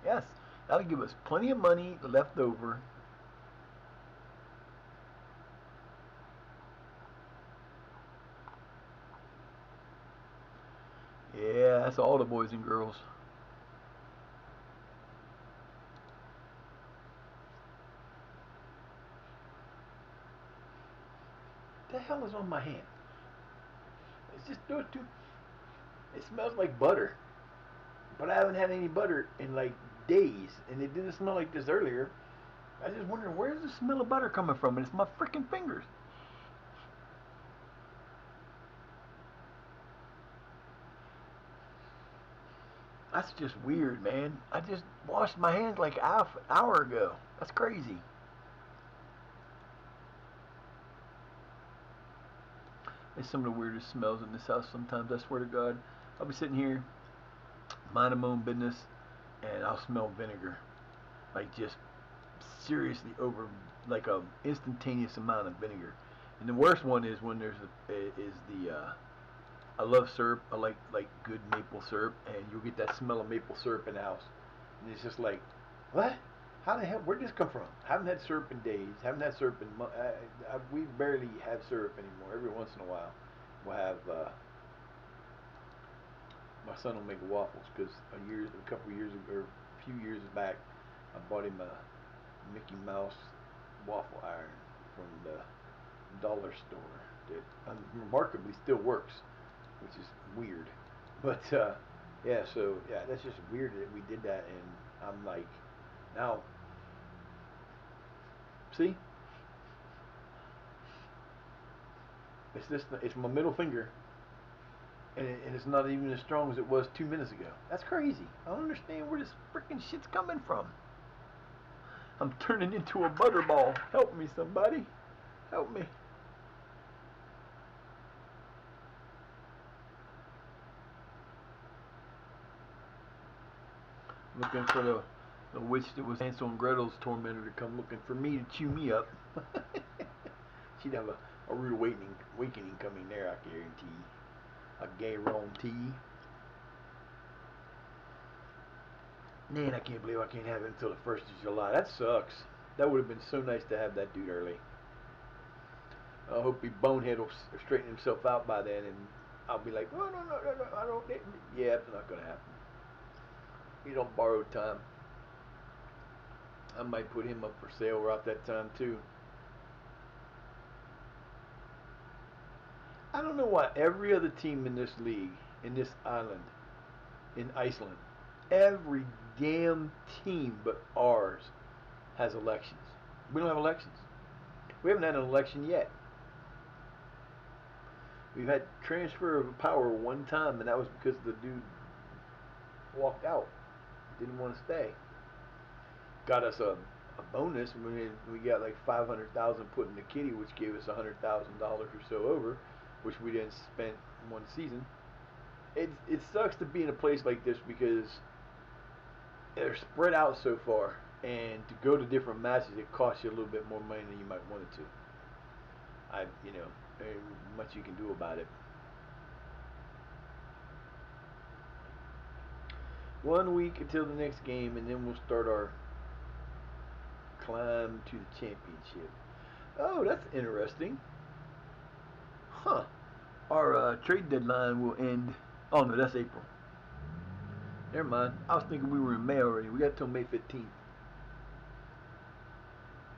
Yes. That'll give us plenty of money left over. Yeah, that's all the boys and girls. What the hell is on my hand? It's just those two. It smells like butter. But I haven't had any butter in like days. And it didn't smell like this earlier. I was just wondering, where's the smell of butter coming from? And it's my freaking fingers. That's just weird, man. I just washed my hands like an hour ago. That's crazy. It's some of the weirdest smells in this house sometimes, I swear to God. I'll be sitting here, minding my own business, and I'll smell vinegar. Like just seriously over, like a instantaneous amount of vinegar. And the worst one is when I love syrup. I like good maple syrup, and you'll get that smell of maple syrup in the house, and it's just like, what? How the hell? Where'd this come from? Haven't had syrup in days. Haven't had syrup in months. We barely have syrup anymore. Every once in a while, we'll have. My son will make waffles because a couple years ago, or a few years back, I bought him a Mickey Mouse waffle iron from the dollar store that remarkably still works, which is weird. But yeah, so yeah, that's just weird that we did that, and I'm like, now, see, it's my middle finger, and it's not even as strong as it was 2 minutes ago. That's crazy. I don't understand where this freaking shit's coming from. I'm turning into a butterball. Help me, somebody. Help me. Looking for the witch that was Hansel and Gretel's tormentor to come looking for me to chew me up. She'd have a rude awakening coming there, I guarantee. A guarantee. Man, I can't believe I can't have it until the 1st of July. That sucks. That would have been so nice to have that dude early. I hope he bonehead will straighten himself out by then, and I'll be like, oh, no, I don't. Yeah, it's not going to happen. He don't borrow time. I might put him up for sale around that time, too. I don't know why every other team in this league, in this island, in Iceland, Every damn team but ours has elections. We don't have elections. We haven't had an election yet. We've had transfer of power one time, and that was because the dude walked out. Didn't want to stay. Got us a bonus. We got like 500,000 put in the kitty, which gave us $100,000 or so over, which we didn't spend one season. It sucks to be in a place like this because they're spread out so far, and to go to different matches, it costs you a little bit more money than you might want it to. There ain't much you can do about it. 1 week until the next game, and then we'll start our climb to the championship. Oh, that's interesting. Huh. Our trade deadline will end. Oh no, that's April. Never mind. I was thinking we were in May already. We got till May 15th.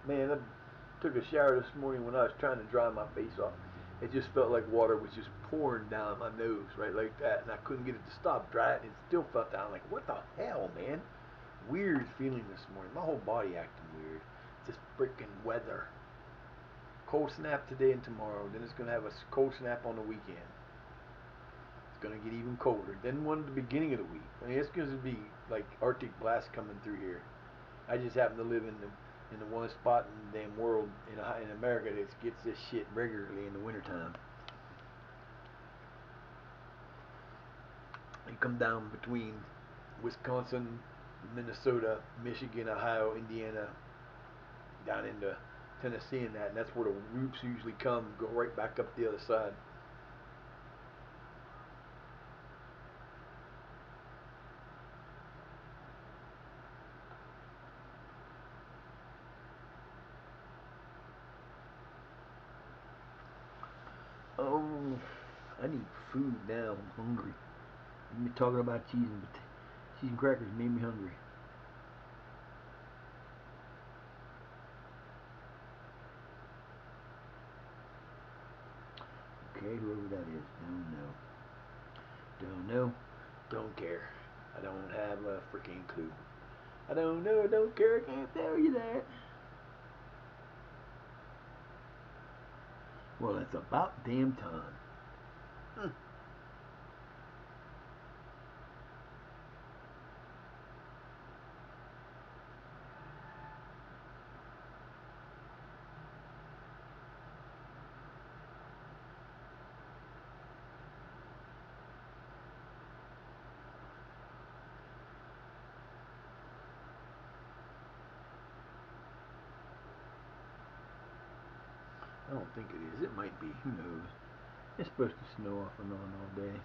Man, I took a shower this morning when I was trying to dry my face off. It just felt like water was just pouring down my nose, right like that, and I couldn't get it to stop dry it, and it still felt down. Like, what the hell, man? Weird feeling this morning. My whole body acting weird. Just freaking weather. Cold snap today and tomorrow. Then it's going to have a cold snap on the weekend. It's going to get even colder. Then one at the beginning of the week. I mean, it's going to be like Arctic blast coming through here. I just happen to live in the one spot in the damn world in America that gets this shit regularly in the wintertime. You come down between Wisconsin, Minnesota, Michigan, Ohio, Indiana, down into Tennessee and that's where the roots usually come, go right back up the other side. Oh, I need food now. I'm hungry. You've been talking about cheese and crackers made me hungry. Okay, whoever that is, don't know, Don't care. I don't have a freaking clue. I don't know, I don't care, I can't tell you that. Well, it's about damn time. I don't think it is. It might be. Who knows? It's supposed to snow off and on all day.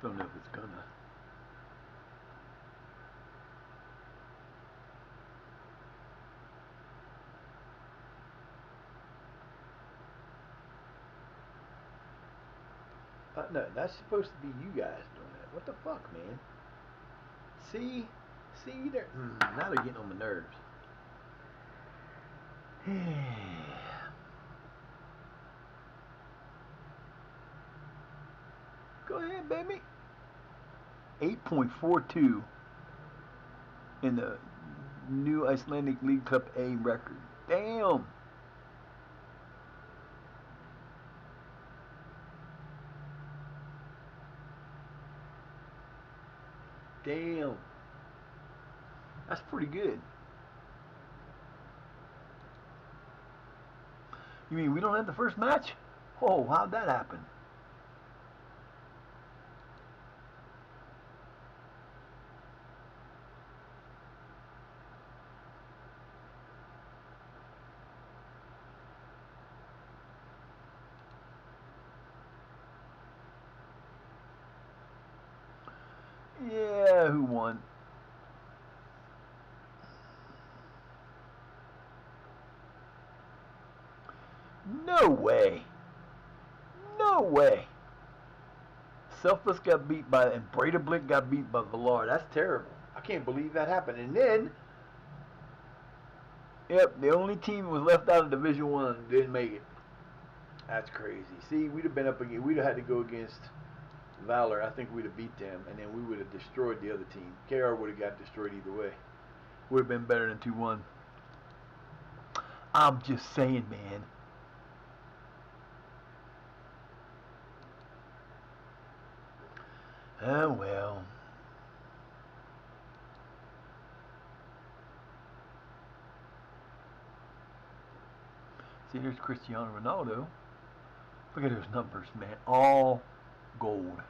Don't know if it's gonna. No, that's supposed to be you guys doing that. What the fuck, man? See, they're now they're getting on my nerves. Go ahead, baby. 8.42 in the new Icelandic League Cup A record. Damn. Damn. That's pretty good. You mean we don't have the first match? Oh, how'd that happen? Yeah, who won? No way. No way. Selfless got beat by, and Breda Blick got beat by Villar. That's terrible. I can't believe that happened. And then, yep, the only team that was left out of Division One didn't make it. That's crazy. See, we'd have been up again. We'd have had to go against Valor, I think we'd have beat them, and then we would have destroyed the other team. KR would have got destroyed either way. Would have been better than 2-1. I'm just saying, man. Oh, well. See, there's Cristiano Ronaldo. Look at those numbers, man. All gold.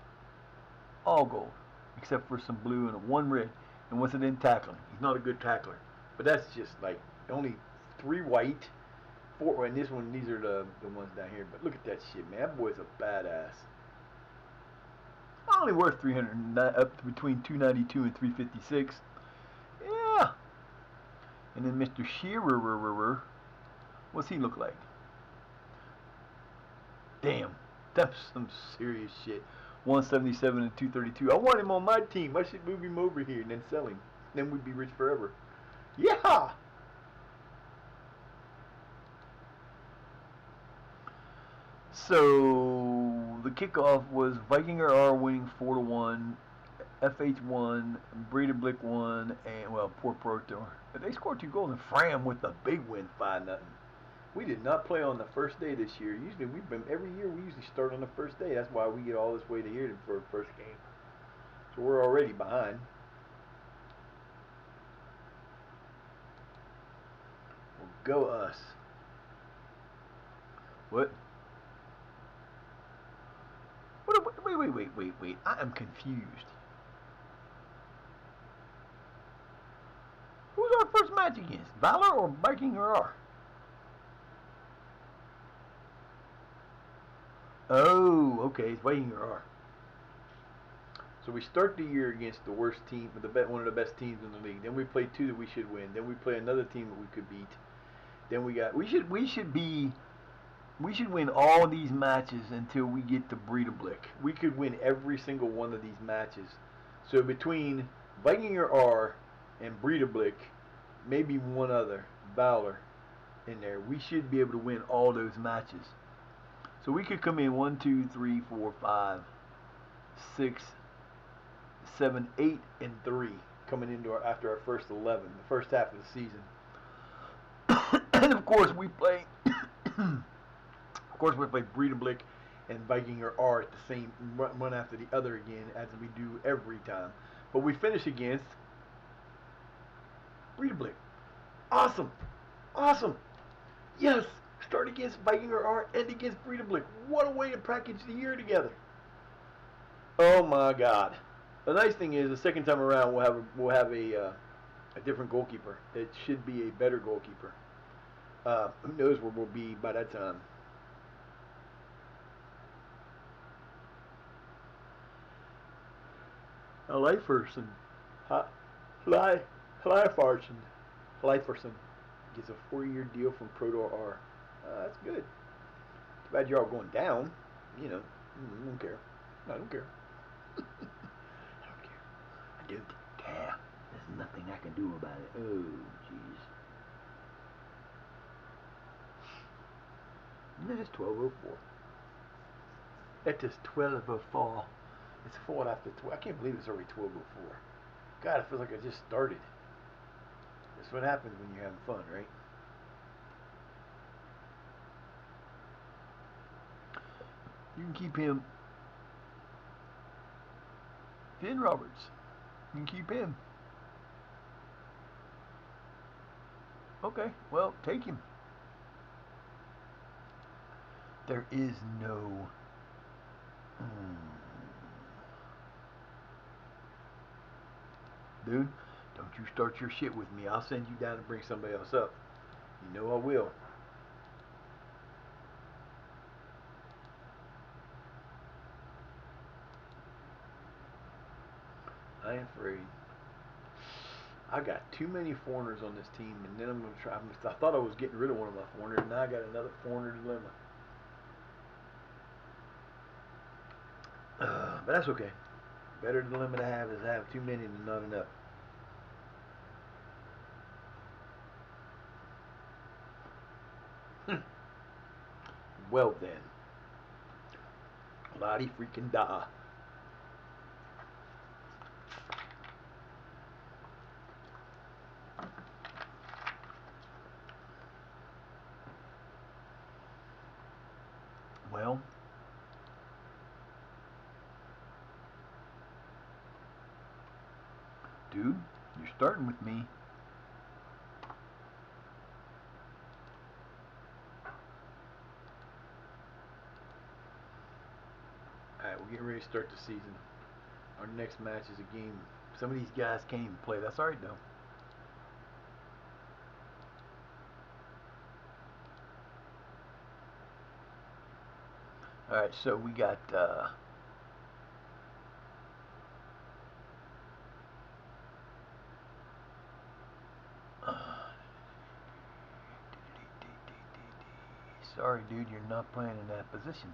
All gold. Except for some blue and one red. And what's it in tackling? He's not a good tackler. But that's just like only 3 white, 4. And this one, these are the ones down here. But look at that shit, man. That boy's a badass. Only worth 300, up to between 292 and 356. Yeah. And then Mr. Shearer, what's he look like? Damn, that's some serious shit. 177 and 232. I want him on my team. I should move him over here and then sell him. Then we'd be rich forever. Yeah. So the kickoff was Vikinger R winning 4-1, FH1, Breedeblick 1, and well, poor Protor. But they scored 2 goals, and Fram with the big win, 5-0. We did not play on the first day this year. Usually every year we usually start on the first day. That's why we get all this way to here for the first game. So we're already behind. Well, go us. What? Wait. I am confused. Who's our first match against? Valor or Vikinger R? Oh, okay, it's Vikinger R. So we start the year against the worst team, one of the best teams in the league. Then we play 2 that we should win. Then we play another team that we could beat. Then we should win all these matches until we get to Breedeblick. We could win every single one of these matches. So between Vikinger R and Breedeblick, maybe one other, Valor, in there, we should be able to win all those matches. So we could come in 1, 2, 3, 4, 5, 6, 7, 8, and 3 coming into after our first 11, the first half of the season. And of course we play Breedeblick and Vikinger R at the same one after the other again, as we do every time. But we finish against Breedeblick. Awesome. Yes. Start against Vikinger R and against Breedeblick. What a way to package the year together. Oh my God. The nice thing is, the second time around we'll have a different goalkeeper. It should be a better goalkeeper. Who knows where we'll be by that time. A Leiferson gets a 4-year deal from Protor R. That's good. Too bad you're all going down. You know, I don't care. I don't care. I don't care. There's nothing I can do about it. Oh, jeez. No, it's 12:04. It is 12:04. It's 4 after 12. I can't believe it's already 12:04. God, it feels like I just started. That's what happens when you're having fun, right? You can keep him. Finn Roberts. You can keep him. Okay, well, take him. There is no... Dude, don't you start your shit with me. I'll send you down and bring somebody else up. You know I will. I ain't afraid. I got too many foreigners on this team, and then I'm going to try. I thought I was getting rid of one of my foreigners, and now I got another foreigner dilemma. But that's okay. Better dilemma to have is have too many than not enough. Well then. Lottie freaking da. Dude, you're starting with me. Alright, we're getting ready to start the season. Our next match is a game. Some of these guys can't even play. That's alright, though. Alright, so we got, sorry, dude, you're not playing in that position.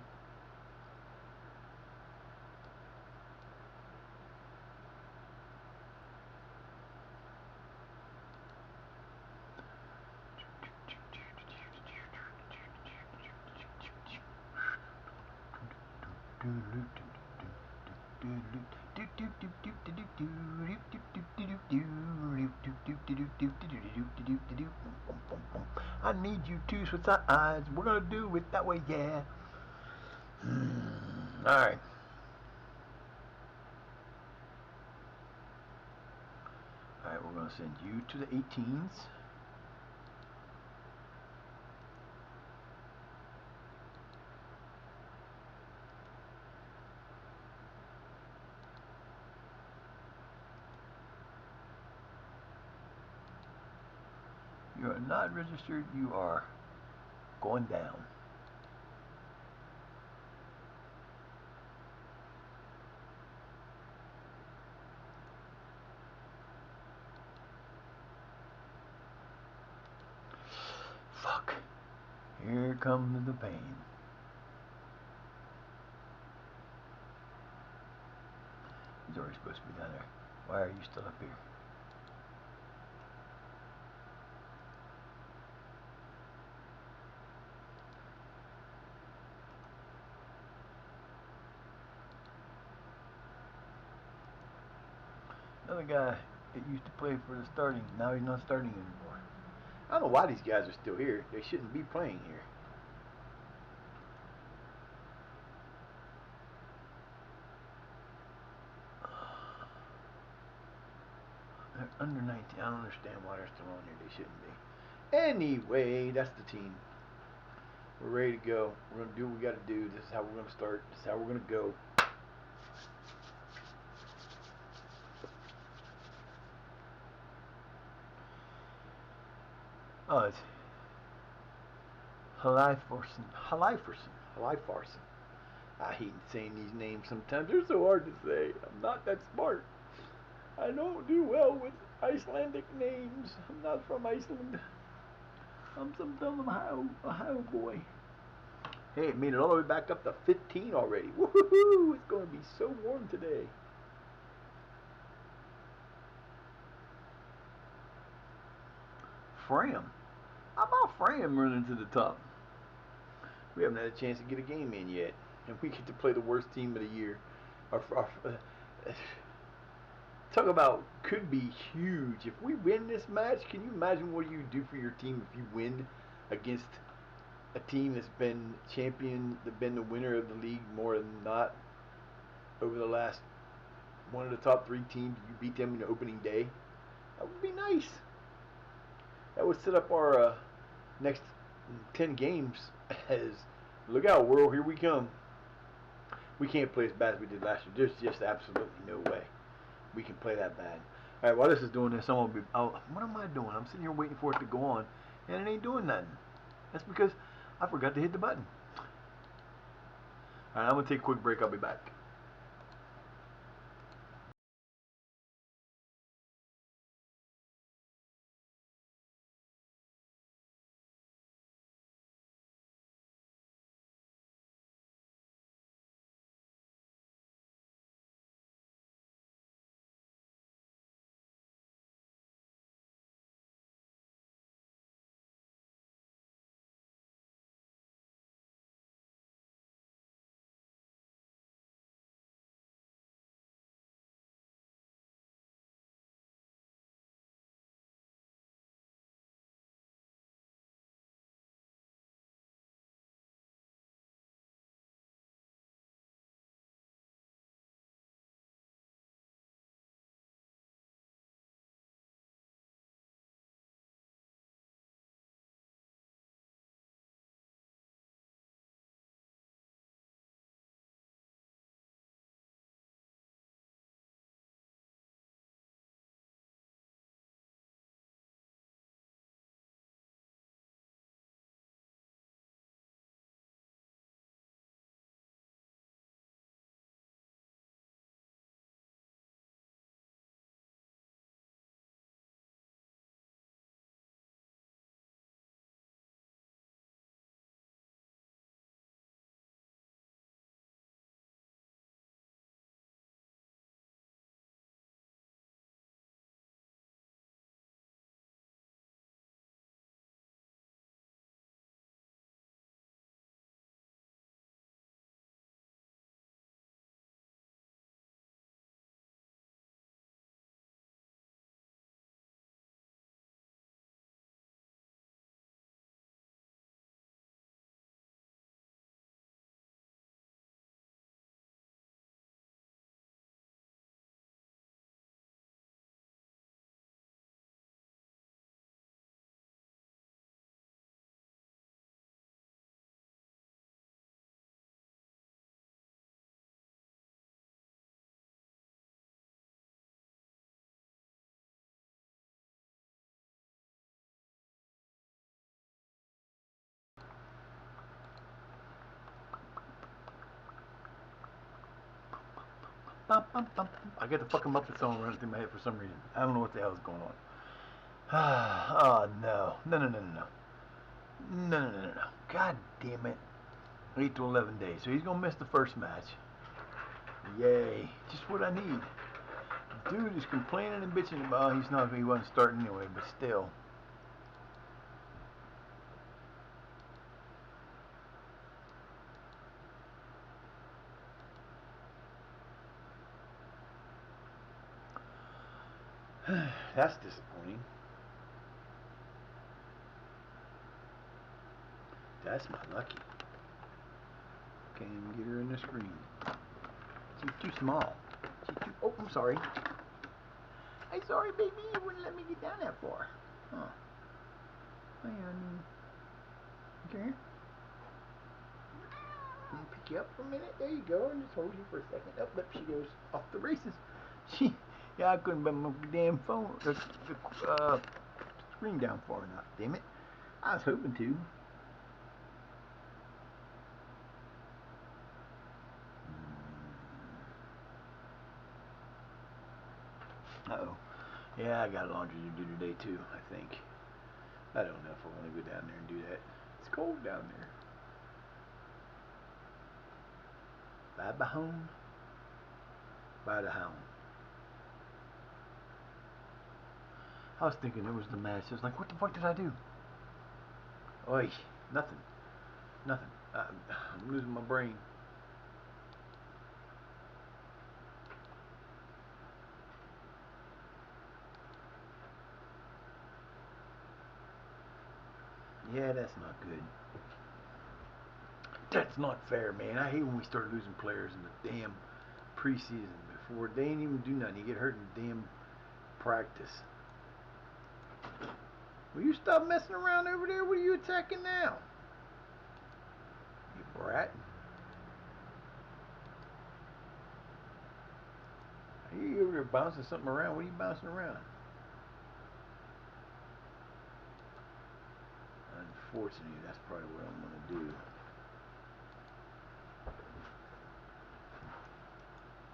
I need you to switch sides. We're gonna do it that way, yeah. Alright. Alright, we're gonna send you to the 18s. You are not registered. You are going down. Fuck. Here comes the pain. He's already supposed to be down there. Why are you still up here? Another guy that used to play for the starting, now he's not starting anymore. I don't know why these guys are still here. They shouldn't be playing here. They're under 19. I don't understand why they're still on here. They shouldn't be. Anyway, that's the team. We're ready to go. We're going to do what we got to do. This is how we're going to start. This is how we're going to go. Oh, it's Halifarson. Halifarson. I hate saying these names sometimes. They're so hard to say. I'm not that smart. I don't do well with Icelandic names. I'm not from Iceland. I'm some dumb Ohio boy. Hey, it made it all the way back up to 15 already. Woohoo! It's going to be so warm today. Fram. How about Fram running to the top? We haven't had a chance to get a game in yet, and we get to play the worst team of the year. Talk about could be huge. If we win this match, can you imagine what you do for your team if you win against a team that's been champion, that's been the winner of the league more than not over the last one of the top 3 teams? You beat them in the opening day. That would be nice. That would set up our next 10 games as look out, world, here we come. We can't play as bad as we did last year. There's just absolutely no way we can play that bad. All right, while this is doing this, I'm gonna be. Oh, what am I doing? I'm sitting here waiting for it to go on, and it ain't doing nothing. That's because I forgot to hit the button. All right, I'm gonna take a quick break. I'll be back. I get the fucking Muppet song running through my head for some reason. I don't know what the hell is going on. Oh no. No. God damn it. 8 to 11 days. So he's gonna miss the first match. Yay. Just what I need. Dude is complaining and bitching about he wasn't starting anyway, but still. That's disappointing. That's my lucky. Can't even get her in the screen. She's too small. Oh, I'm sorry. I'm sorry, baby. You wouldn't let me get down that far. Huh. Hey, honey. Okay. Let me pick you up for a minute. There you go. And just hold you for a second. Up, she goes off the races. Yeah, I couldn't bend my damn phone, the screen down far enough. Damn it. I was hoping to. Uh-oh. Yeah, I got laundry to do today too, I think. I don't know if I want to go down there and do that. It's cold down there. Bye home. Bye the hound. I was thinking it was the match. I was like, what the fuck did I do? Oi, nothing. I'm losing my brain. Yeah, that's not good. That's not fair, man. I hate when we start losing players in the damn preseason before they ain't even do nothing. You get hurt in damn practice. Will you stop messing around over there? What are you attacking now? You brat. Are you over there bouncing something around? What are you bouncing around? Unfortunately, that's probably what I'm going to do.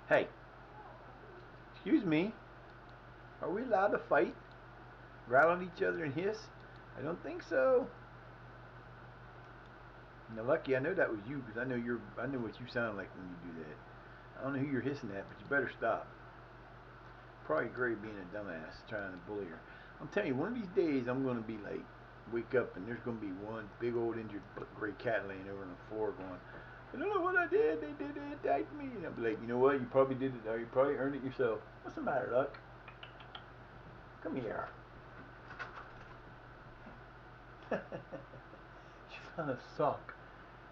Hey, excuse me. Are we allowed to fight? Growl at each other and hiss? I don't think so. Now, Lucky, I know that was you because I know what you sound like when you do that. I don't know who you're hissing at, but you better stop. Probably Gray being a dumbass trying to bully her. I'm telling you, one of these days I'm going to be like, wake up and there's going to be one big old injured gray cat laying over on the floor going, I don't know what I did. They did it, attacked me. And I'll be like, you know what? You probably did it. Or you probably earned it yourself. What's the matter, Luck? Come here. She found a sock.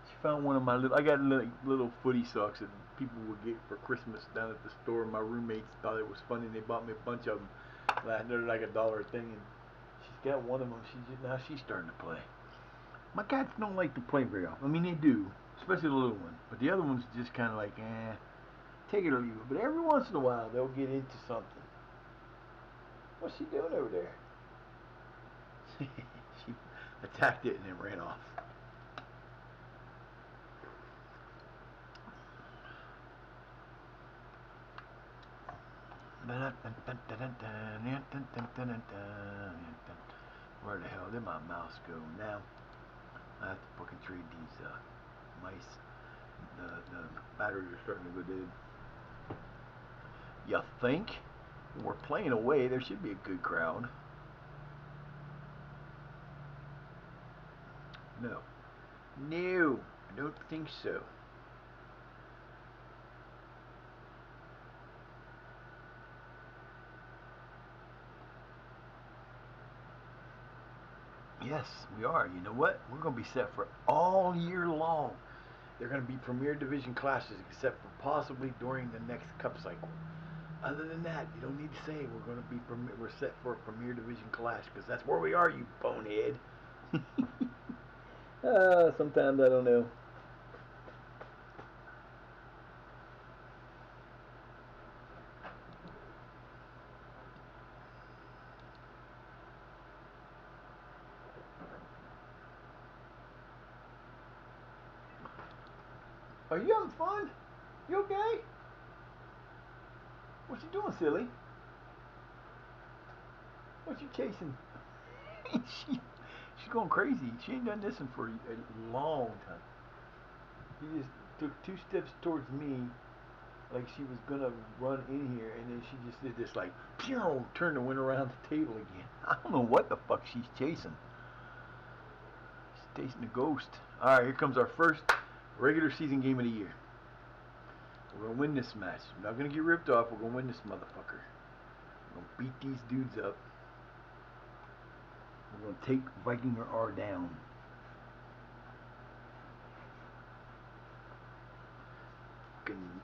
She found one of my I got little footy socks that people would get for Christmas down at the store. My roommates thought it was funny and they bought me a bunch of them. They're like $1 a thing, and she's got one of them. Now she's starting to play. My cats don't like to play very often. I mean, they do, especially the little one. But the other one's just kind of like, take it or leave it. But every once in a while, they'll get into something. What's she doing over there? She attacked it and then ran off. Where the hell did my mouse go now? I have to fucking trade these mice. The batteries are starting to go dead. You think? We're playing away. There should be a good crowd. No. No, I don't think so. Yes, we are. You know what? We're going to be set for all year long. They're going to be Premier Division clashes except for possibly during the next Cup cycle. Other than that, you don't need to say we're set for a Premier Division clash because that's where we are, you bonehead. Sometimes I don't know. Are you having fun? You okay? What you doing, silly? What you chasing? She's going crazy. She ain't done this in for a long time. She just took 2 steps towards me, like she was gonna run in here, and then she just did this like, pew, turned and went around the table again. I don't know what the fuck she's chasing. She's chasing a ghost. All right, here comes our first regular season game of the year. We're gonna win this match. We're not gonna get ripped off. We're gonna win this motherfucker. We're gonna beat these dudes up. We're gonna take Viking or R down.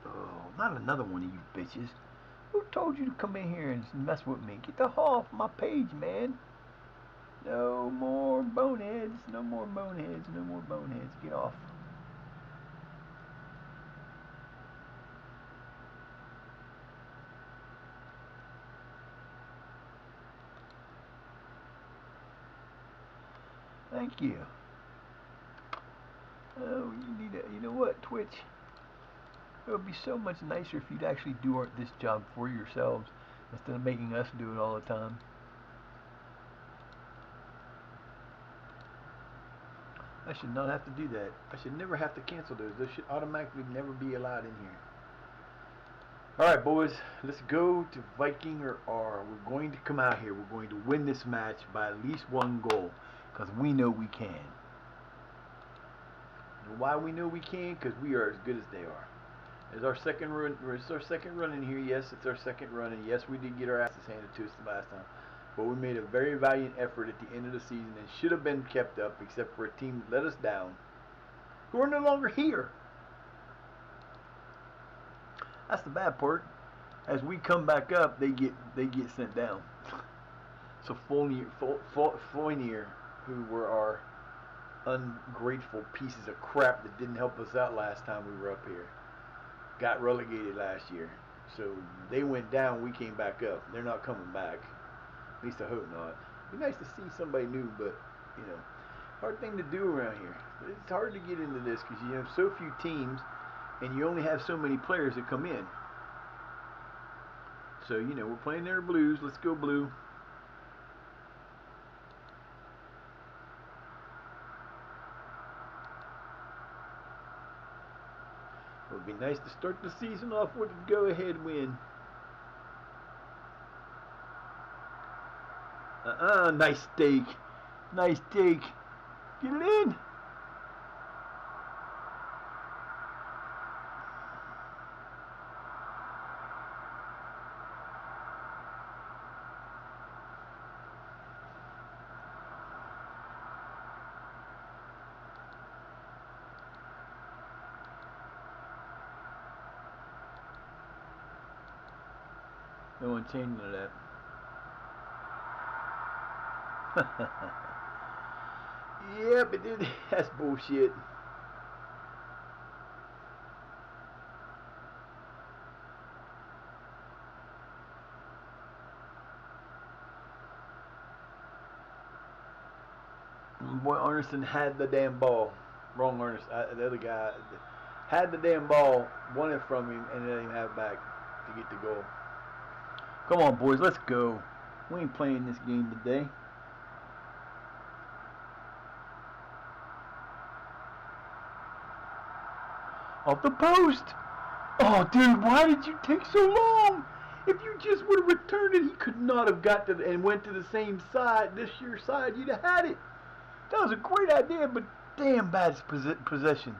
Oh, not another one of you bitches. Who told you to come in here and mess with me? Get the hell off my page, man. No more boneheads. No more boneheads. No more boneheads. Get off. Thank you. Oh, you know what, Twitch? It would be so much nicer if you'd actually do this job for yourselves instead of making us do it all the time. I should not have to do that. I should never have to cancel those. Those should automatically never be allowed in here. Alright, boys. Let's go to Viking or R. We're going to come out here. We're going to win this match by at least 1 goal. Because we know we can. And why we know we can? Because we are as good as they are. It's our second run. It's our second run in here. Yes, it's our second run, and yes, we did get our asses handed to us the last time. But we made a very valiant effort at the end of the season and should have been kept up, except for a team that let us down, who are no longer here. That's the bad part. As we come back up, they get sent down. So Fournier, who were our ungrateful pieces of crap that didn't help us out last time we were up here, got relegated last year. So they went down, we came back up. They're not coming back. At least I hope not. It'd be nice to see somebody new, but, you know, hard thing to do around here. It's hard to get into this because you have so few teams and you only have so many players that come in. So, you know, we're playing their Blues. Let's go Blue. It would be nice to start the season off with a go-ahead win. Nice steak. Nice steak. Get it in. No one changed none of that. Yeah, but dude, that's bullshit. Boy, Arneson had the damn ball. Wrong Arneson. The other guy had the damn ball, won it from him, and let him have it back to get the goal. Come on, boys, let's go. We ain't playing this game today. Off the post. Oh, dude, why did you take so long? If you just would have returned it, he could not have got to and went to the same side, this your side. You'd have had it. That was a great idea, but damn bad possession.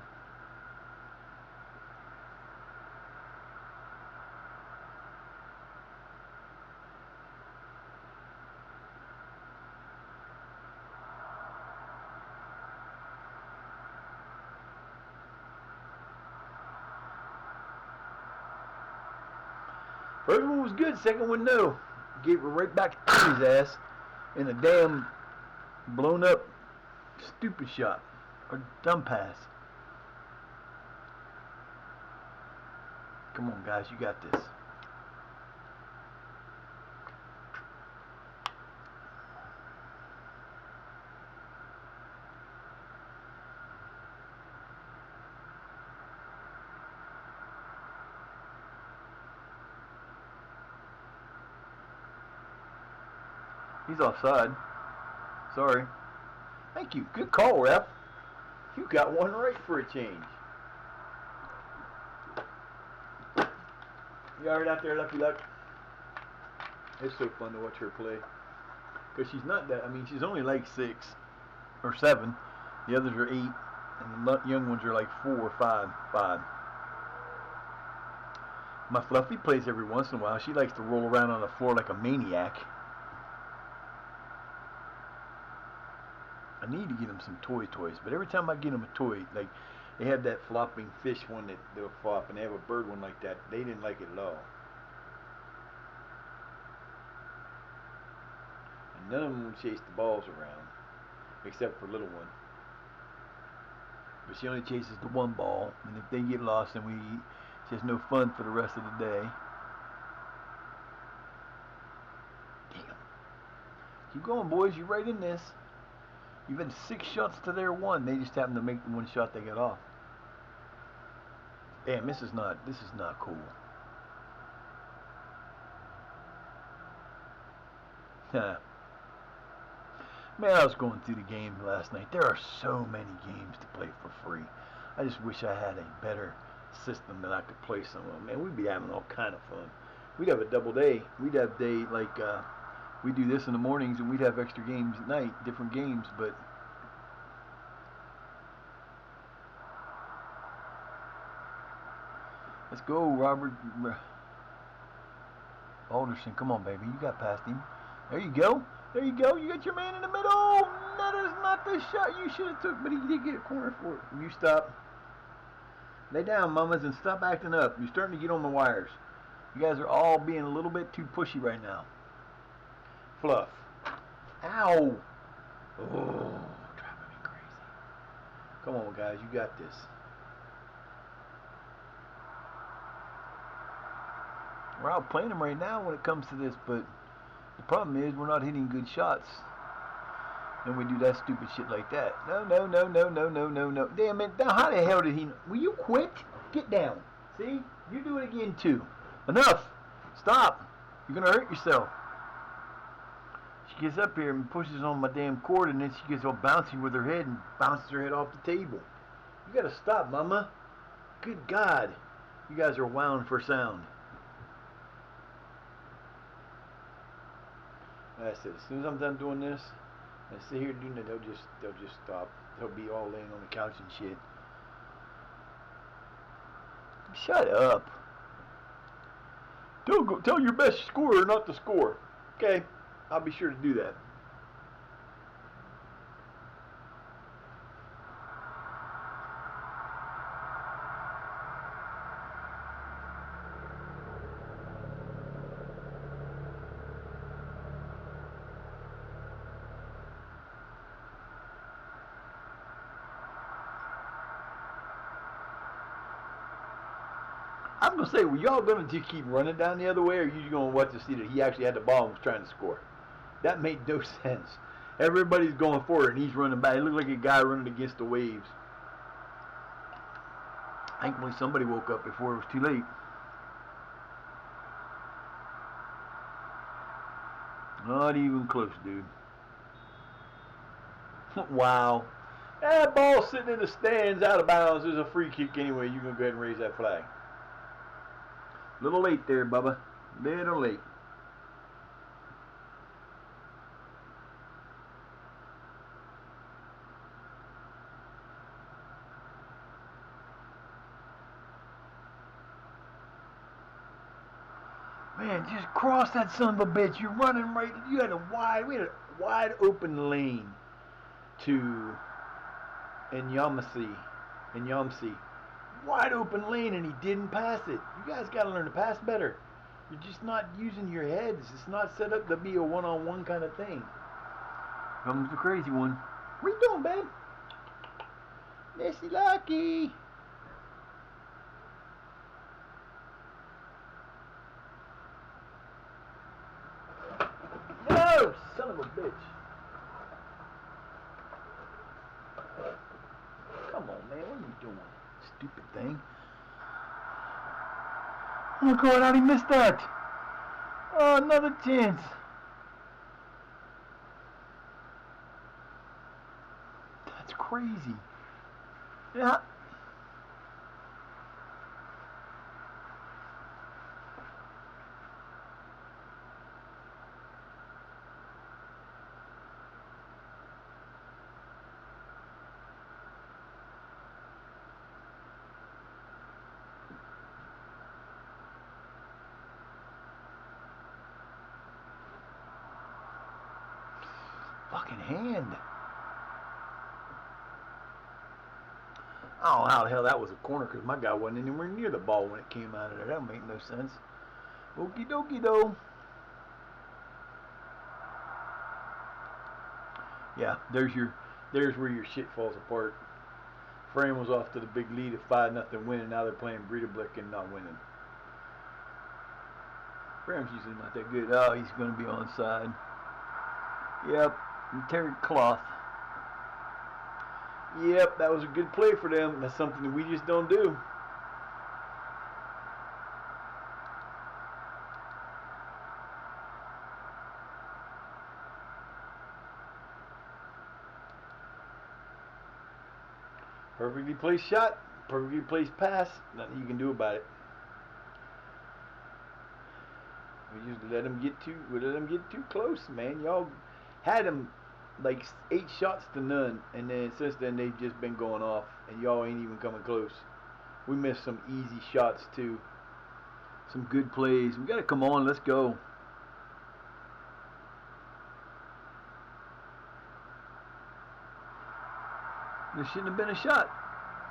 First one was good, second one no. Gave it right back to his ass in a damn blown up stupid shot or dumb pass. Come on, guys, you got this. He's offside. Sorry. Thank you. Good call, ref. You got one right for a change. You alright out there, Lucky Luck? It's so fun to watch her play. Because she's not that, I mean, she's only like 6 or 7. The others are 8. And the young ones are like 4 or 5. My Fluffy plays every once in a while. She likes to roll around on the floor like a maniac. I need to get him some toys, but every time I get him a toy, like they have that flopping fish one that they'll flop, and they have a bird one like that. They didn't like it at all. And none of them would chase the balls around, except for little one. But she only chases the one ball, and if they get lost, then she has no fun for the rest of the day. Damn. Keep going, boys. You're right in this. You've had 6 shots to their 1. They just happened to make the one shot they got off. Damn, this is not cool. Man, I was going through the game last night. There are so many games to play for free. I just wish I had a better system that I could play some of them. Man, we'd be having all kind of fun. We'd have a double day. We'd have day like we do this in the mornings, and we'd have extra games at night, different games. But let's go, Robert Alderson. Come on, baby. You got past him. There you go. There you go. You got your man in the middle. That is not the shot you should have took, but he did get a corner for it. You stop. Lay down, mamas, and stop acting up. You're starting to get on the wires. You guys are all being a little bit too pushy right now. Fluff. Ow. Oh, driving me crazy. Come on, guys. You got this. We're out playing them right now when it comes to this, but the problem is we're not hitting good shots. And we do that stupid shit like that. No. Damn it. Now how the hell did he... Will you quit? Get down. See? You do it again too. Enough. Stop. You're going to hurt yourself. She gets up here and pushes on my damn cord, and then she gets all bouncy with her head and bounces her head off the table. You got to stop, mama. Good God. You guys are wound for sound. That's it. As soon as I'm done doing this, and sit here doing it, they'll just stop. They'll be all laying on the couch and shit. Shut up. Tell your best scorer not to score. Okay, I'll be sure to do that. I'm going to say, were y'all going to just keep running down the other way, or are you going to watch to see that he actually had the ball and was trying to score? That made no sense. Everybody's going forward, and he's running back. It looked like a guy running against the waves. Thankfully, somebody woke up before it was too late. Not even close, dude. Wow. That ball sitting in the stands out of bounds. There's a free kick anyway. You're going to go ahead and raise that flag. Little late there, Bubba. Little late. Man, just cross that son of a bitch. You're running right. We had a wide open lane to Yamsi. Wide open lane, and he didn't pass it. You guys got to learn to pass better. You're just not using your heads. It's not set up to be a one-on-one kind of thing. Comes the crazy one. What you doing, babe? Missy Lucky. No, son of a bitch. Come on, man. What are you doing? Stupid thing. Oh my God, how did he miss that? Oh, another chance. crazy. Yeah. Fucking hand. I don't know how the hell that was a corner because my guy wasn't anywhere near the ball when it came out of there. That don't make no sense. Okie dokie though. Yeah, there's where your shit falls apart. Fran was off to the big lead of 5-0 winning. Now they're playing Breedablick and not winning. Fran's usually not that good. Oh, he's going to be onside. Yep, Terry Cloth. Yep, that was a good play for them. That's something that we just don't do. Perfectly placed shot, perfectly placed pass. Nothing you can do about it. We just let them get too close, man. Y'all had them like 8 shots to none, and then since then they've just been going off, and y'all ain't even coming close. We missed some easy shots too. Some good plays. We gotta come on. Let's go. There shouldn't have been a shot.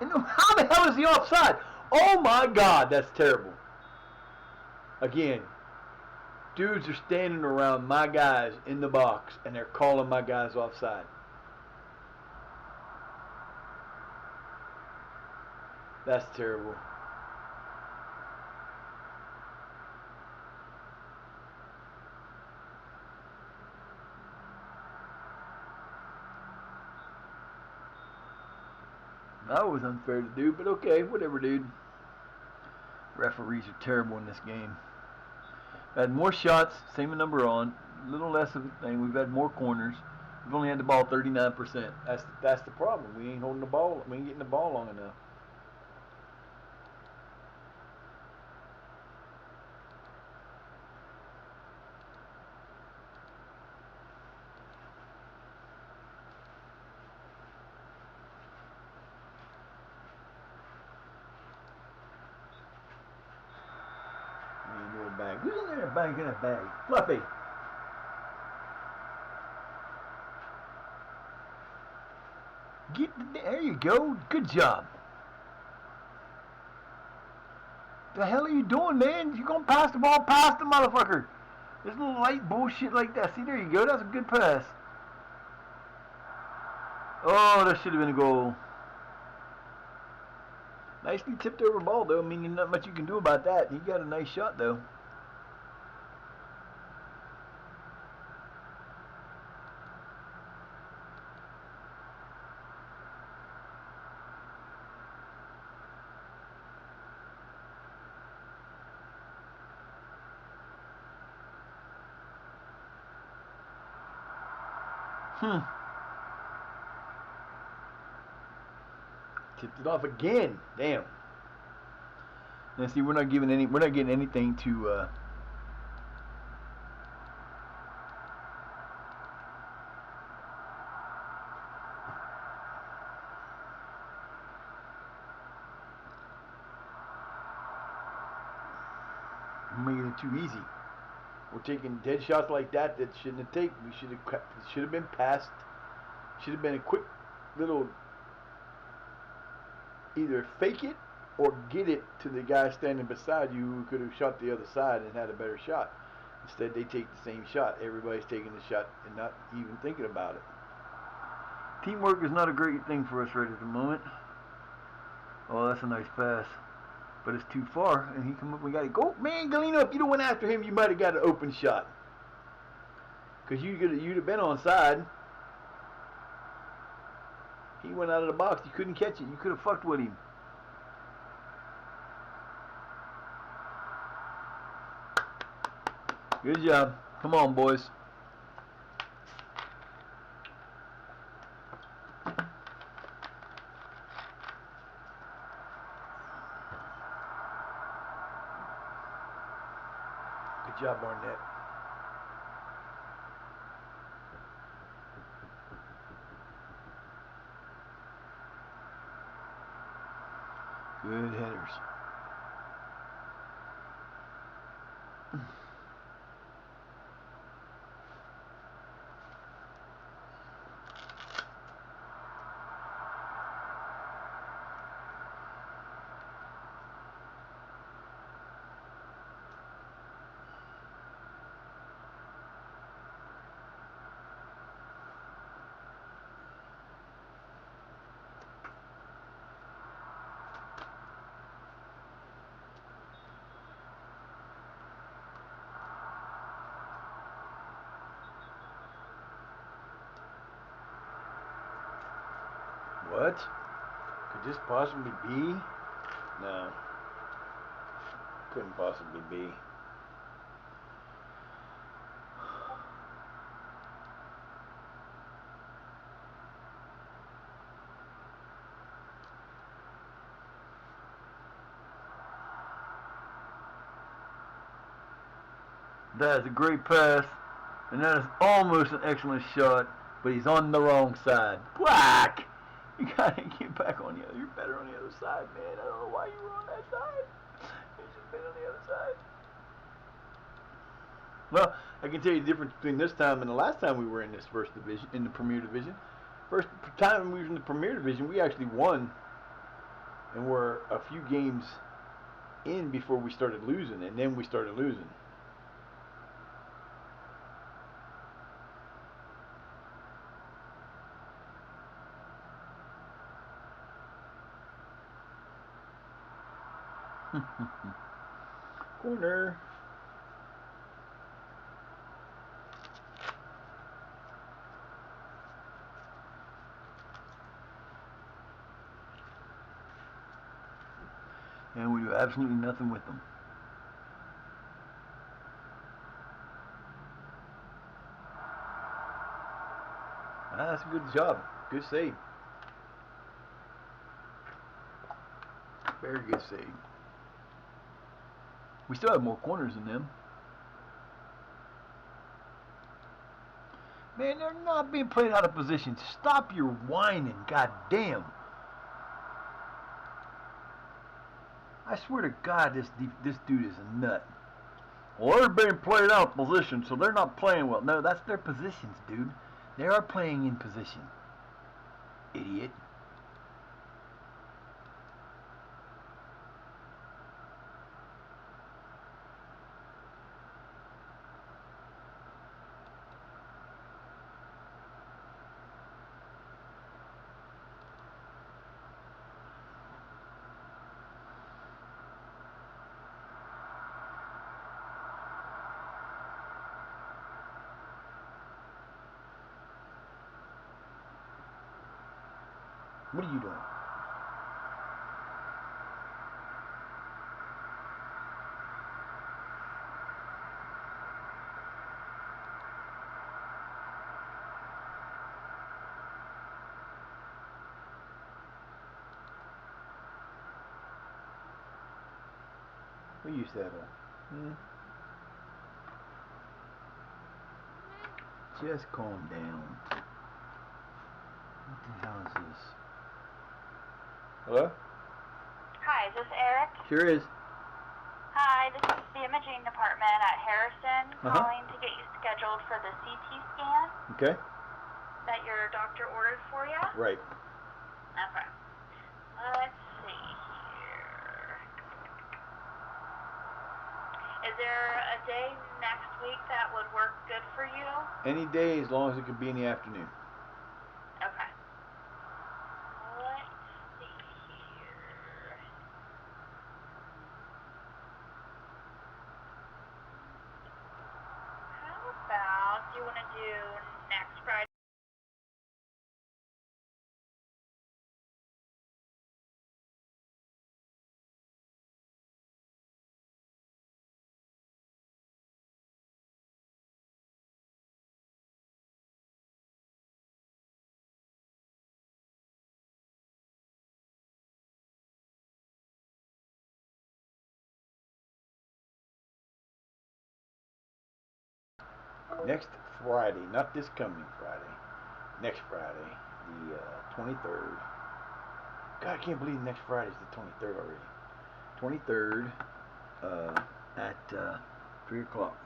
And how the hell is he offside? Oh my God, that's terrible. Again, dudes are standing around my guys in the box, and they're calling my guys offside. That's terrible. That was unfair to do, but okay, whatever, dude. Referees are terrible in this game. We've had more shots, same number on, a little less of a thing. We've had more corners. We've only had the ball 39%. That's the problem. We ain't holding the ball. We ain't getting the ball long enough. Bag. Who's in there banging in a bag? Fluffy. There you go. Good job. The hell are you doing, man? You gonna pass the ball past the motherfucker. There's no light bullshit like that. See, there you go. That's a good pass. Oh, that should have been a goal. Nicely tipped over ball, though. I mean, there's not much you can do about that. He got a nice shot, though. Tipped it off again. Damn. Now see, we're not getting anything to. Making it too easy. We're taking dead shots like that shouldn't have taken. We should have been passed. Should have been a quick little either fake it or get it to the guy standing beside you who could have shot the other side and had a better shot. Instead, they take the same shot. Everybody's taking the shot and not even thinking about it. Teamwork is not a great thing for us right at the moment. Oh, that's a nice pass. But it's too far, and he come up. We got to go, man. Galeno, if you'd have went after him, you might have got an open shot. Cause you'd have been onside. He went out of the box. You couldn't catch it. You could have fucked with him. Good job. Come on, boys. job, Barnett. Good headers. What? Could this possibly be? No. Couldn't possibly be. That is a great pass, and that is almost an excellent shot, but he's on the wrong side. Whack! You gotta get back on the other. You're better on the other side, man. I don't know why you were on that side. You should have been on the other side. Well, I can tell you the difference between this time and the last time we were in this first division, in the Premier Division. First time we were in the Premier Division, we actually won, and were a few games in before we started losing, and then we started losing. Corner. And we do absolutely nothing with them. Ah, that's a good job. Good save. Very good save. We still have more corners than them. Man, they're not being played out of position. Stop your whining, goddamn. I swear to God, this dude is a nut. Well, they're being played out of position, so they're not playing well. No, that's their positions, dude. They are playing in position. Idiot. What are you doing? What you settle? Just calm down. What the hell is this? Hello? Hi, is this Eric? Sure is. Hi, this is the imaging department at Harrison calling to get you scheduled for the CT scan Okay. that your doctor ordered for you. Right. Okay. Let's see here. Is there a day next week that would work good for you? Any day as long as it could be in the afternoon. Okay. Let's see here. How about, do you want to do next Friday? Next Friday, not this coming Friday. Next Friday, the 23rd. God, I can't believe next Friday is the 23rd already. 23rd at 3 o'clock.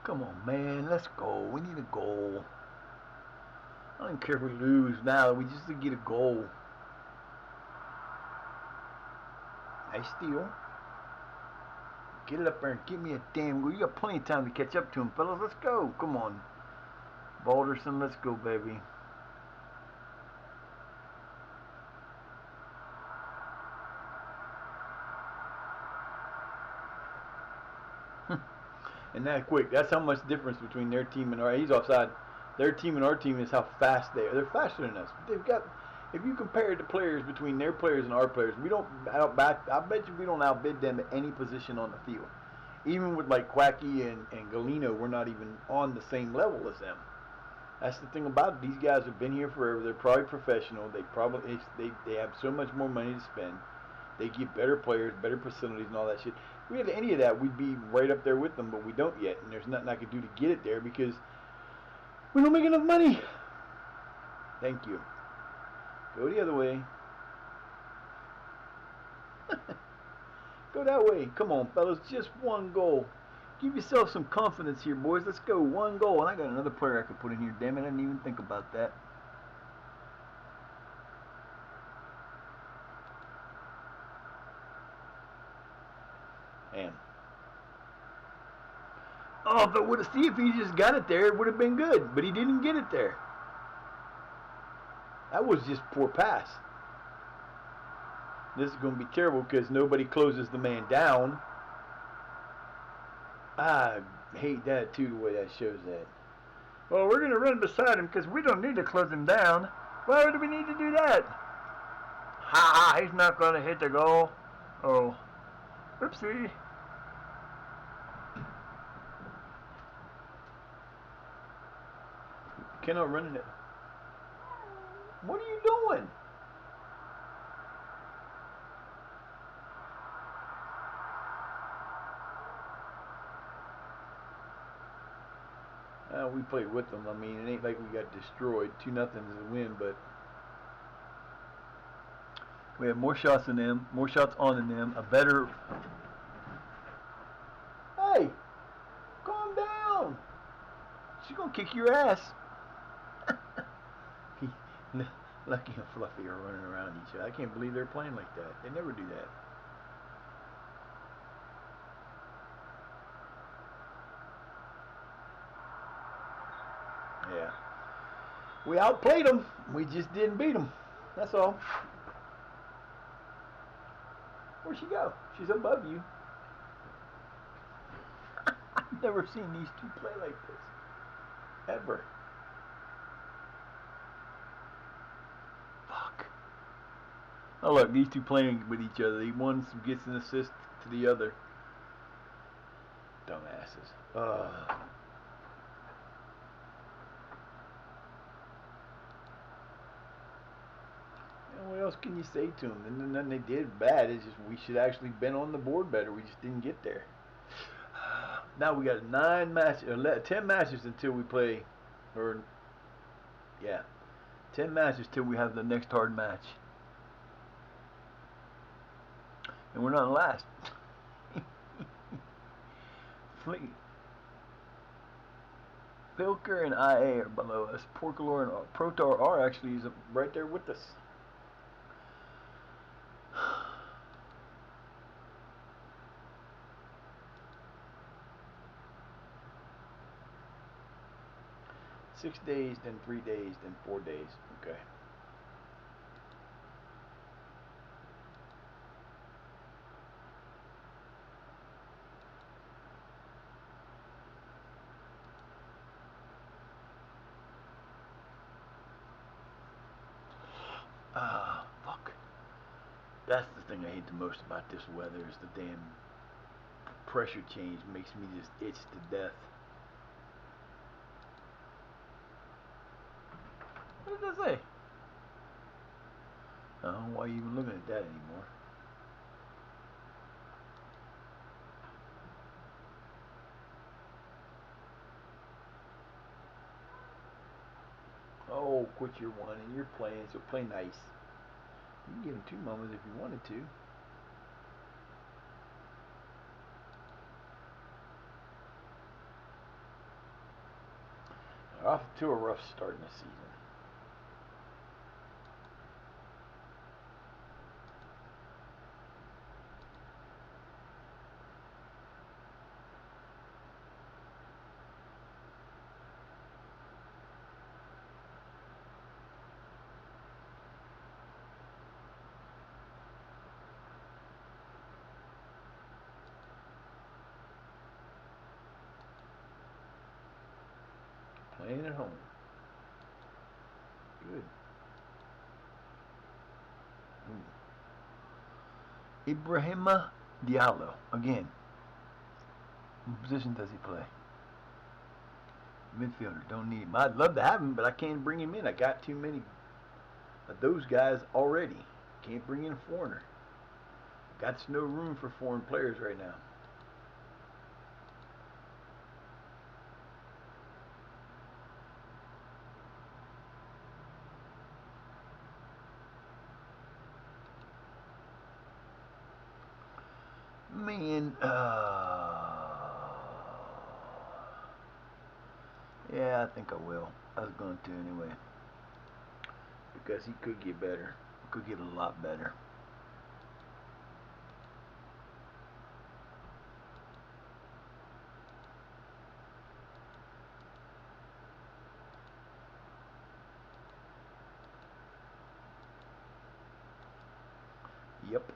Come on, man. Let's go. We need a goal. I don't care if we lose now. We just get a goal. Nice steal. Get it up there and give me a damn goal. You got plenty of time to catch up to him, fellas. Let's go. Come on. Balderson, let's go, baby. And that quick. That's how much difference between their team and our. He's offside. Their team and our team is how fast they are. They're faster than us. They've got. If you compare the players between their players and our players, we don't outback. I bet you we don't outbid them at any position on the field. Even with like Quacky and Galino, we're not even on the same level as them. That's the thing about it. These guys have been here forever. They're probably professional. They have so much more money to spend. They get better players, better facilities, and all that shit. If we had any of that, we'd be right up there with them, but we don't yet. And there's nothing I could do to get it there because we don't make enough money. Thank you. Go the other way. Go that way. Come on, fellas. Just one goal. Give yourself some confidence here, boys. Let's go. One goal. And I got another player I could put in here. Damn it, I didn't even think about that. Man. Oh, if it would have, see, if he just got it there, it would have been good. But he didn't get it there. That was just poor pass. This is going to be terrible because nobody closes the man down. I hate that too, the way that shows that. Well, we're going to run beside him because we don't need to close him down. Why would we need to do that? Ha ha, he's not going to hit the goal. Oh. Oopsie. Cannot run in it. What are you doing? We played with them. I mean, it ain't like we got destroyed. 2-0 is a win, but we have more shots than them, more shots on than them, a better. Hey, calm down. She's gonna kick your ass. Lucky and Fluffy are running around each other. I can't believe they're playing like that. They never do that. Yeah. We outplayed them. We just didn't beat them. That's all. Where'd she go? She's above you. I've never seen these two play like this. Ever. Fuck. Oh look, these two playing with each other. One gets an assist to the other. Dumbasses. What else can you say to them? And nothing they did bad. It's just we should actually been on the board better. We just didn't get there. Now we got 10 matches until we play, or yeah, 10 matches till we have the next hard match, and we're not last. Pilker and IA are below us. Porlakur and Protar are actually right there with us. Six days, then 3 days, then 4 days. Okay. Fuck. That's the thing I hate the most about this weather is the damn pressure change makes me just itch to death. What did I say? I don't know why you're even looking at that anymore. Oh, quit your whining. You're playing, so play nice. You can give him 2 moments if you wanted to. They're off to a rough start in the season. Playing at home. Good. Ibrahima Diallo. Again. What position does he play? Midfielder. Don't need him. I'd love to have him, but I can't bring him in. I got too many of those guys already. Can't bring in a foreigner. Got no room for foreign players right now. Man, yeah, I think I will. I was going to anyway. Because he could get better. Could get a lot better. Yep.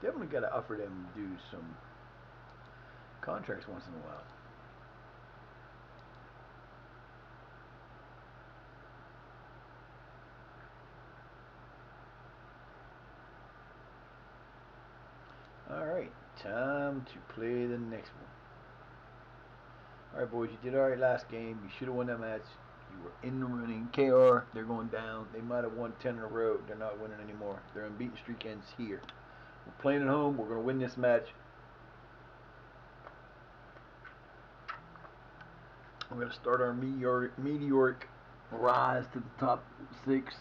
Definitely got to offer them dudes some contracts once in a while. Alright, time to play the next one. Alright, boys, you did alright last game. You should have won that match. You were in the running. KR, they're going down. They might have won 10 in a row. They're not winning anymore. Their unbeaten streak ends here. We're playing at home. We're going to win this match. We're going to start our meteoric rise to the top 6.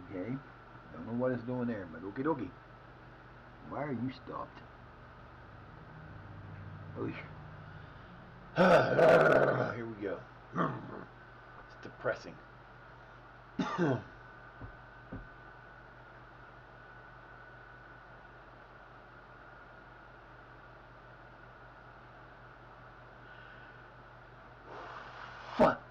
Okay. Don't know what it's doing there, but okie dokie. Why are you stopped? Oh, here we go. It's depressing. Fuck.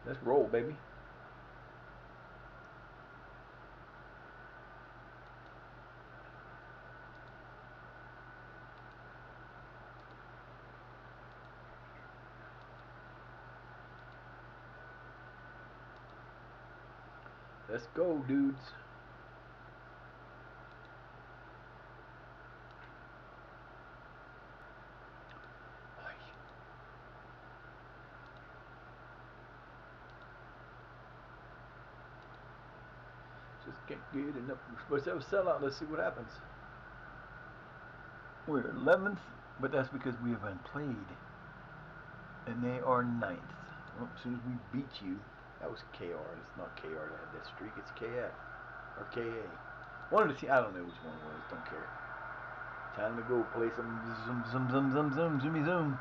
Let's roll, baby. Let's go, dudes. Just can't get enough. We're supposed to have a sellout. Let's see what happens. We're 11th, but that's because we haven't played. And they are 9th. Well, as soon as we beat you, that was KR. It's not KR that had that streak. It's KF. Or KA. One of the teams. I don't know which one it was. Don't care. Time to go play some zoomy zoom.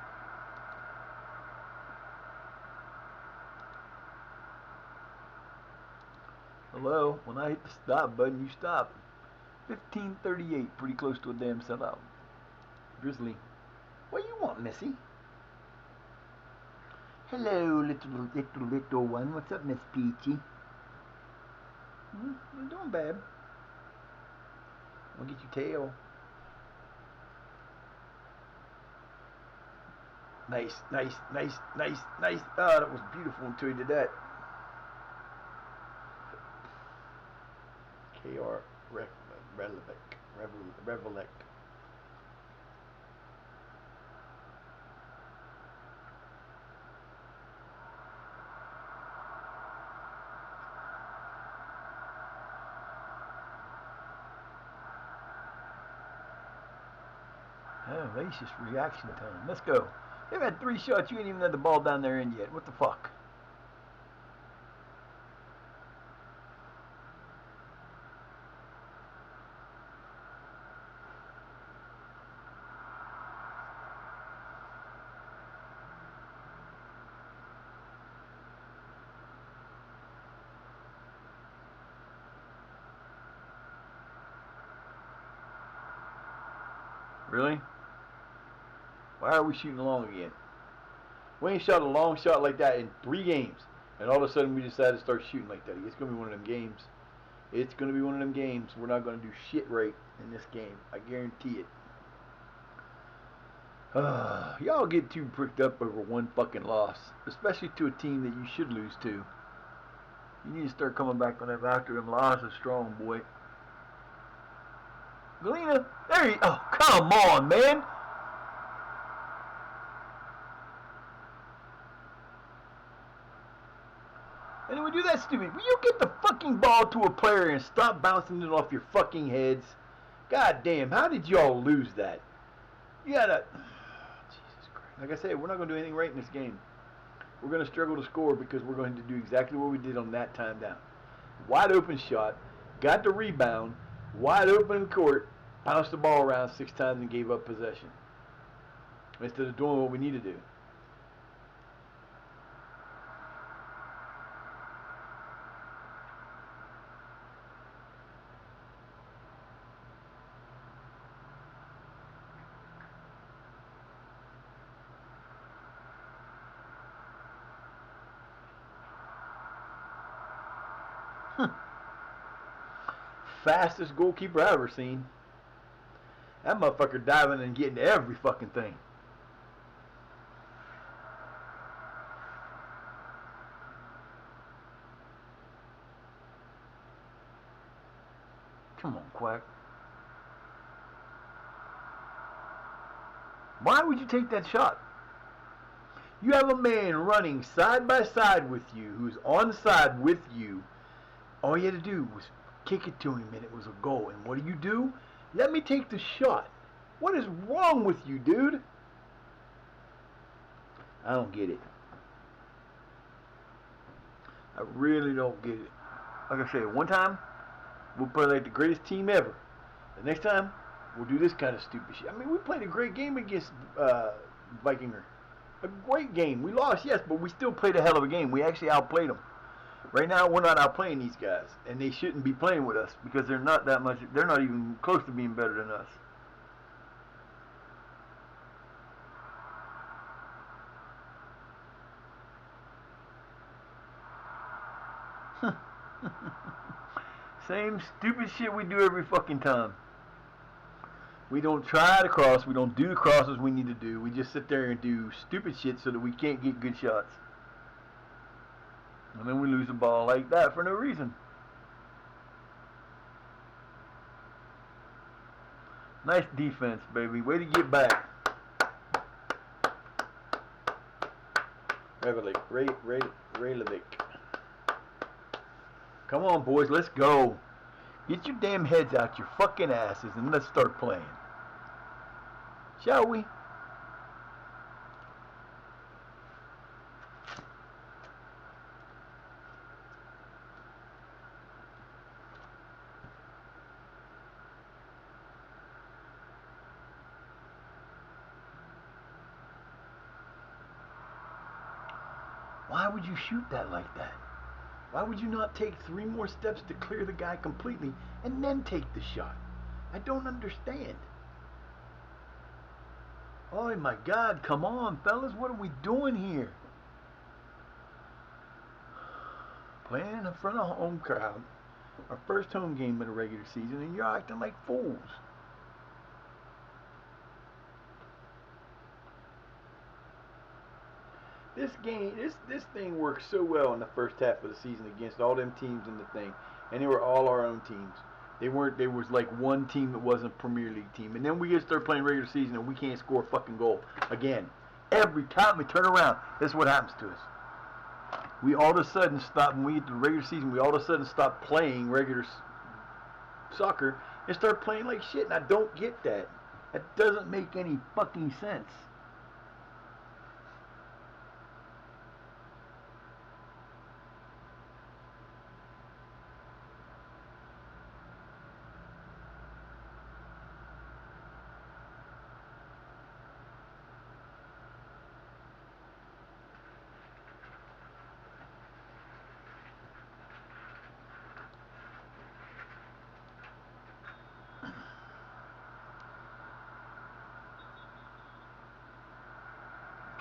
Hello, when I hit the stop button, you stop. 15:38, pretty close to a damn sellout. Drizzly, what you want, Missy? Hello, little one. What's up, Miss Peachy? You're doing bad. I'll get your tail. Nice, nice, nice, nice, nice. Oh, that was beautiful until you did that. KR Revelec. Oh, racist reaction time. Let's go. They've had 3 shots. You ain't even had the ball down there in yet. What the fuck? Really? Why are we shooting long again? We ain't shot a long shot like that in 3 games. And all of a sudden we decided to start shooting like that. It's going to be one of them games. It's going to be one of them games. We're not going to do shit right in this game. I guarantee it. Y'all get too pricked up over one fucking loss. Especially to a team that you should lose to. You need to start coming back on them after them losses strong, boy. Galena, there you... Oh, come on, man. And then we do that stupid. Will you get the fucking ball to a player and stop bouncing it off your fucking heads? God damn, how did y'all lose that? You gotta... Jesus Christ. Like I said, we're not going to do anything right in this game. We're going to struggle to score because we're going to do exactly what we did on that time down. Wide open shot, got the rebound, wide open court, bounced the ball around 6 times and gave up possession. Instead of doing what we need to do. Fastest goalkeeper I ever seen. That motherfucker diving and getting every fucking thing. Come on, Quack. Why would you take that shot? You have a man running side by side with you who's on side with you. All you had to do was kick it to him and it was a goal. And what do? Let me take the shot. What is wrong with you, dude? I don't get it. I really don't get it. Like I said, one time, we'll play like the greatest team ever. The next time, we'll do this kind of stupid shit. I mean, we played a great game against Vikinger. A great game. We lost, yes, but we still played a hell of a game. We actually outplayed them. Right now, we're not outplaying these guys, and they shouldn't be playing with us because they're not that much. They're not even close to being better than us. Same stupid shit we do every fucking time. We don't try to cross. We don't do the crosses we need to do. We just sit there and do stupid shit so that we can't get good shots. And then we lose the ball like that for no reason. Nice defense, baby. Way to get back. Raylevic. Come on, boys. Let's go. Get your damn heads out your fucking asses and let's start playing. Shall we? Why would you shoot that like that? Why would you not take 3 more steps to clear the guy completely and then take the shot? I don't understand. Oh my God, come on, fellas. What are we doing here? Playing in front of a home crowd. Our first home game of the regular season, and you're acting like fools. This thing worked so well in the first half of the season against all them teams in the thing, and they were all our own teams. They weren't. There was like one team that wasn't a Premier League team, and then we get start playing regular season and we can't score a fucking goal again. Every time we turn around, that's what happens to us. We all of a sudden stop when we get to the regular season. We all of a sudden stop playing regular soccer and start playing like shit, and I don't get that. That doesn't make any fucking sense.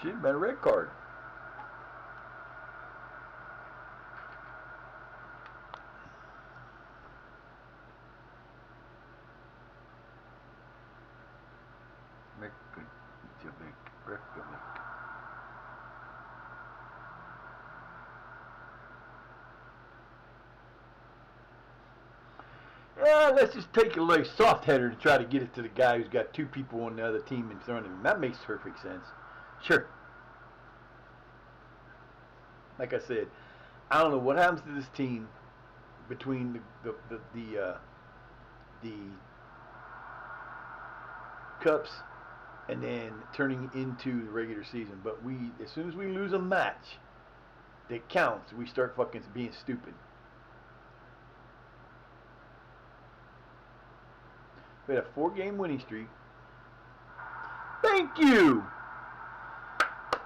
Should have been a red card. Yeah, let's just take a like soft header to try to get it to the guy who's got two people on the other team in front of him. That makes perfect sense. Sure. Like I said, I don't know what happens to this team between the cups and then turning into the regular season. But as soon as we lose a match that counts, we start fucking being stupid. We had a 4-game winning streak. Thank you!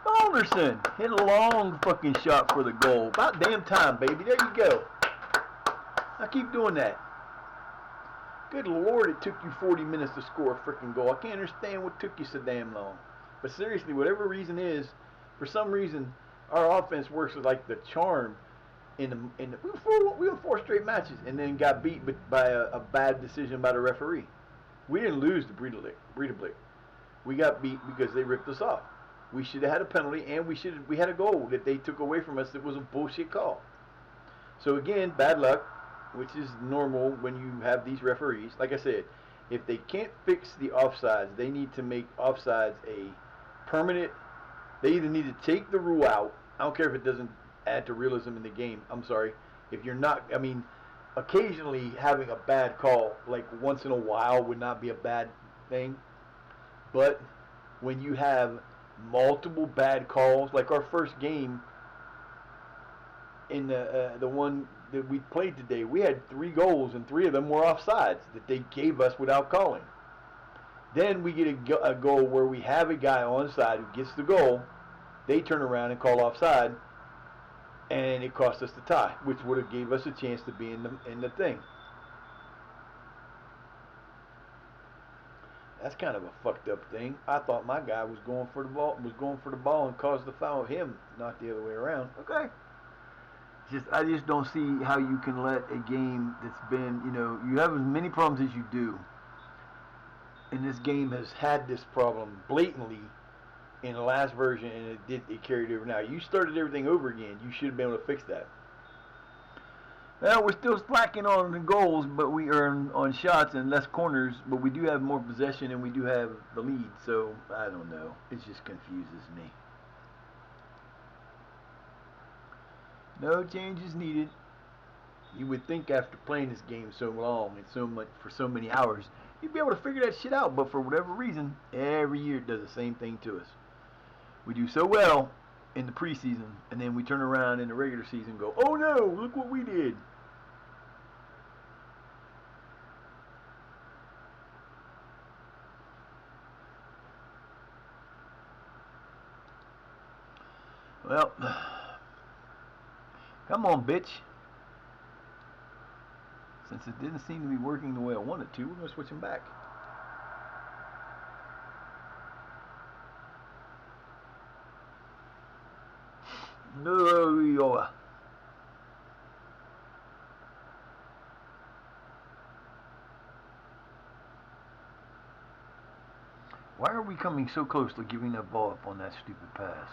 Alderson hit a long fucking shot for the goal. About damn time, baby. There you go. I keep doing that. Good Lord, it took you 40 minutes to score a freaking goal. I can't understand what took you so damn long. But seriously, whatever reason is, for some reason, our offense works with like the charm. We won 4 straight matches and then got beat by a bad decision by the referee. We didn't lose to Breidablik. We got beat because they ripped us off. We should have had a penalty, and we had a goal that they took away from us that was a bullshit call. So again, bad luck, which is normal when you have these referees. Like I said, if they can't fix the offsides, they need to make offsides a permanent. They either need to take the rule out. I don't care if it doesn't add to realism in the game. I'm sorry. If you're not, I mean, occasionally having a bad call, like once in a while, would not be a bad thing. But when you have multiple bad calls, like our first game in the one that we played today, we had 3 goals and 3 of them were offsides that they gave us without calling. Then we get a goal where we have a guy onside who gets the goal. They turn around and call offside, and it cost us the tie, which would have gave us a chance to be in the thing. That's kind of a fucked up thing. I thought my guy was going for the ball and caused the foul. Him, not the other way around. Okay. I just don't see how you can let a game that's been, you have as many problems as you do. And this game has had this problem blatantly in the last version, and it carried over. Now, you started everything over again. You should have been able to fix that. Well, we're still slacking on the goals, but we earn on shots and less corners, but we do have more possession and we do have the lead, so I don't know. It just confuses me. No changes needed. You would think after playing this game so long and for so many hours, you'd be able to figure that shit out, but for whatever reason, every year it does the same thing to us. We do so well in the preseason, and then we turn around in the regular season and go, oh no, look what we did. Well, come on, bitch. Since it didn't seem to be working the way I wanted to, we're going to switch them back. No, Why are we coming so close to giving that ball up on that stupid pass?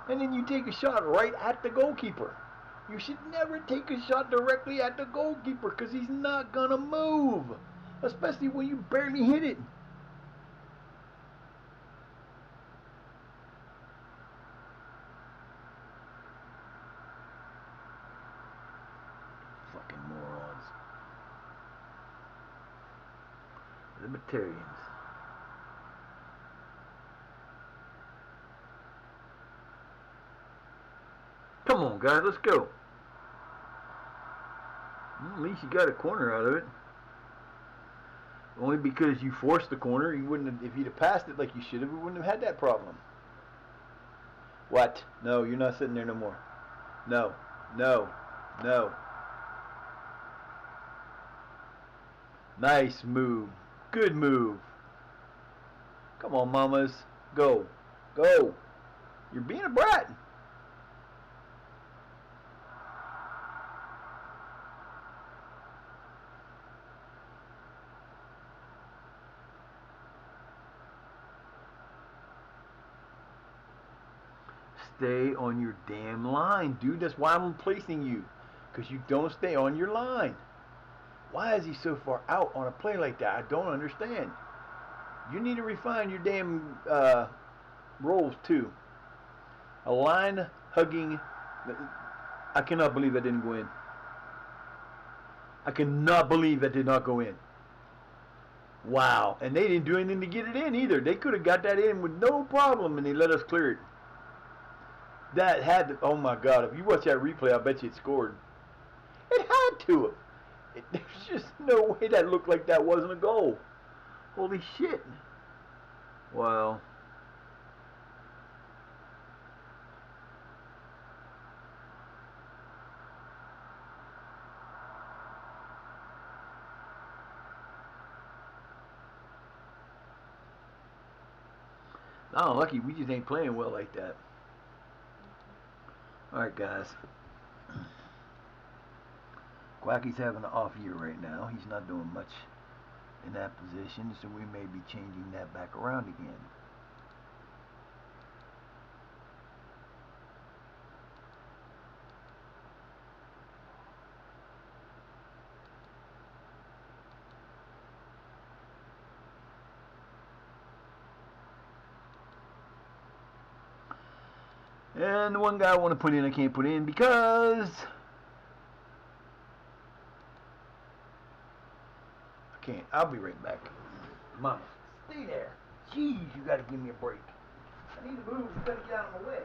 And then you take a shot right at the goalkeeper. You should never take a shot directly at the goalkeeper because he's not going to move. Especially when you barely hit it. Fucking morons. Libertarians. Come on, guys, let's go. Well, at least you got a corner out of it. Only because you forced the corner. You wouldn't have, if you'd have passed it like you should have, we wouldn't have had that problem. What? No, you're not sitting there no more. No, no, no. Nice move. Good move. Come on, mamas. Go. Go. You're being a brat. Stay on your damn line, dude. That's why I'm replacing you. Because you don't stay on your line. Why is he so far out on a play like that? I don't understand. You need to refine your damn roles, too. A line hugging. I cannot believe that didn't go in. I cannot believe that did not go in. Wow. And they didn't do anything to get it in either. They could have got that in with no problem and they let us clear it. That had to, oh my God, if you watch that replay, I bet you it scored. It had to have. There's just no way that looked like that wasn't a goal. Holy shit. Wow. Oh, lucky we just ain't playing well like that. Alright, guys. Quacky's having an off year right now. He's not doing much in that position, so we may be changing that back around again. And the one guy I want to put in, I can't put in because I can't. I'll be right back. Mama, stay there. Jeez, you got to give me a break. I need to move. You got to get out of my way.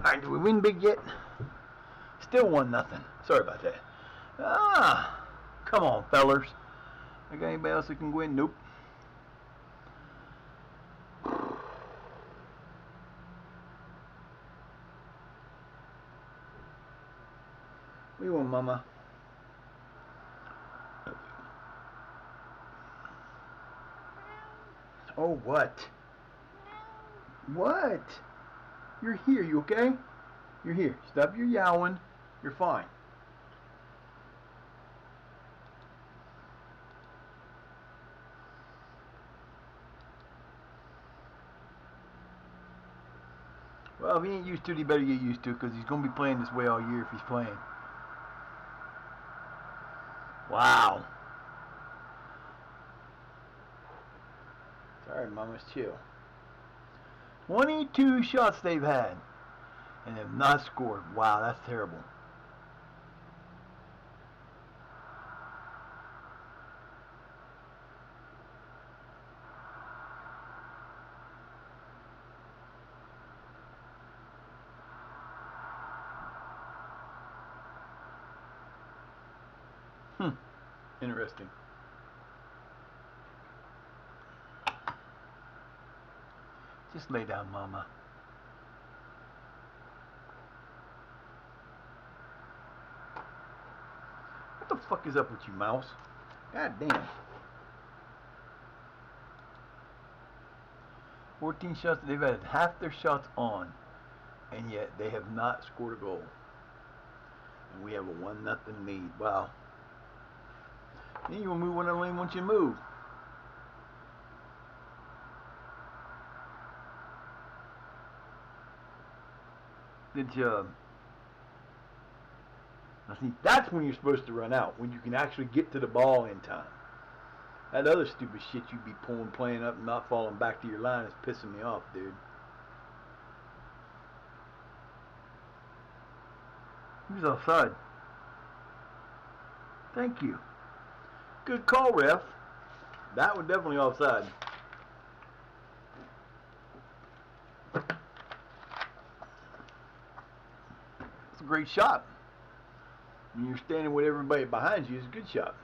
Alright, did we win big yet? Still 1-0. Sorry about that. Come on, fellers. I got anybody else that can win? Nope. What do you want, Mama? Oh, what? What? You're here, you okay? You're here. Stop your yowling. You're fine. Well, if he ain't used to it, he better get used to it, because he's going to be playing this way all year if he's playing. Wow. Sorry, Mama's chill. 22 shots they've had and have not scored. Wow, that's terrible. Interesting. Just lay down, Mama. What the fuck is up with you, mouse? God damn. 14 shots. They've had half their shots on, and yet they have not scored a goal. And we have a 1-0 lead. Wow. Then you will move when I want you to move. Good job. Now see, that's when you're supposed to run out, when you can actually get to the ball in time. That other stupid shit you be playing up and not falling back to your line is pissing me off, dude. Who's offside? Thank you. Good call, ref. That was definitely offside. It's a great shot. When you're standing with everybody behind you, it's a good shot.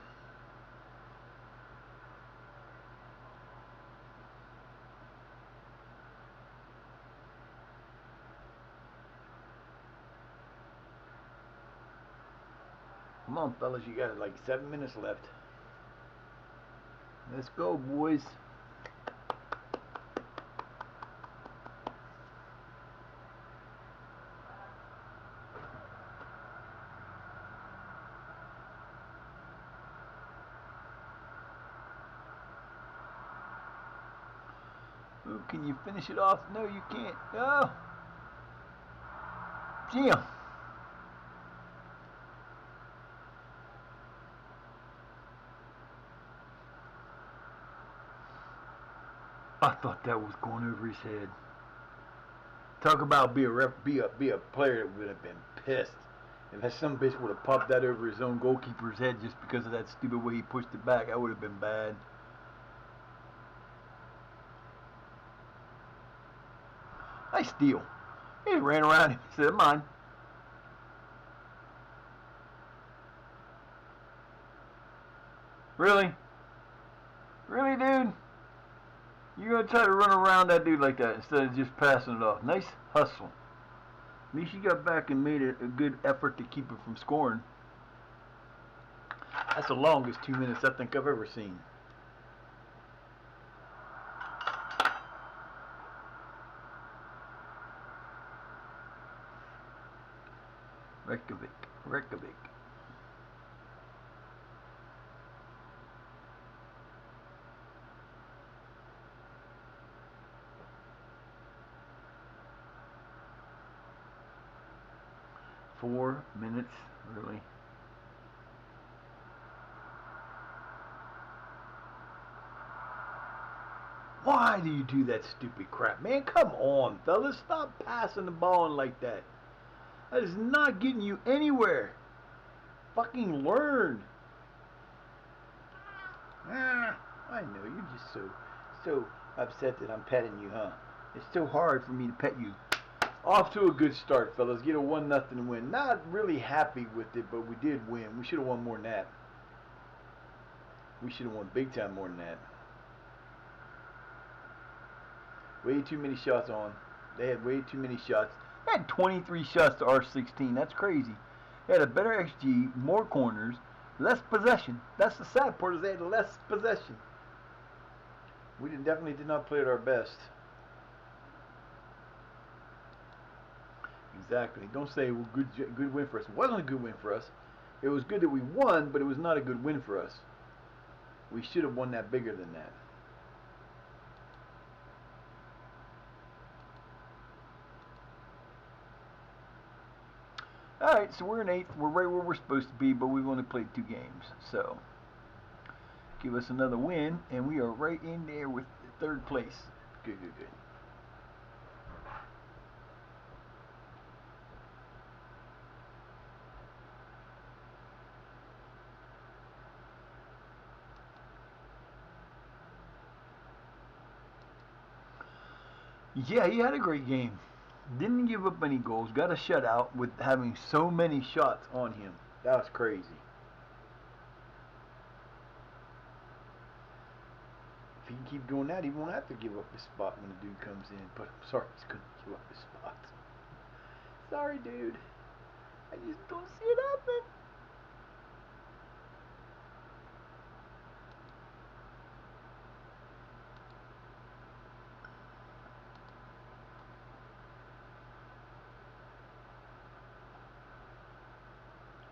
Come on, fellas, you got like 7 minutes left. Let's go, boys. Ooh, can you finish it off? No, you can't. No. Jim. I thought that was going over his head. Talk about be a player that would have been pissed if that some bitch would have popped that over his own goalkeeper's head just because of that stupid way he pushed it back. That would have been bad. Nice steal. He just ran around and said, "Mine." Really? Really, dude? You're going to try to run around that dude like that instead of just passing it off. Nice hustle. At least you got back and made a good effort to keep it from scoring. That's the longest 2 minutes I think I've ever seen. Reykjavik. 4 minutes, really. Why do you do that stupid crap, man? Come on, fellas. Stop passing the ball in like that. That is not getting you anywhere. Fucking learn. I know, you're just so upset that I'm petting you, huh? It's so hard for me to pet you. Off to a good start, fellas. Get a 1-0 win. Not really happy with it, but we did win. We should have won more than that. We should have won big time more than that. Way too many shots on. They had way too many shots. They had 23 shots to our 16. That's crazy. They had a better XG, more corners, less possession. That's the sad part, is they had less possession. We definitely did not play at our best. Exactly. Don't say, well, good win for us. It wasn't a good win for us. It was good that we won, but it was not a good win for us. We should have won that bigger than that. Alright, so we're in 8th. We're right where we're supposed to be, but we've only played 2 games. So, give us another win, and we are right in there with 3rd place. Good. Yeah, he had a great game. Didn't give up any goals. Got a shutout with having so many shots on him. That was crazy. If he can keep doing that, he won't have to give up his spot when the dude comes in. But I'm sorry, he's going to give up his spot. Sorry, dude. I just don't see it happen.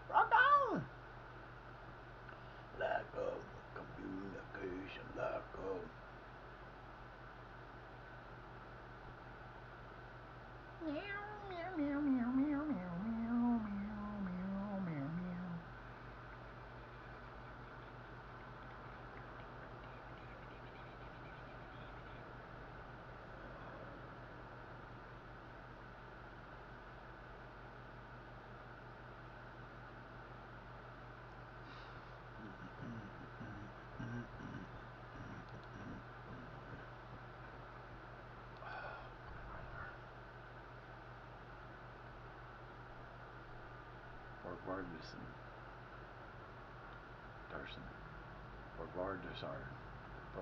Rock on! Lack of communication, lack of...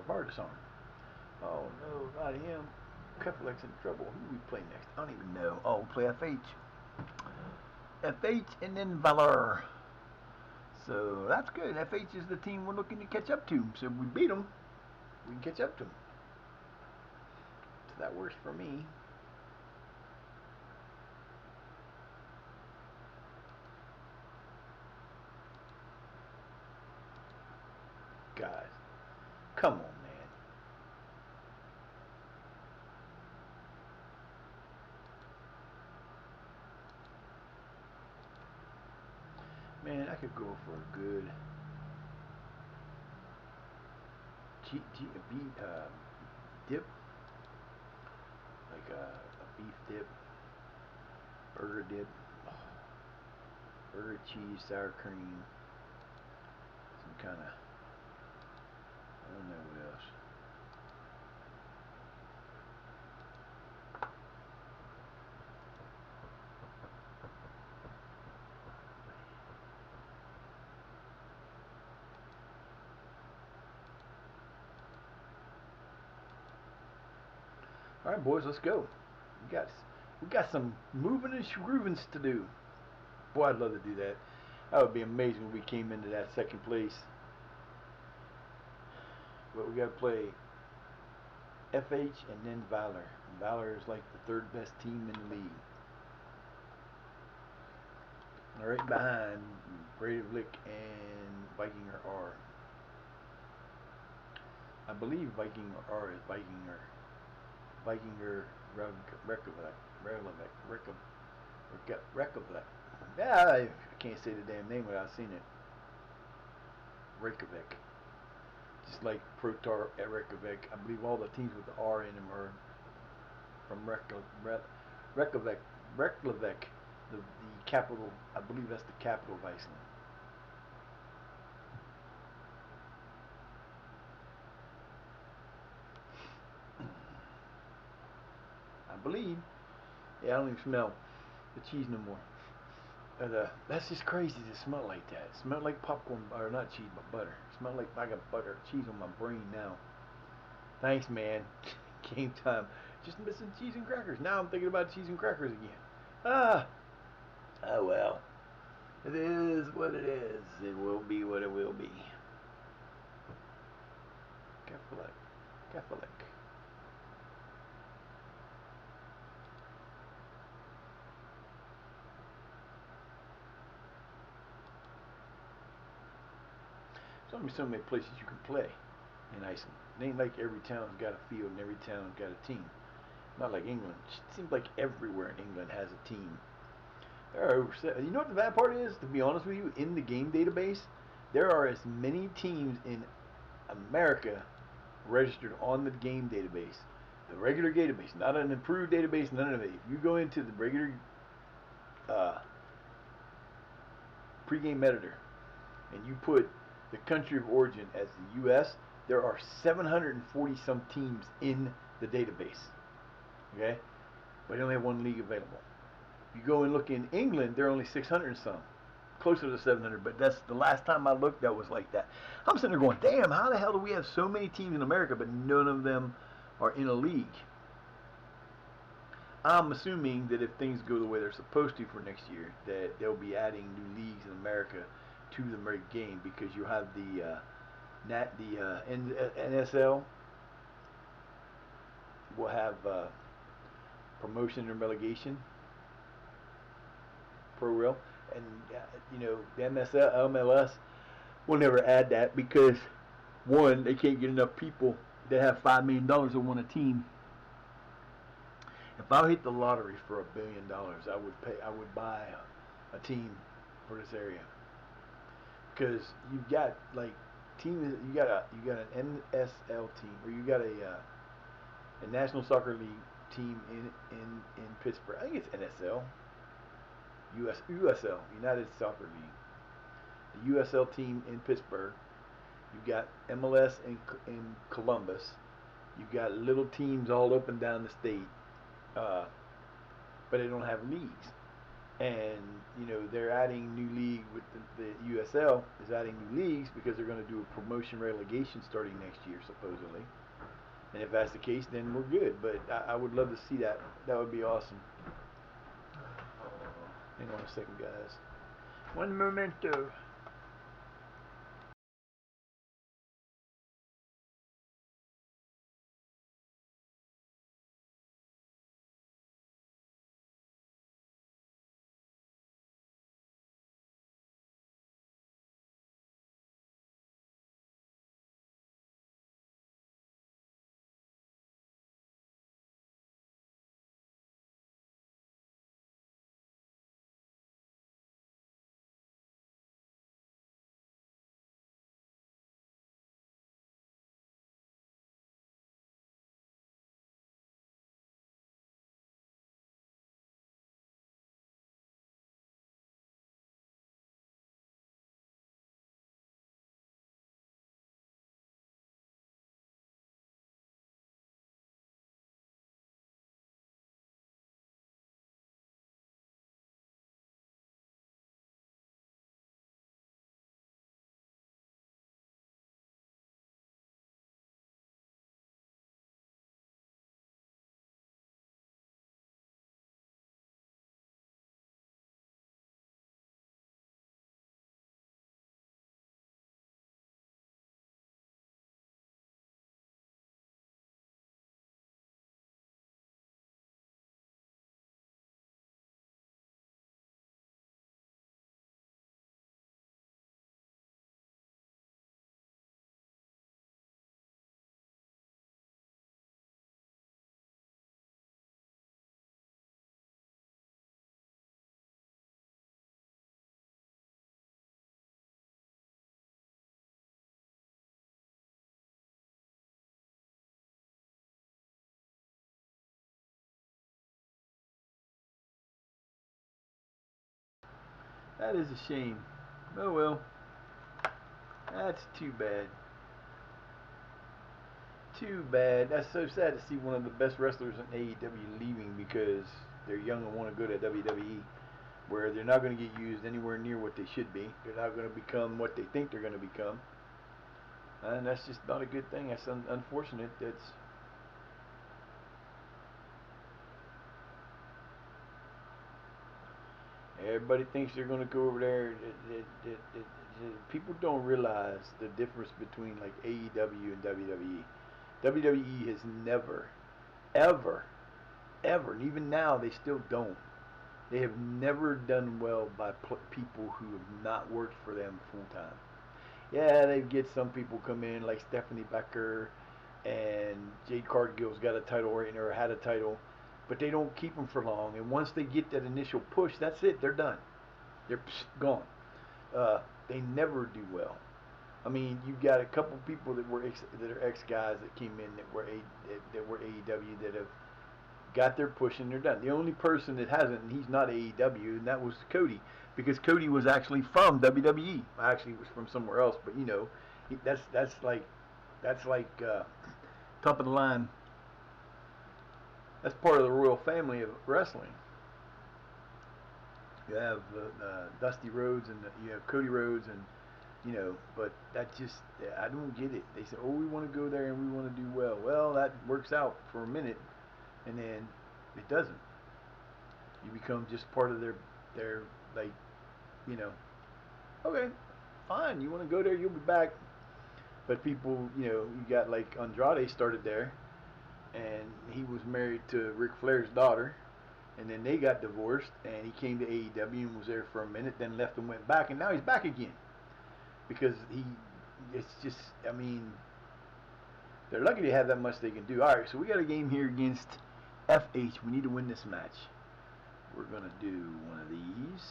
Vardason. Oh no, not him. Keflec's in trouble. Who do we play next? I don't even know. Oh, we'll play FH. FH and then Valor. So that's good. FH is the team we're looking to catch up to. So if we beat them, we can catch up to them. So that works for me. Guys, come on, man. Man, I could go for a good dip, like a beef dip, burger dip, burger, cheese, sour cream, some kind of, I don't know what else. All right, boys, let's go. We got some moving and grooving to do. Boy, I'd love to do that. That would be amazing if we came into that 2nd place. But we got to play FH and then Valor. And Valor is like the 3rd best team in the league. Right behind Breivik and Vikinger R. I believe Vikinger R is Vikinger. Vikinger Reykjavik. Yeah, I can't say the damn name without seeing it. Reykjavik. Just like Protar at Reykjavik. I believe all the teams with the R in them are from Reykjavik. Reykjavik. The capital, I believe that's the capital of Iceland. I believe. Yeah, I don't even smell the cheese no more. And, that's just crazy to smell like that. It smelled like popcorn, or not cheese, but butter. It smelled like I got butter, cheese on my brain now. Thanks, man. Game time. Just missing cheese and crackers. Now I'm thinking about cheese and crackers again. Ah. Oh well. It is what it is. It will be what it will be. Catholic. Catholic. There's only so many places you can play in Iceland. It ain't like every town's got a field and every town's got a team. Not like England. It seems like everywhere in England has a team. There are over you know what the bad part is? To be honest with you, in the game database, there are as many teams in America registered on the game database. The regular database, not an improved database, none of it. If you go into the regular pregame editor and you put the country of origin as the U.S., there are 740 some teams in the database. Okay? But they only have one league available. If you go and look in England, there are only 600 and some. Closer to 700, but that's the last time I looked, that was like that. I'm sitting there going, damn, how the hell do we have so many teams in America, but none of them are in a league? I'm assuming that if things go the way they're supposed to for next year, that they'll be adding new leagues in America to the American game, because you have the NSL will have promotion and relegation, pro rel, and the MLS will never add that because one, they can't get enough people that have $5 million that want a team. If I hit the lottery for $1 billion, I would buy a team for this area, because you've got like teams. You got an NSL team, or you got a National Soccer League team in Pittsburgh. I think it's NSL. USL, United Soccer League. The USL team in Pittsburgh. You've got MLS in Columbus. You've got little teams all up and down the state, but they don't have leagues. And they're adding new league with the USL is adding new leagues because they're going to do a promotion relegation starting next year supposedly. And if that's the case, then we're good. But I would love to see that. That would be awesome. Hang on a second, guys. One momento. That is a shame. Oh well. That's too bad. Too bad. That's so sad to see one of the best wrestlers in AEW leaving because they're young and want to go to WWE, where they're not going to get used anywhere near what they should be. They're not going to become what they think they're going to become. And that's just not a good thing. That's unfortunate. That's everybody thinks they're going to go over there. People don't realize the difference between like AEW and WWE. WWE has never, ever, ever, and even now they still don't. They have never done well by people who have not worked for them full time. Yeah, they get some people come in like Stephanie Becker and Jade Cargill's got a title right now or had a title, but they don't keep them for long. And once they get that initial push, that's it. They're done. They're gone. They never do well. I mean, you've got a couple people that are ex guys that came in that were AEW that have got their push and they're done. The only person that hasn't, and he's not AEW, and that was Cody, because Cody was actually from WWE. Actually, he was from somewhere else, but you know, that's like top of the line. That's part of the royal family of wrestling. You have Dusty Rhodes and you have Cody Rhodes and you know, but that just I don't get it. They say, oh, we want to go there and we want to do well. Well, that works out for a minute, and then it doesn't. You become just part of their like, you know, okay, fine. You want to go there, you'll be back. But people, you know, you got like Andrade started there, and he was married to Ric Flair's daughter, and then they got divorced, and he came to AEW and was there for a minute, then left and went back, and now he's back again. Because it's just, I mean, they're lucky to have that much they can do. All right, so we got a game here against FH. We need to win this match. We're going to do one of these.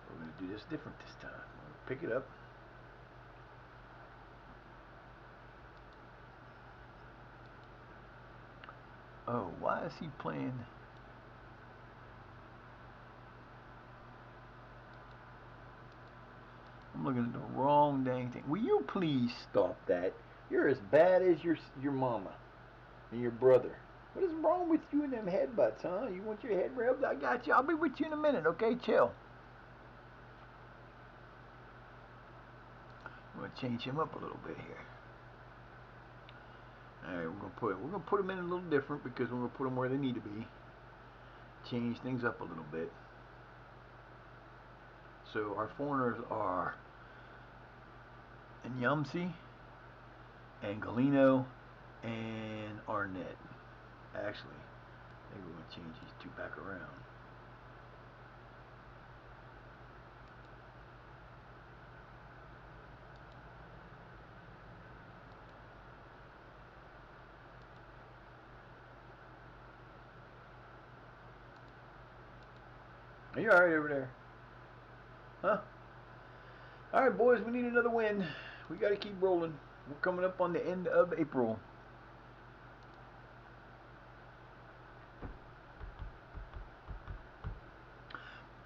We're going to do this different this time. We're going to pick it up. Oh, why is he playing? I'm looking at the wrong dang thing. Will you please stop that? You're as bad as your mama and your brother. What is wrong with you and them headbutts, huh? You want your head rubbed? I got you. I'll be with you in a minute, okay? Chill. I'm gonna change him up a little bit here. All right, we're gonna put them in a little different because we're gonna put them where they need to be. Change things up a little bit. So our foreigners are Nyamsi, and Galeno, and Arnett. Actually, maybe we're gonna change these two back around. Are you alright over there? Huh? Alright, boys, we need another win. We got to keep rolling. We're coming up on the end of April.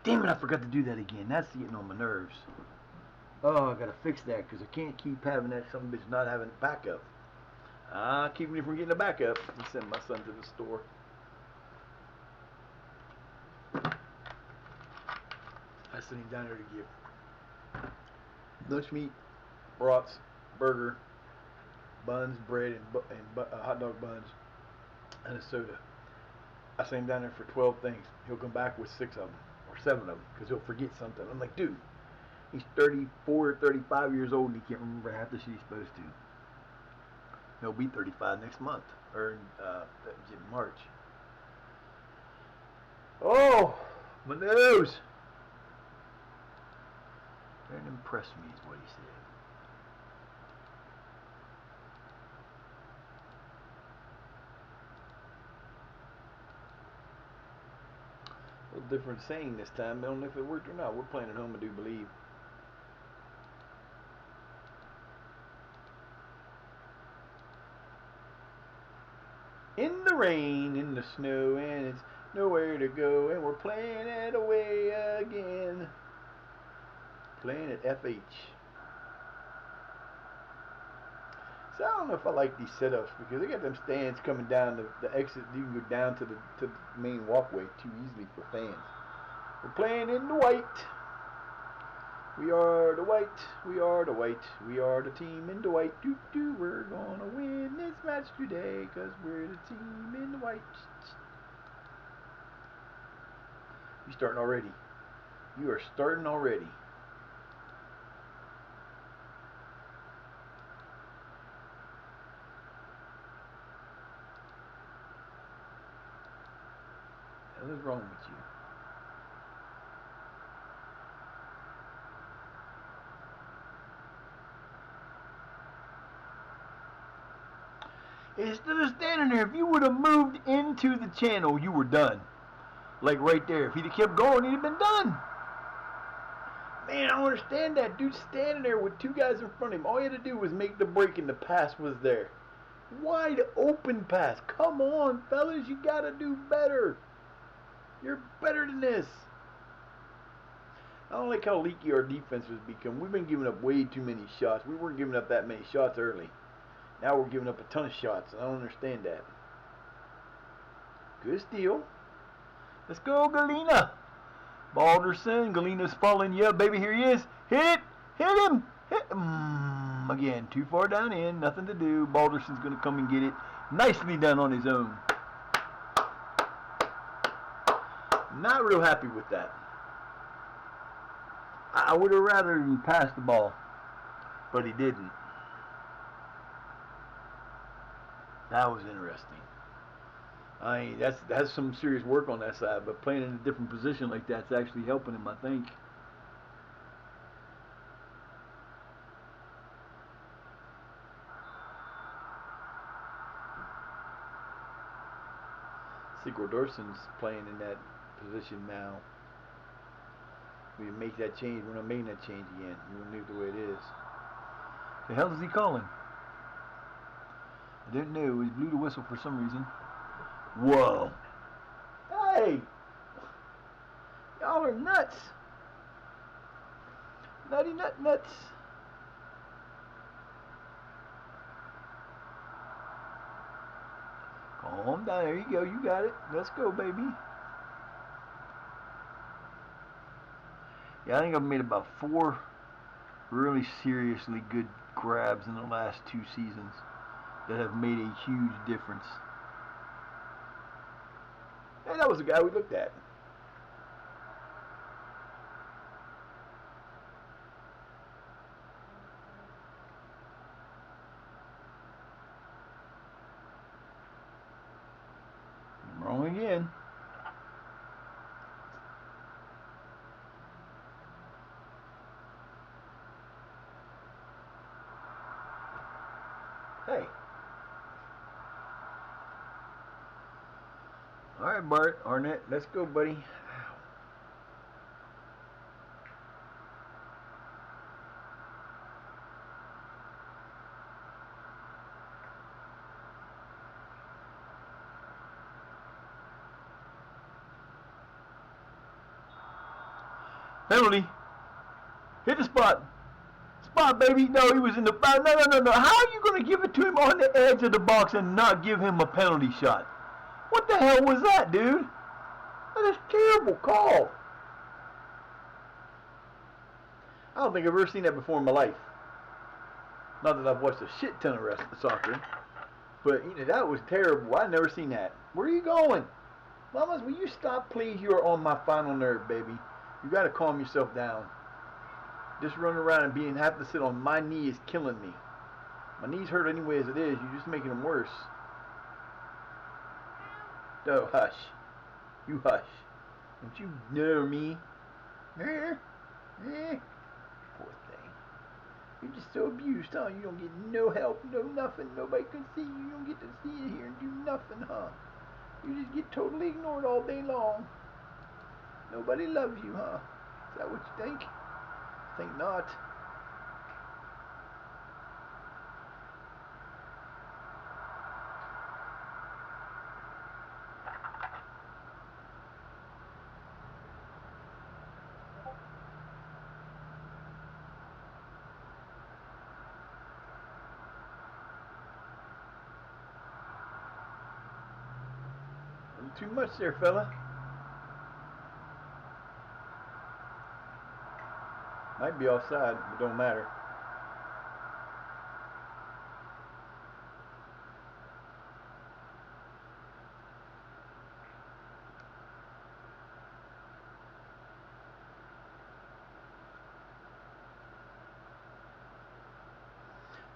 Damn it, I forgot to do that again. That's getting on my nerves. Oh, I got to fix that because I can't keep having that son of a bitch not having backup. Keeping me from getting a backup. I send my son to the store. I sent him down there to get lunch meat, brats, burger, buns, bread, and hot dog buns, and a soda. I sent him down there for 12 things. He'll come back with 6 of them, or 7 of them, because he'll forget something. I'm like, dude, he's 34 or 35 years old and he can't remember half the shit he's supposed to. He'll be 35 next month, or in March. Oh, my nose! Didn't impress me is what he said. A little different saying this time. I don't know if it worked or not. We're playing at home, I do believe. In the rain, in the snow, and it's nowhere to go, and we're playing it away again. Playing at FH. So I don't know if I like these setups because they got them stands coming down the exit. You can go down to the main walkway too easily for fans. We're playing in the white. We are the white. We are the white. We are the team in the white. Doo doo. We're gonna win this match today because we're the team in the white. You starting already? You are starting already. What is wrong with you? Instead of standing there, if you would have moved into the channel, you were done. Like right there. If he'd have kept going, he'd have been done. Man, I don't understand that. Dude standing there with two guys in front of him. All he had to do was make the break and the pass was there. Wide open pass. Come on, fellas. You got to do better. You're better than this. I don't like how leaky our defense has become. We've been giving up way too many shots. We weren't giving up that many shots early. Now we're giving up a ton of shots. I don't understand that. Good steal. Let's go, Galena. Balderson. Galena's falling. Yeah, baby, here he is. Hit! Hit him! Hit him! Again, too far down in. Nothing to do. Balderson's going to come and get it. Nicely done on his own. Not real happy with that. I would have rather him pass the ball, but he didn't. That was interesting. I mean, that's some serious work on that side, but playing in a different position like that's actually helping him, I think. Sigurd Dorsson's playing in that position now. We make that change. We're not making that change again. We're gonna leave it the way it is. The hell is he calling? I didn't know. He blew the whistle for some reason. Whoa. Hey! Y'all are nuts. Nutty nuts. Calm down. There you go. You got it. Let's go, baby. Yeah, I think I've made about 4 really seriously good grabs in the last 2 seasons that have made a huge difference. Hey, that was the guy we looked at. Wrong again. Hey. All right, Bart, Arnett, let's go, buddy. Penalty. Hit the spot. Spot, baby. No, he was in the... No. How are you going to give it to him on the edge of the box and not give him a penalty shot? What the hell was that, dude? That is a terrible call. I don't think I've ever seen that before in my life. Not that I've watched a shit ton of soccer, but you know that was terrible. I've never seen that. Where are you going? Mamas, will you stop, please? You are on my final nerve, baby. You got to calm yourself down. Just running around and having to sit on my knee is killing me. My knees hurt anyway as it is. You're just making them worse. No, hush. You hush. Don't you know me? Poor thing. You're just so abused, huh? You don't get no help, no nothing. Nobody can see you. You don't get to see it here and do nothing, huh? You just get totally ignored all day long. Nobody loves you, huh? Is that what you think? Think not. too much there, fella. Might be offside, but don't matter.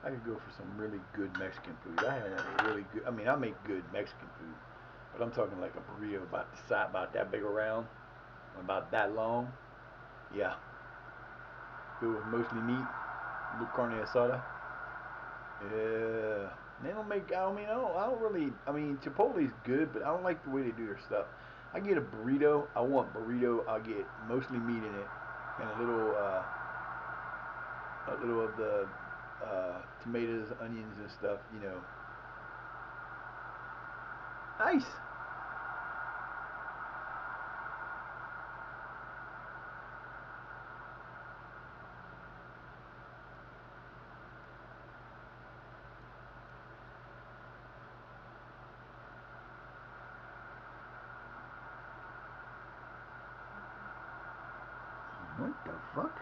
I could go for some really good Mexican food. I haven't had a really good. I mean, I make good Mexican food, but I'm talking like a burrito about the size, about that big around, about that long. Yeah, good with mostly meat, little carne asada. Yeah, they don't make. I mean, I don't really. I mean, Chipotle's good, but I don't like the way they do their stuff. I get a burrito. I want burrito. I get mostly meat in it, and a little of the tomatoes, onions, and stuff. You know. Nice. What the fuck?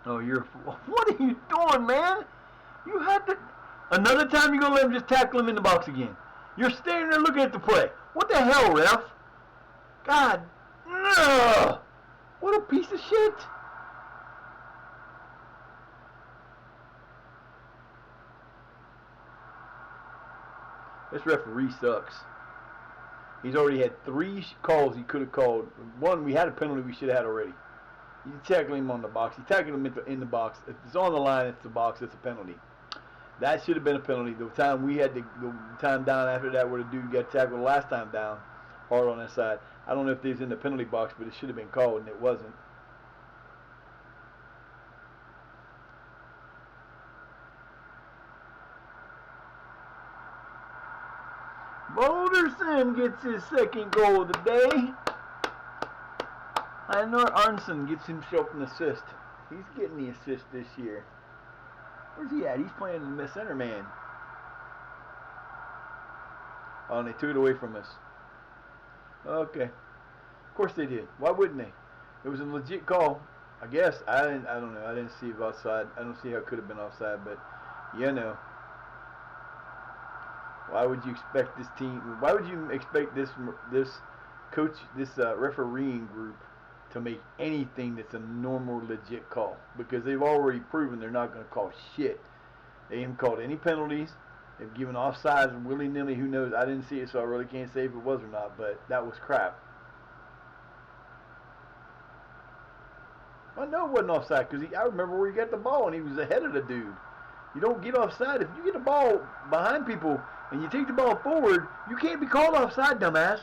Oh, what are you doing, man? You had to. Another time you're gonna let him just tackle him in the box again. You're standing there looking at the play. What the hell, ref? God, no! What a piece of shit! This referee sucks. He's already had 3 calls he could have called. One, we had a penalty we should have had already. You tackle him on the box. You tackle him in the box. If it's on the line, it's the box. It's a penalty. That should have been a penalty. The time we had the time down after that where the dude got tackled the last time down, hard on that side. I don't know if they was in the penalty box, but it should have been called, and it wasn't. Boulderson gets his second goal of the day. Einar Arnson gets himself an assist. He's getting the assist this year. Where's he at? He's playing the center man. Oh, and they took it away from us. Okay. Of course they did. Why wouldn't they? It was a legit call. I guess. I don't know. I didn't see it offside. I don't see how it could have been offside, but you know. Why would you expect this team? Why would you expect this coach, this refereeing group, to make anything that's a normal, legit call? Because they've already proven they're not going to call shit. They haven't called any penalties. They've given offsides willy-nilly. Who knows? I didn't see it, so I really can't say if it was or not. But that was crap. I know it wasn't offside because I remember where he got the ball and he was ahead of the dude. You don't get offside if you get the ball behind people and you take the ball forward. You can't be called offside, dumbass.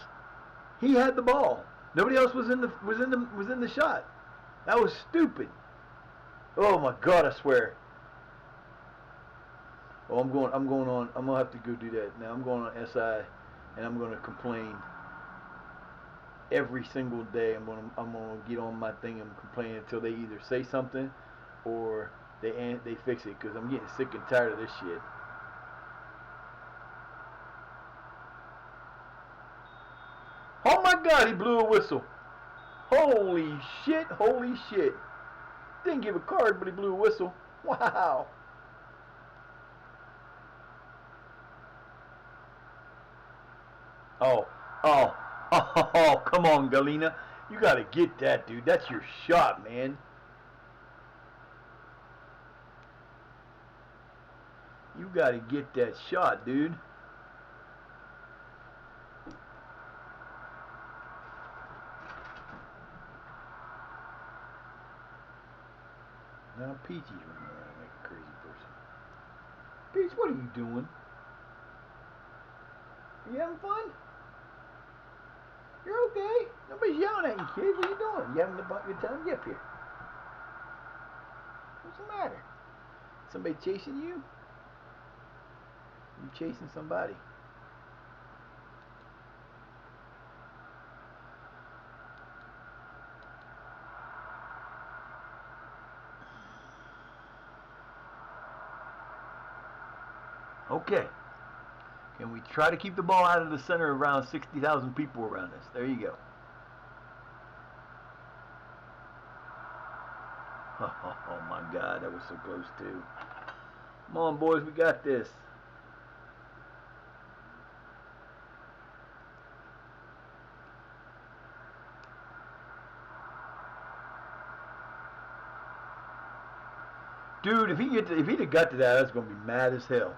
He had the ball. Nobody else was in the shot. That was stupid. Oh my God! I swear. Oh, I'm going on. I'm gonna have to go do that now. I'm going on SI, and I'm gonna complain every single day. I'm gonna get on my thing and complain until they either say something or they fix it, because I'm getting sick and tired of this shit. Oh my God, he blew a whistle. Holy shit, holy shit. Didn't give a card, but he blew a whistle. Wow. Oh, oh, oh, come on, Galena. You gotta get that, dude. That's your shot, man. You gotta get that shot, dude. Now Peachy's running around like a crazy person. Peach, what are you doing? Are you having fun? You're okay. Nobody's yelling at you, kid. What are you doing? You having a good time? Get up here. What's the matter? Somebody chasing you? You chasing somebody? Okay. Can we try to keep the ball out of the center around 60,000 people around us? There you go. Oh my God, that was so close too. Come on, boys, we got this. Dude, if he'd have got to that, I was gonna be mad as hell.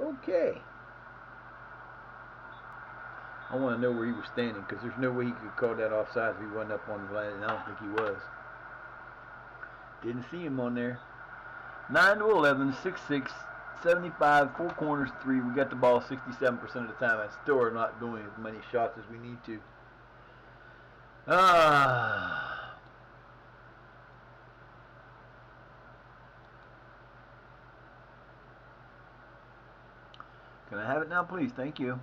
Okay. I want to know where he was standing because there's no way he could call that offside if he wasn't up on the line, and I don't think he was. Didn't see him on there. 9 to 11, 6-6, 75, 4 corners, 3. We got the ball 67% of the time. I still are not doing as many shots as we need to. Can I have it now, please? Thank you.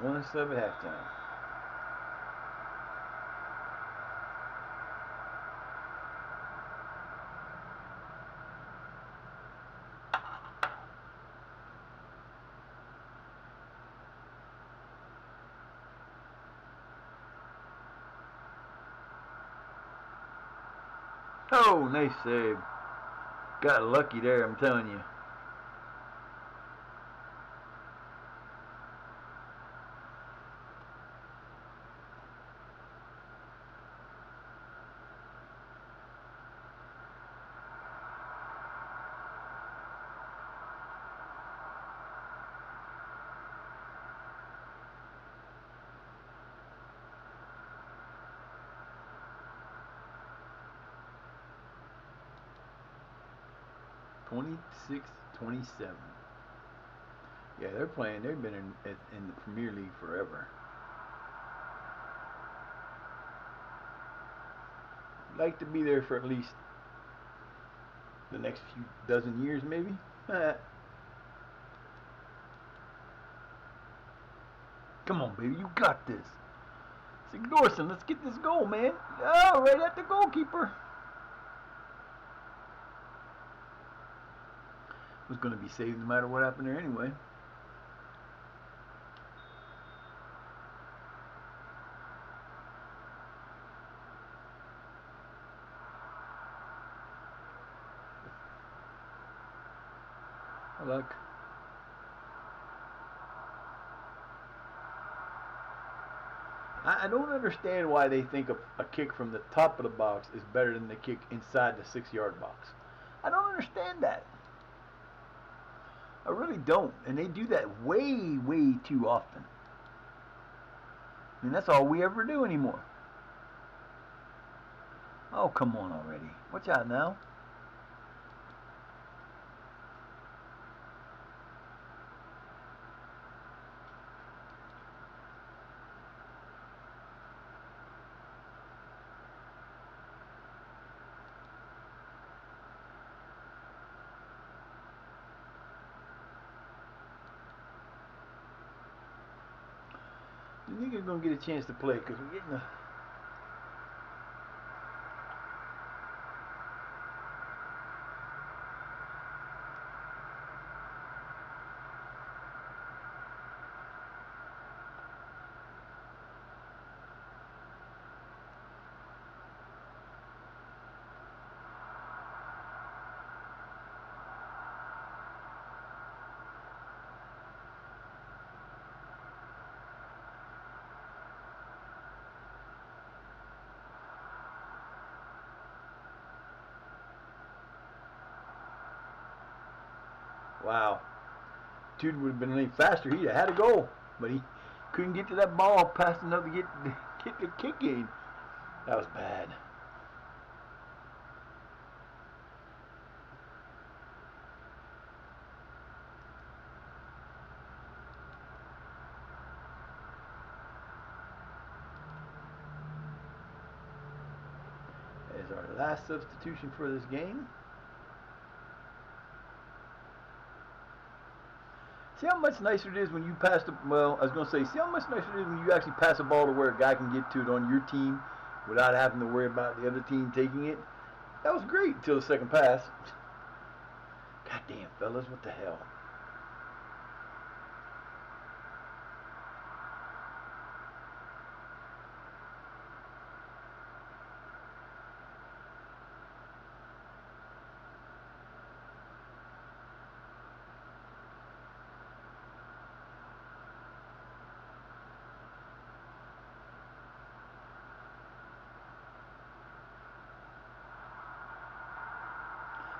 One sub at halftime. Oh, nice save. Got lucky there, I'm telling you. (26-27). Yeah, they're playing. They've been in the Premier League forever. Like to be there for at least the next few dozen years, maybe. Come on, baby, you got this. Signorson, let's get this goal, man. Oh, right at the goalkeeper. Was going to be saved no matter what happened there anyway. Look. I don't understand why they think a kick from the top of the box is better than the kick inside the 6-yard box. I don't understand that. I really don't. And they do that way, way too often. I mean, that's all we ever do anymore. Oh, come on already. Watch out now. You think you're going to get a chance to play because we're getting a... Wow. Dude would have been any faster. He'd have had a goal. But he couldn't get to that ball fast enough to get the kick in. That was bad. is our last substitution for this game. See how much nicer it is when you pass the, well, I was going to say, see how much nicer it is when you actually pass a ball to where a guy can get to it on your team without having to worry about the other team taking it. That was great until the second pass. Goddamn, fellas, what the hell?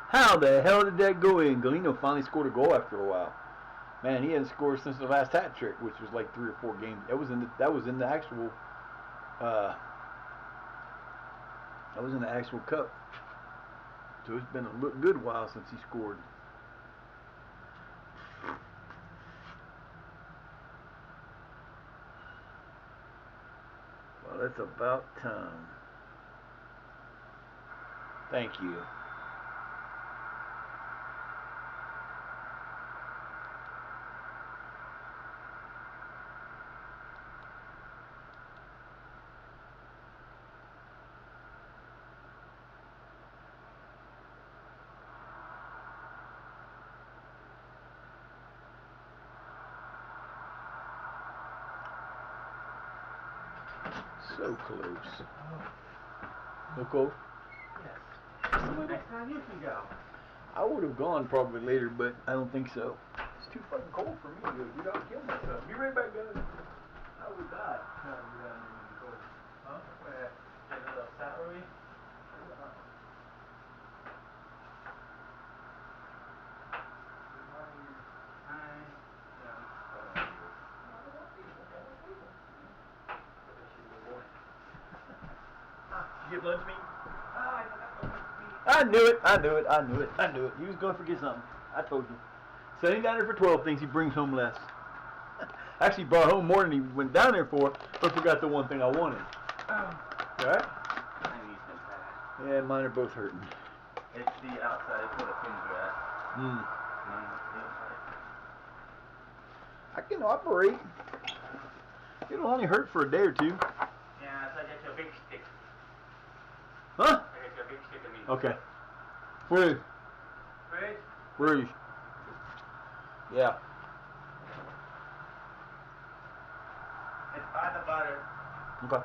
How the hell did that go in? Galeno finally scored a goal after a while. Man, he hadn't scored since the last hat trick, which was like 3 or 4 games. That was in the actual cup. So it's been a good while since he scored. Well, it's about time. Thank you. So close. No cold? Yes. Next time you can go. I would have gone probably later, but I don't think so. It's too fucking cold for me to go. Dude, I'll kill myself. Be right back, guys. I would die trying to get down there in the cold. Huh? Where? Get a little salary? You get lunch meat? I forgot the meat. I knew it. He was going to forget something. I told you. Sending down there for 12 things, he brings home less. Actually brought home more than he went down there for, but forgot the one thing I wanted. Alright? My knee's been bad. Yeah, mine are both hurting. It's the outside where the pins are at. Mm. Mine is the inside. I can operate. It'll only hurt for a day or 2. Yeah, so I get you a big stick. Huh? I get you a big stick of meat. Okay. Fridge. Fridge? Fridge. Yeah. It's by the butter. Okay.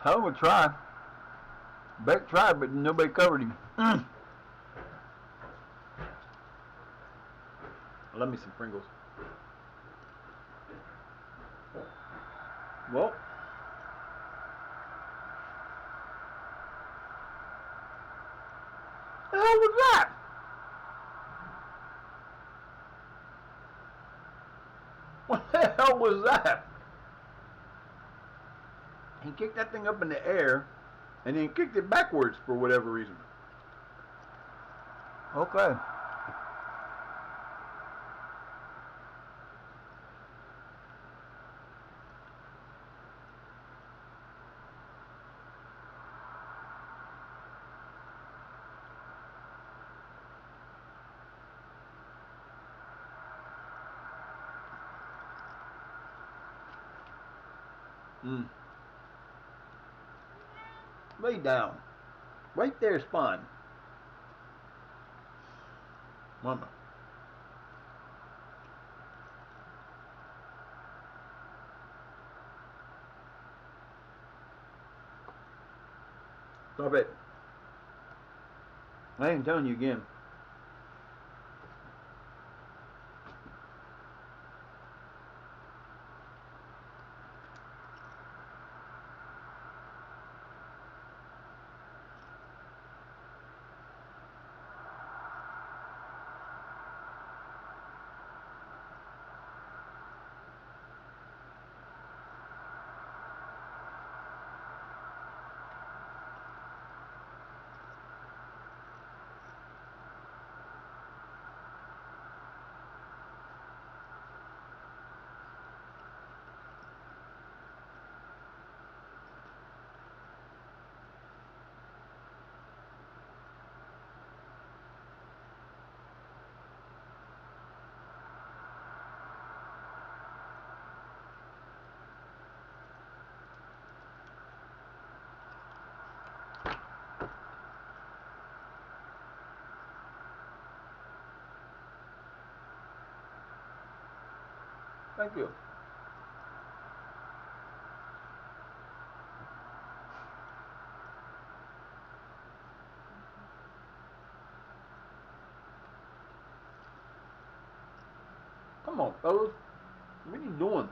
I would try. Beck tried, but nobody covered him. Love me some Pringles. Well, the hell was that? What the hell was that? He kicked that thing up in the air, and then kicked it backwards for whatever reason. Okay. Lay down. Right there, Spawn. Mama. Stop it. I ain't telling you again. Thank you. Come on, fellas. What are you doing?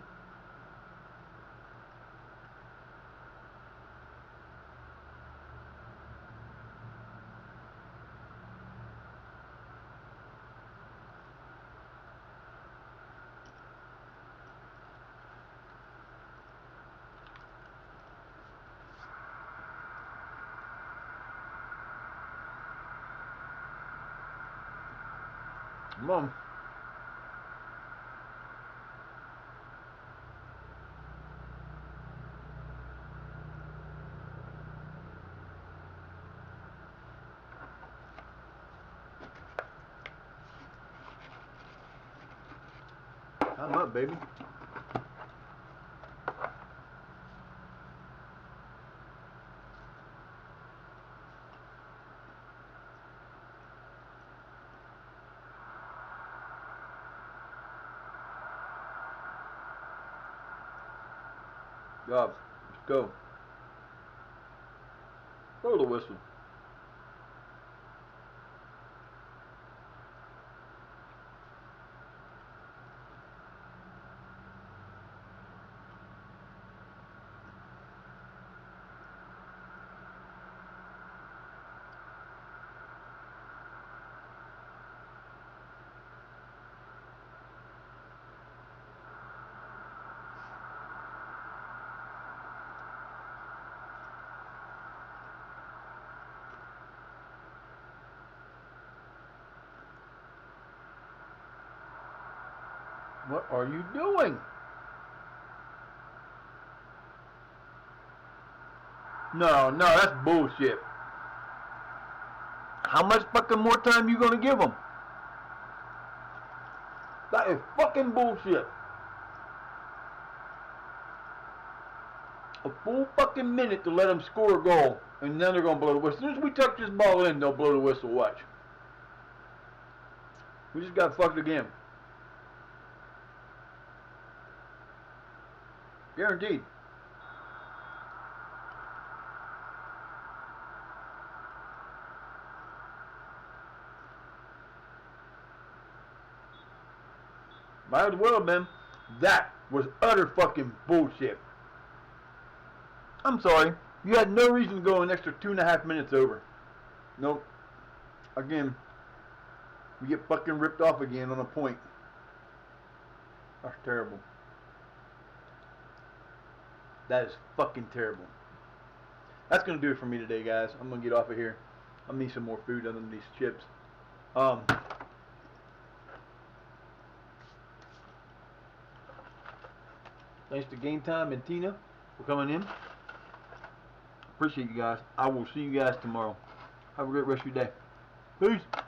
Come on. I'm up, baby. Jobs, let's go. Blow the whistle. What are you doing? No, that's bullshit. How much fucking more time you gonna give them? That is fucking bullshit. A full fucking minute to let them score a goal, and then they're gonna blow the whistle. As soon as we tuck this ball in, they'll blow the whistle. Watch. We just got fucked again. Guaranteed. Might as well, man. That was utter fucking bullshit. I'm sorry. You had no reason to go an extra 2.5 minutes over. Nope. Again, we get fucking ripped off again on a point. That's terrible. That is fucking terrible. That's gonna do it for me today, guys. I'm gonna get off of here. I need some more food other than these chips. Thanks to Game Time and Tina for coming in. Appreciate you guys. I will see you guys tomorrow. Have a great rest of your day. Peace.